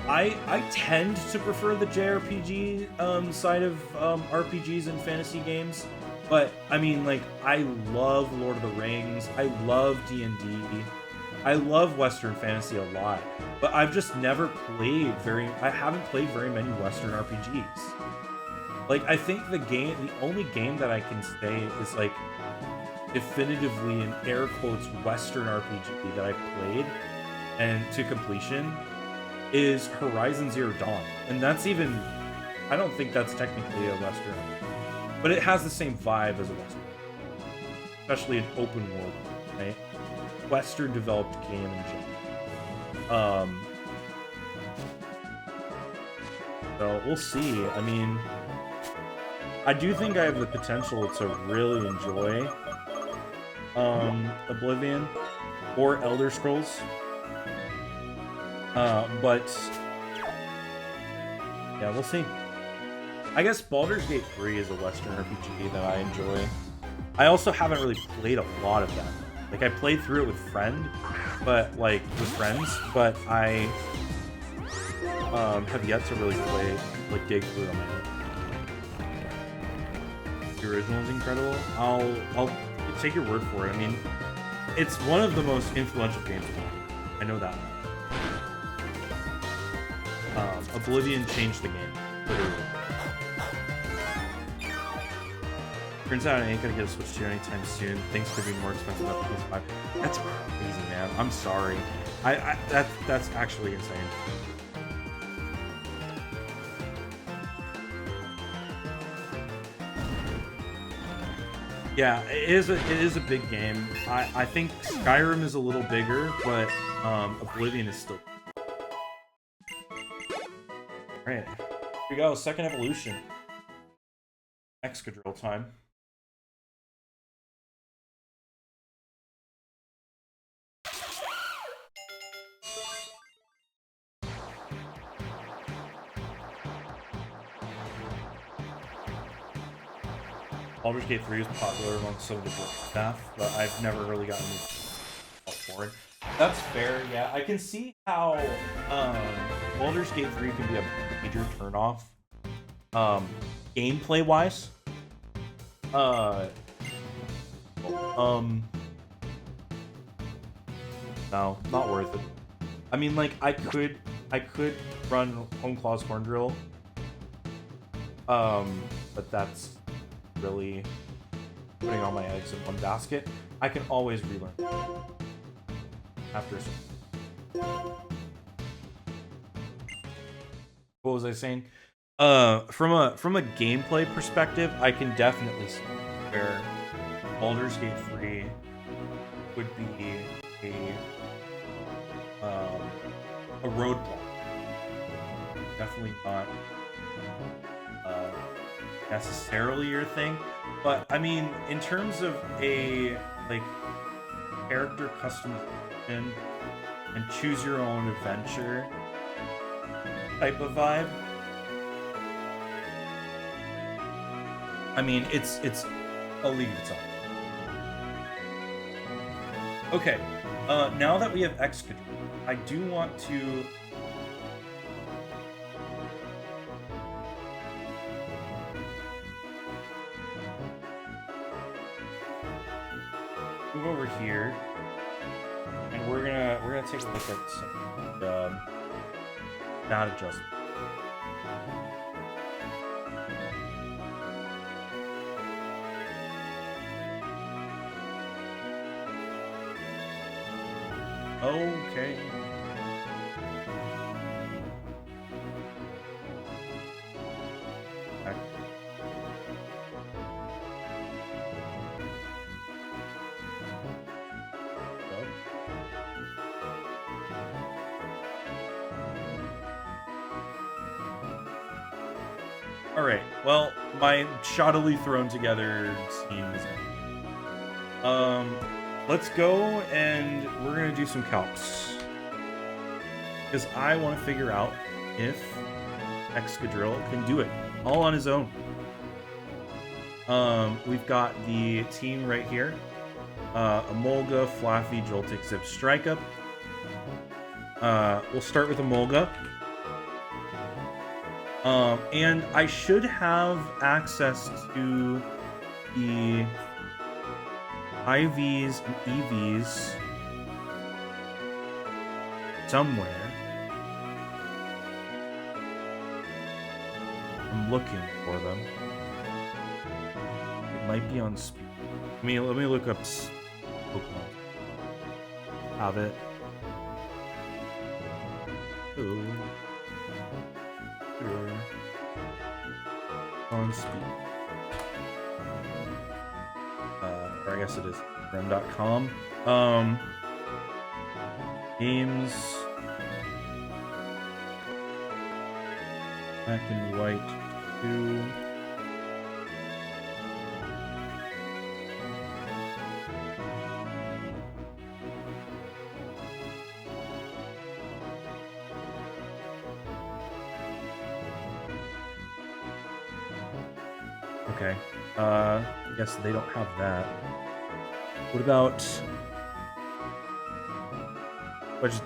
Speaker 1: I tend to prefer the JRPG side of RPGs and fantasy games. But, I mean, like, I love Lord of the Rings, I love D&D, I love Western fantasy a lot, but I've just never played I haven't played very many Western RPGs. Like, I think the only game that I can say is, like, definitively, in air quotes, Western RPG that I played, and to completion, is Horizon Zero Dawn. And that's even, I don't think that's technically a Western RPG. But it has the same vibe as a Western, especially an open world, right? Western developed game in general. So we'll see. I mean, I do think I have the potential to really enjoy Oblivion or Elder Scrolls. But yeah, we'll see. I guess Baldur's Gate 3 is a Western RPG that I enjoy. I also haven't really played a lot of that. Like, I played through it with friends, but I have yet to really play, like, dig through it on my own. The original is incredible. I'll take your word for it. I mean, it's one of the most influential games of all time. I know that. Oblivion changed the game, literally. Turns out I ain't gonna get a Switch 2 anytime soon. Things could be more expensive than PS5. That's crazy, man. I'm sorry. That's actually insane. Yeah, it is a big game. I think Skyrim is a little bigger, but Oblivion is still. Alright. Here we go, second evolution. Excadrill time. Baldur's Gate 3 is popular among some of the work staff, but I've never really gotten for it. That's fair, yeah. I can see how Baldur's Gate 3 can be a major turnoff. Gameplay-wise. No, not worth it. I mean, like, I could run Home Claws Horn Drill. But that's really putting all my eggs in one basket. I can always relearn after some. What was I saying? From a gameplay perspective, I can definitely see where Baldur's Gate 3 would be a roadblock. Definitely not necessarily your thing, but I mean, in terms of a like character customization and choose your own adventure type of vibe, I mean, it's a league of its own. Okay, now that we have Excadrill, I do want to move over here, and we're gonna take a look at some stat adjustment. Okay. Alright, well, my shoddily thrown together scene is let's go and we're gonna do some calcs. Because I want to figure out if Excadrill can do it all on his own. We've got the team right here. Emolga, Flaffy, Joltik, Zip, Strike Up. We'll start with Emolga. And I should have access to the IVs and EVs somewhere. I'm looking for them. It might be on speed. Let me look up Pokemon. Have it. Ooh. Sure. On speed. Or I guess it is rem.com. Games. Black and White 2. Okay. I guess they don't have that. What about... What just...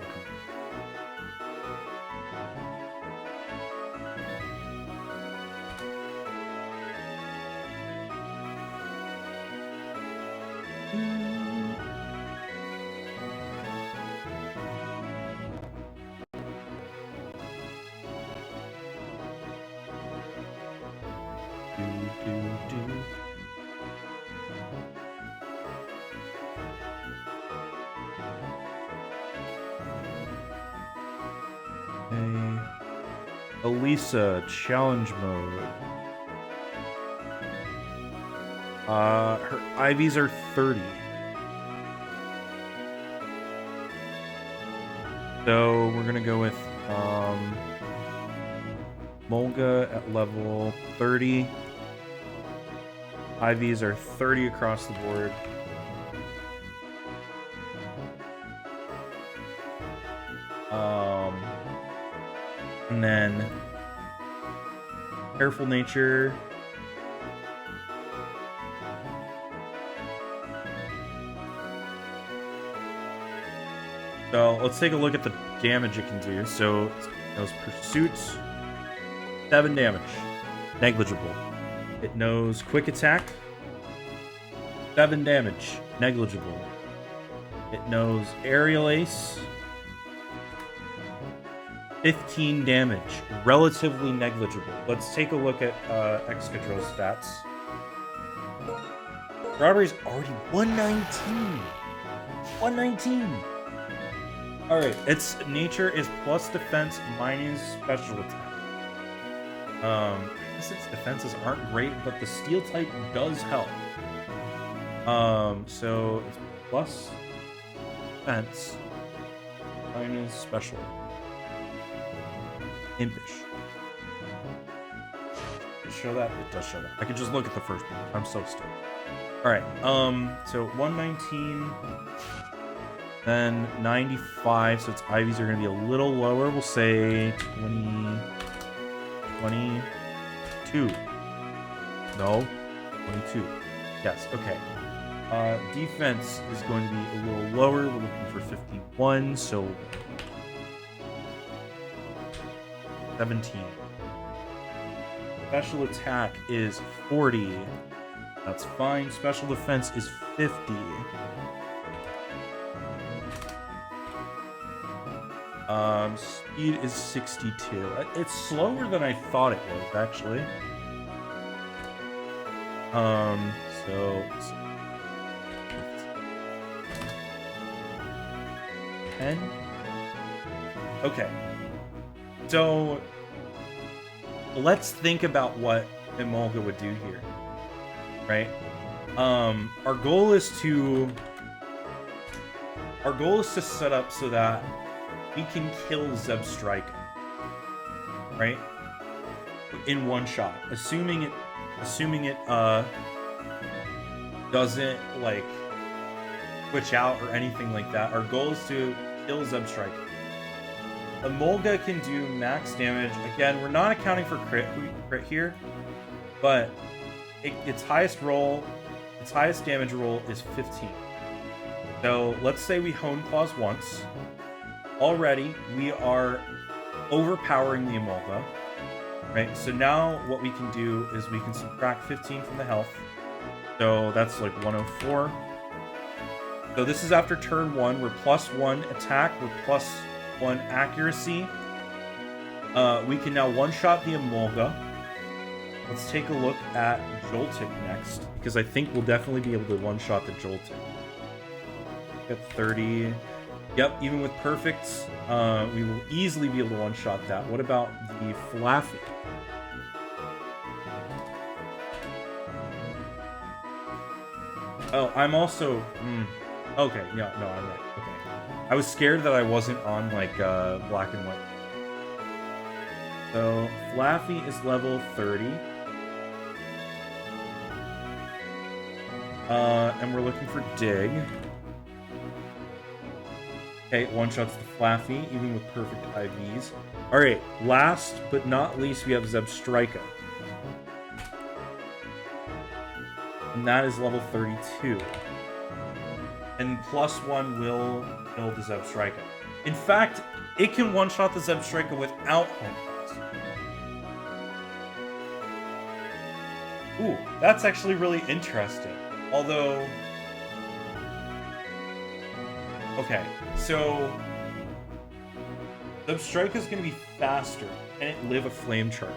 Speaker 1: Okay. Elisa, challenge mode. Her IVs are 30. So we're gonna go with Molga at level 30. IVs are 30 across the board. And then Careful Nature. So let's take a look at the damage it can do. So it knows Pursuit, 7 damage, negligible. It knows Quick Attack, 7 damage, negligible. It knows Aerial Ace, 15 damage, relatively negligible. Let's take a look at Excadrill's stats. Strawberry's already 119. 119. All right, its nature is plus defense minus special attack. I guess its defenses aren't great, but the steel type does help. So it's plus defense minus special. Impish. Does it show that? It does show that. I can just look at the first one. I'm so stupid. All right. So 119. Then 95, so its IVs are going to be a little lower. We'll say 20, 22. No, 22. Yes, okay. Defense is going to be a little lower. We're looking for 51, so 17. Special attack is 40. That's fine. Special defense is 50. Speed is 62. It's slower than I thought it was, actually. So 10. Okay. So let's think about what Emolga would do here, right? Our goal is to set up so that we can kill Zebstrika, right? In one shot, assuming it doesn't like switch out or anything like that. Our goal is to kill Zebstrika. Emolga can do max damage. Again, we're not accounting for crit here, but its highest damage roll is 15. So let's say we Hone Claws once. Already, we are overpowering the Emolga, right? So now what we can do is we can subtract 15 from the health. So that's like 104. So this is after turn 1. We're +1 attack. We're +1 accuracy. We can now one-shot the Emolga. Let's take a look at Joltik next, because I think we'll definitely be able to one-shot the Joltik. Get 30. Yep, even with perfects, we will easily be able to one-shot that. What about the Flaffy? Oh, I'm also... okay, yeah, no, I'm right. Okay. I was scared that I wasn't on, like, black and white. So, Flaffy is level 30. And we're looking for Dig. Okay, one-shots the Flaffy, even with perfect IVs. Alright, last but not least, we have Zebstrika. And that is level 32. And +1 will kill the Zebstrika. In fact, it can one-shot the Zebstrika without Home Claws. Ooh, that's actually really interesting. Although... okay, so Zebstrika is going to be faster, and it live a flame charge.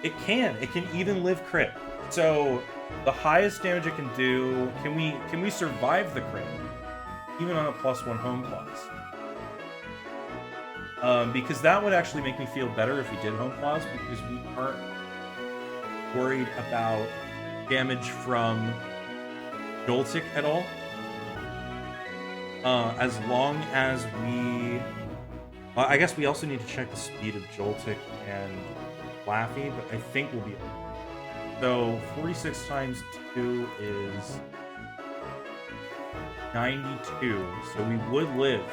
Speaker 1: It can even live crit. So the highest damage it can do, can we survive the crit? Even on a +1 Home Claws. Because that would actually make me feel better if we did Home Claws, because we aren't worried about damage from Joltik at all. As long as we... I guess we also need to check the speed of Joltik and Laffy, but I think we'll be... So, 46 times 2 is 92, so we would live.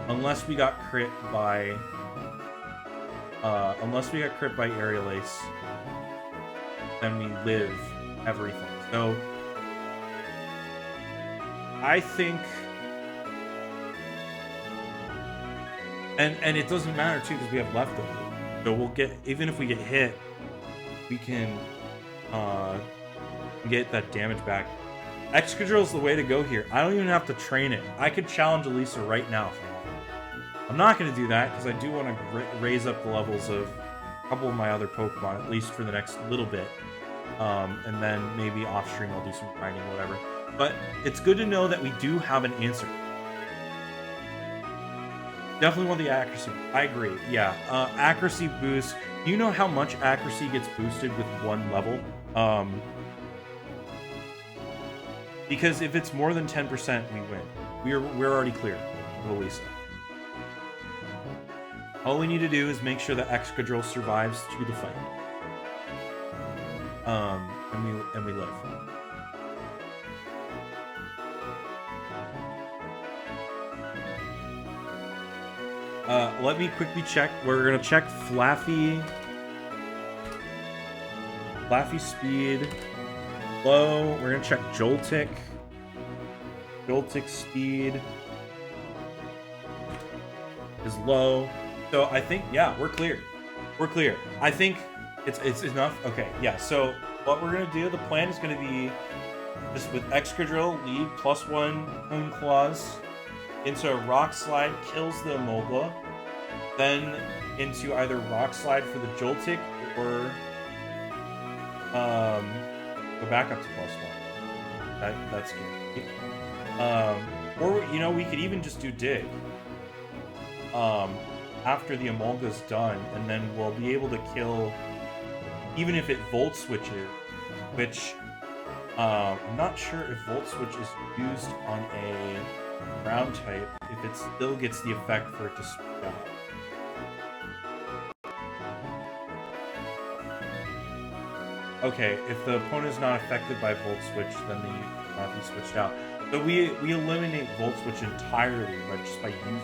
Speaker 1: Unless we got crit by... Aerial Ace, then we live everything. So, I think... And it doesn't matter, too, because we have leftover. So we'll get... Even if we get hit, we can get that damage back. Excadrill's the way to go here. I don't even have to train it. I could challenge Elisa right now if I want. I'm not going to do that, because I do want to raise up the levels of a couple of my other Pokemon, at least for the next little bit. And then maybe off-stream I'll do some grinding, whatever. But it's good to know that we do have an answer. Definitely want the accuracy. I agree. Yeah, accuracy boost. Do you know how much accuracy gets boosted with one level? Because if it's more than 10%, we win. We're already clear with Elisa. All we need to do is make sure that Excadrill survives through the fight. And we live. Let me quickly check. We're gonna check Flaffy speed. Low. We're gonna check Joltik. Joltik speed is low. So I think, yeah, we're clear. We're clear. I think it's enough. Okay, yeah. So what we're gonna do, the plan is gonna be just with Excadrill, lead +1 Hone Claws into a Rock Slide, kills the Emolga, then into either Rock Slide for the Joltik or go back up to +1. That's good. Or, you know, we could even just do Dig after the Emolga's done, and then we'll be able to kill, even if it Volt Switches, which I'm not sure if Volt Switch is used on a ground type, if it still gets the effect for it to speed up. Okay, if the opponent is not affected by Volt Switch, then they cannot be switched out. So we eliminate Volt Switch entirely just by using it.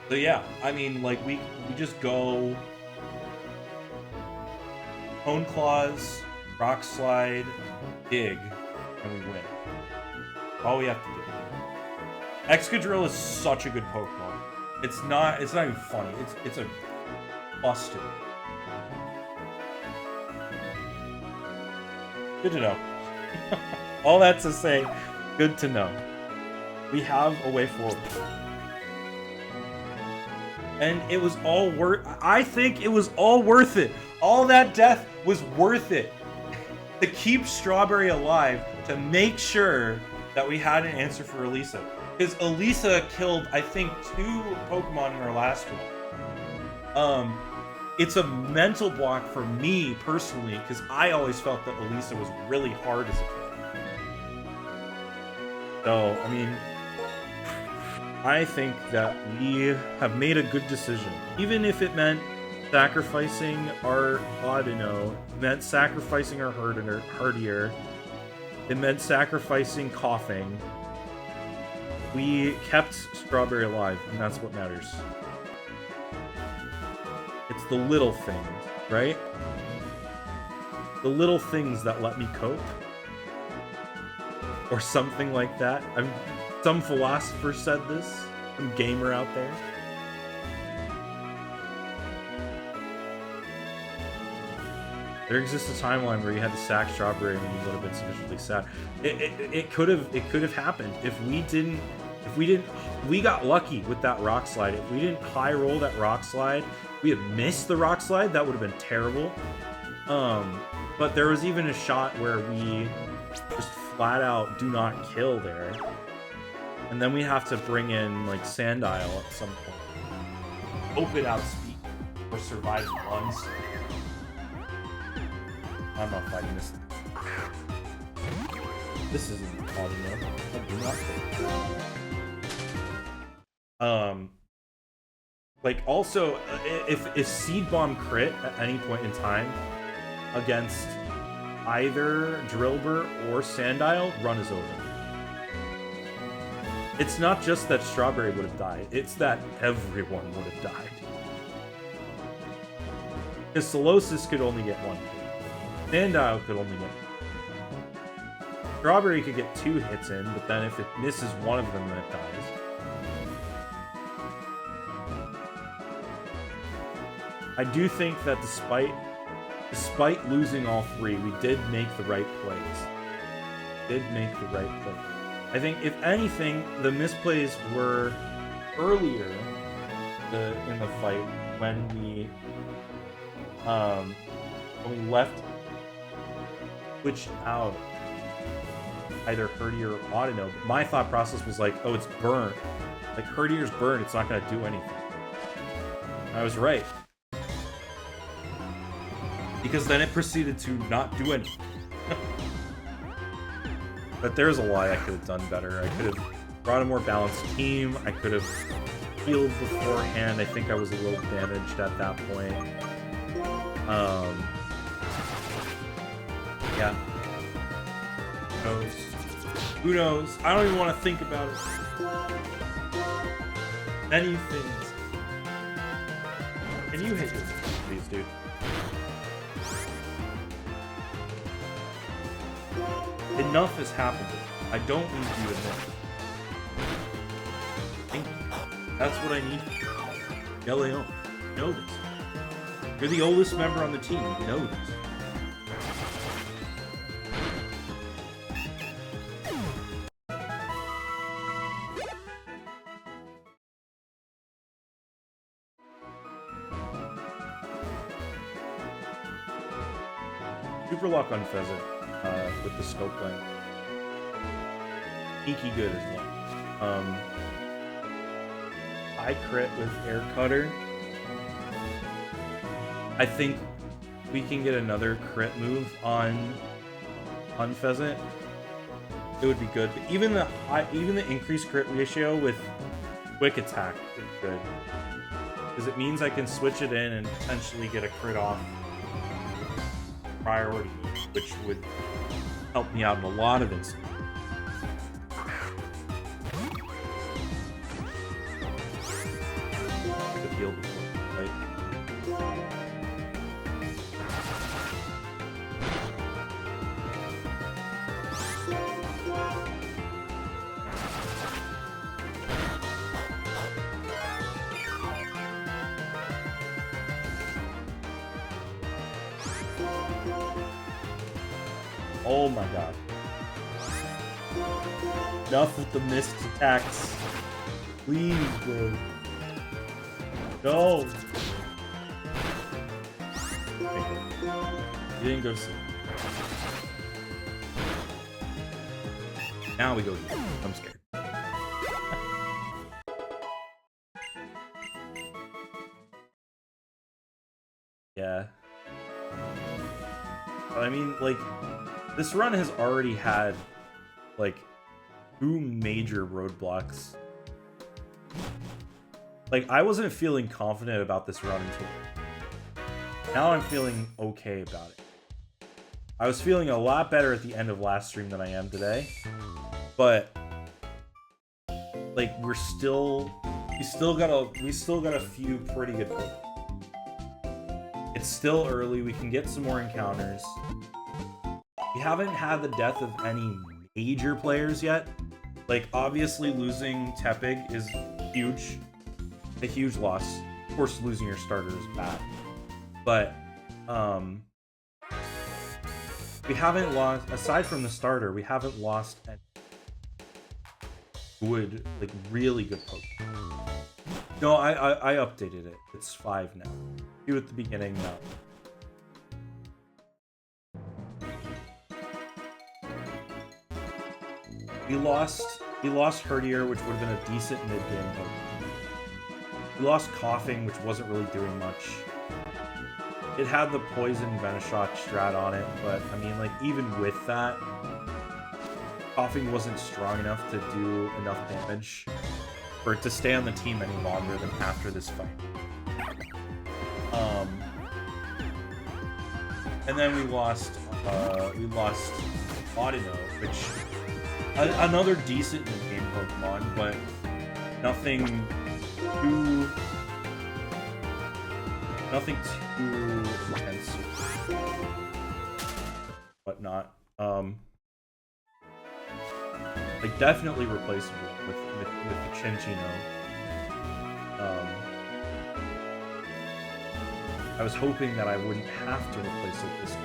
Speaker 1: So yeah, I mean, like, we just go Hone Claws, Rock Slide, Dig, and we win. All we have to do. Excadrill is such a good Pokemon. It's not even funny. It's a busted. Good to know. All that to say, good to know. We have a way forward. And it was all I think it was all worth it. All that death was worth it. To keep Strawberry alive, to make sure that we had an answer for Elisa. Because Elisa killed, I think, 2 Pokemon in our last one. It's a mental block for me, personally, because I always felt that Elisa was really hard as a kid. So, I mean, I think that we have made a good decision. Even if it meant sacrificing our Audino, it meant sacrificing our Herdier, it meant sacrificing Coughing. We kept Strawberry alive, and that's what matters. It's the little things, right? The little things that let me cope. Or something like that. Some philosopher said this. Some gamer out there. There exists a timeline where you had to sack Strawberry and you would have been sufficiently sad. It could have happened if we got lucky with that Rock Slide. If we didn't high roll that Rock Slide, we had missed the Rock Slide, that would have been terrible. But there was even a shot where we just flat out do not kill there. And then we have to bring in, like, Sandile at some point. Hope it outspeed or survives once. I'm not fighting this. This isn't hard enough. I do not think. Like, also, if Seed Bomb crit at any point in time against either Drillbur or Sandile, run is over. It's not just that Strawberry would have died, it's that everyone would have died. Because Solosis could only get one hit. Sandile could only get one. Strawberry could get 2 hits in, but then if it misses one of them, then it dies. I do think that despite losing all 3, we did make the right plays. I think, if anything, the misplays were earlier in the fight when we left switched out either Herdier or Audino. But my thought process was like, oh, it's burnt. Like, Herdier's burnt, it's not going to do anything. I was right. Because then it proceeded to not do anything. But there's a lot I could have done better. I could have brought a more balanced team. I could have healed beforehand. I think I was a little damaged at that point. Yeah. Who knows? I don't even want to think about it. Many things. Can you hit your please, dude? Enough has happened. I don't need you to know. Thank you. That's what I need. Leon, you know this. You're the oldest member on the team. You know this. Super lock on Pheasant. With the scope lens. Sneaky good as well. I crit with Air Cutter. I think we can get another crit move on Pheasant. It would be good. But even the increased crit ratio with Quick Attack is good. Because it means I can switch it in and potentially get a crit off priority, which would help me out in a lot of instances. The field before, right? Oh my god. Enough with the missed attacks. Please, bro. No. You didn't go to sleep. Now we go to sleep. I'm scared. Yeah. But I mean, like, this run has already had, like, 2 major roadblocks. Like, I wasn't feeling confident about this run until now. I'm feeling okay about it. I was feeling a lot better at the end of last stream than I am today. But, like, we still got a few pretty good points. It's still early. We can get some more encounters. We haven't had the death of any major players yet. Like, obviously losing Tepig is huge. A huge loss. Of course, losing your starter is bad. But, we haven't lost, aside from the starter, we haven't lost any good, like, really good Pokemon. No, I updated it. It's 5 now. 2 at the beginning now. We lost He lost Herdier, which would have been a decent mid-game Pokemon. He lost Coughing, which wasn't really doing much. It had the Poison Venoshock strat on it, but I mean, like, even with that, Coughing wasn't strong enough to do enough damage for it to stay on the team any longer than after this fight. And then we lost Audino, which another decent in-game Pokemon, but nothing too intense, whatnot. Like definitely replaceable with the Chinchino. I was hoping that I wouldn't have to replace it this game.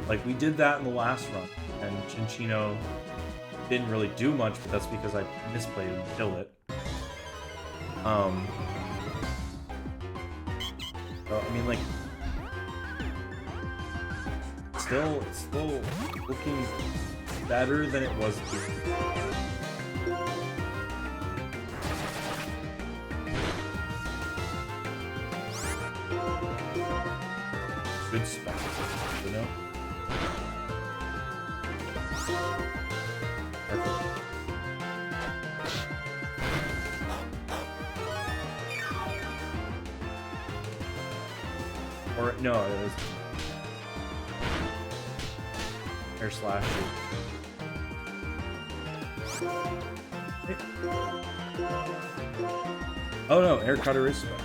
Speaker 1: Like, we did that in the last run, and Chinchino didn't really do much, but that's because I misplayed and killed it. So, I mean, like, it's still looking better than it was before. Good spec, you know? Perfect. Or, no, it was Air Slash. Oh no, Air Cutter is spec.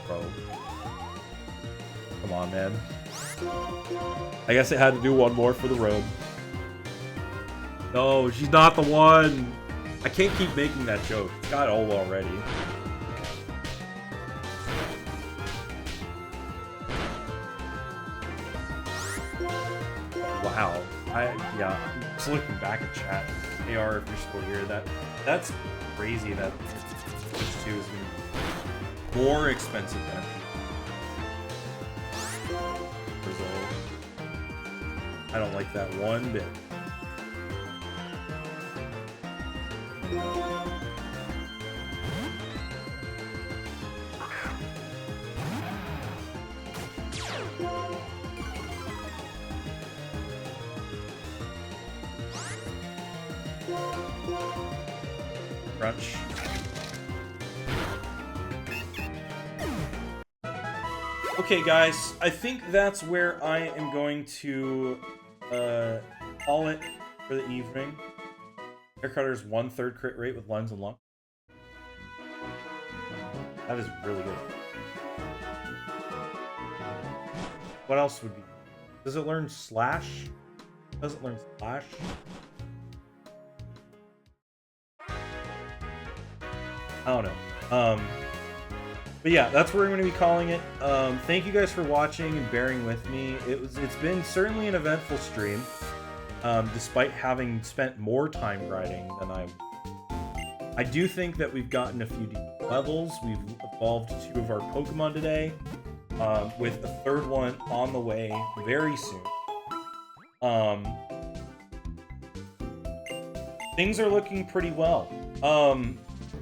Speaker 1: Bro. Come on, man. I guess it had to do one more for the road. No, she's not the one! I can't keep making that joke. It's got old already. Wow. Yeah, I'm just looking back at chat. AR, if you're still here, that's crazy that Switch 2 is going to be more expensive than Brazil. I don't like that one bit. Crunch. Okay, guys, I think that's where I am going to call it for the evening. Aircutter's 1/3 crit rate with Lens and Luck. That is really good. What else would be? Does it learn Slash? Does it learn Slash? I don't know. But yeah, that's where we're going to be calling it. Thank you guys for watching and bearing with me. It's been certainly an eventful stream, despite having spent more time grinding than I do think that we've gotten a few deep levels. We've evolved 2 of our Pokemon today, with a 3rd one on the way very soon. Things are looking pretty well.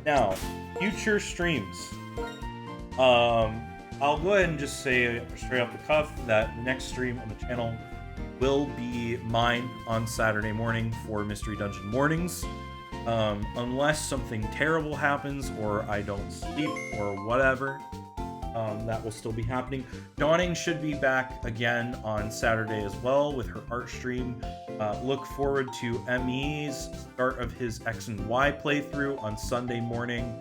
Speaker 1: Now, future streams. I'll go ahead and just say straight off the cuff that the next stream on the channel will be mine on Saturday morning for Mystery Dungeon Mornings. Unless something terrible happens or I don't sleep or whatever, that will still be happening. Dawning should be back again on Saturday as well with her art stream. Look forward to ME's start of his X and Y playthrough on Sunday morning.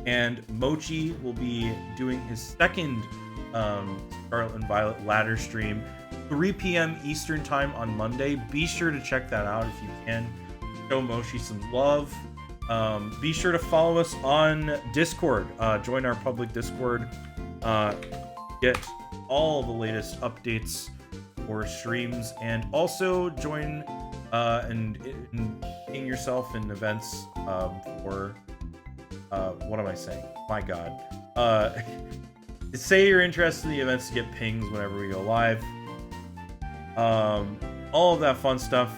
Speaker 1: And Mochi will be doing his second Scarlet and Violet ladder stream, 3 p.m. Eastern time on Monday. Be sure to check that out if you can. Show Mochi some love. Be sure to follow us on Discord. Join our public Discord. Get all the latest updates for streams, and also join and in yourself in events for what am I saying? My God. say you're interested in the events to get pings whenever we go live. All of that fun stuff.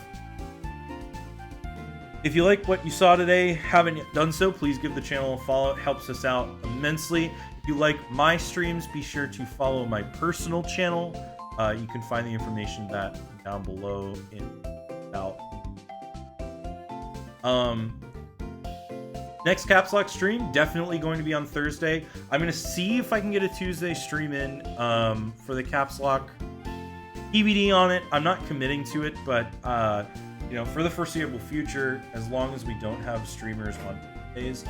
Speaker 1: If you like what you saw today, haven't yet done so, please give the channel a follow. It helps us out immensely. If you like my streams, be sure to follow my personal channel. You can find the information that down below in about. Next TheCapsLocke stream, definitely going to be on Thursday. I'm going to see if I can get a Tuesday stream in for the TheCapsLocke. TBD on it. I'm not committing to it, but you know, for the foreseeable future, as long as we don't have streamers on days,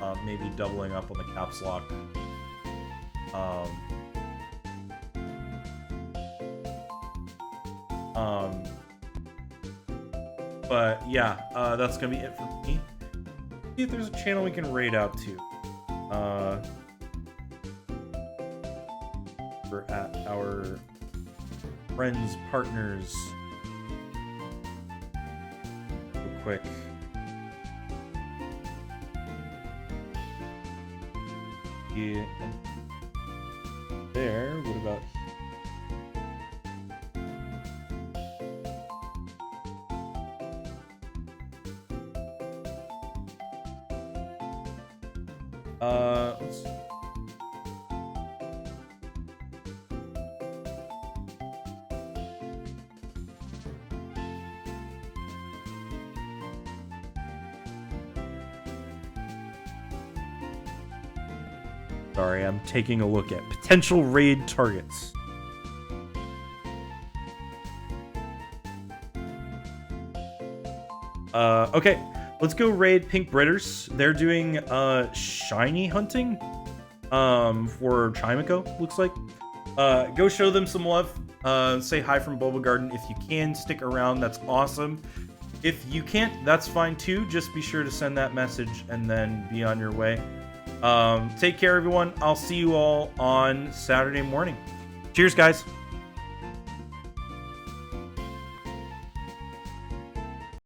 Speaker 1: I'm maybe doubling up on the TheCapsLocke. But yeah, that's gonna be it for me. See if there's a channel we can raid out to. We're at our friends, partners. Real quick. Yeah. There. What about? Let's see. Sorry, I'm taking a look at potential raid targets. Okay. Let's go raid Pink Britters. They're doing shiny hunting for Chimico, looks like. Go show them some love. Say hi from Bulbagarden. If you can, stick around. That's awesome. If you can't, that's fine too. Just be sure to send that message and then be on your way. Take care, everyone. I'll see you all on Saturday morning. Cheers, guys.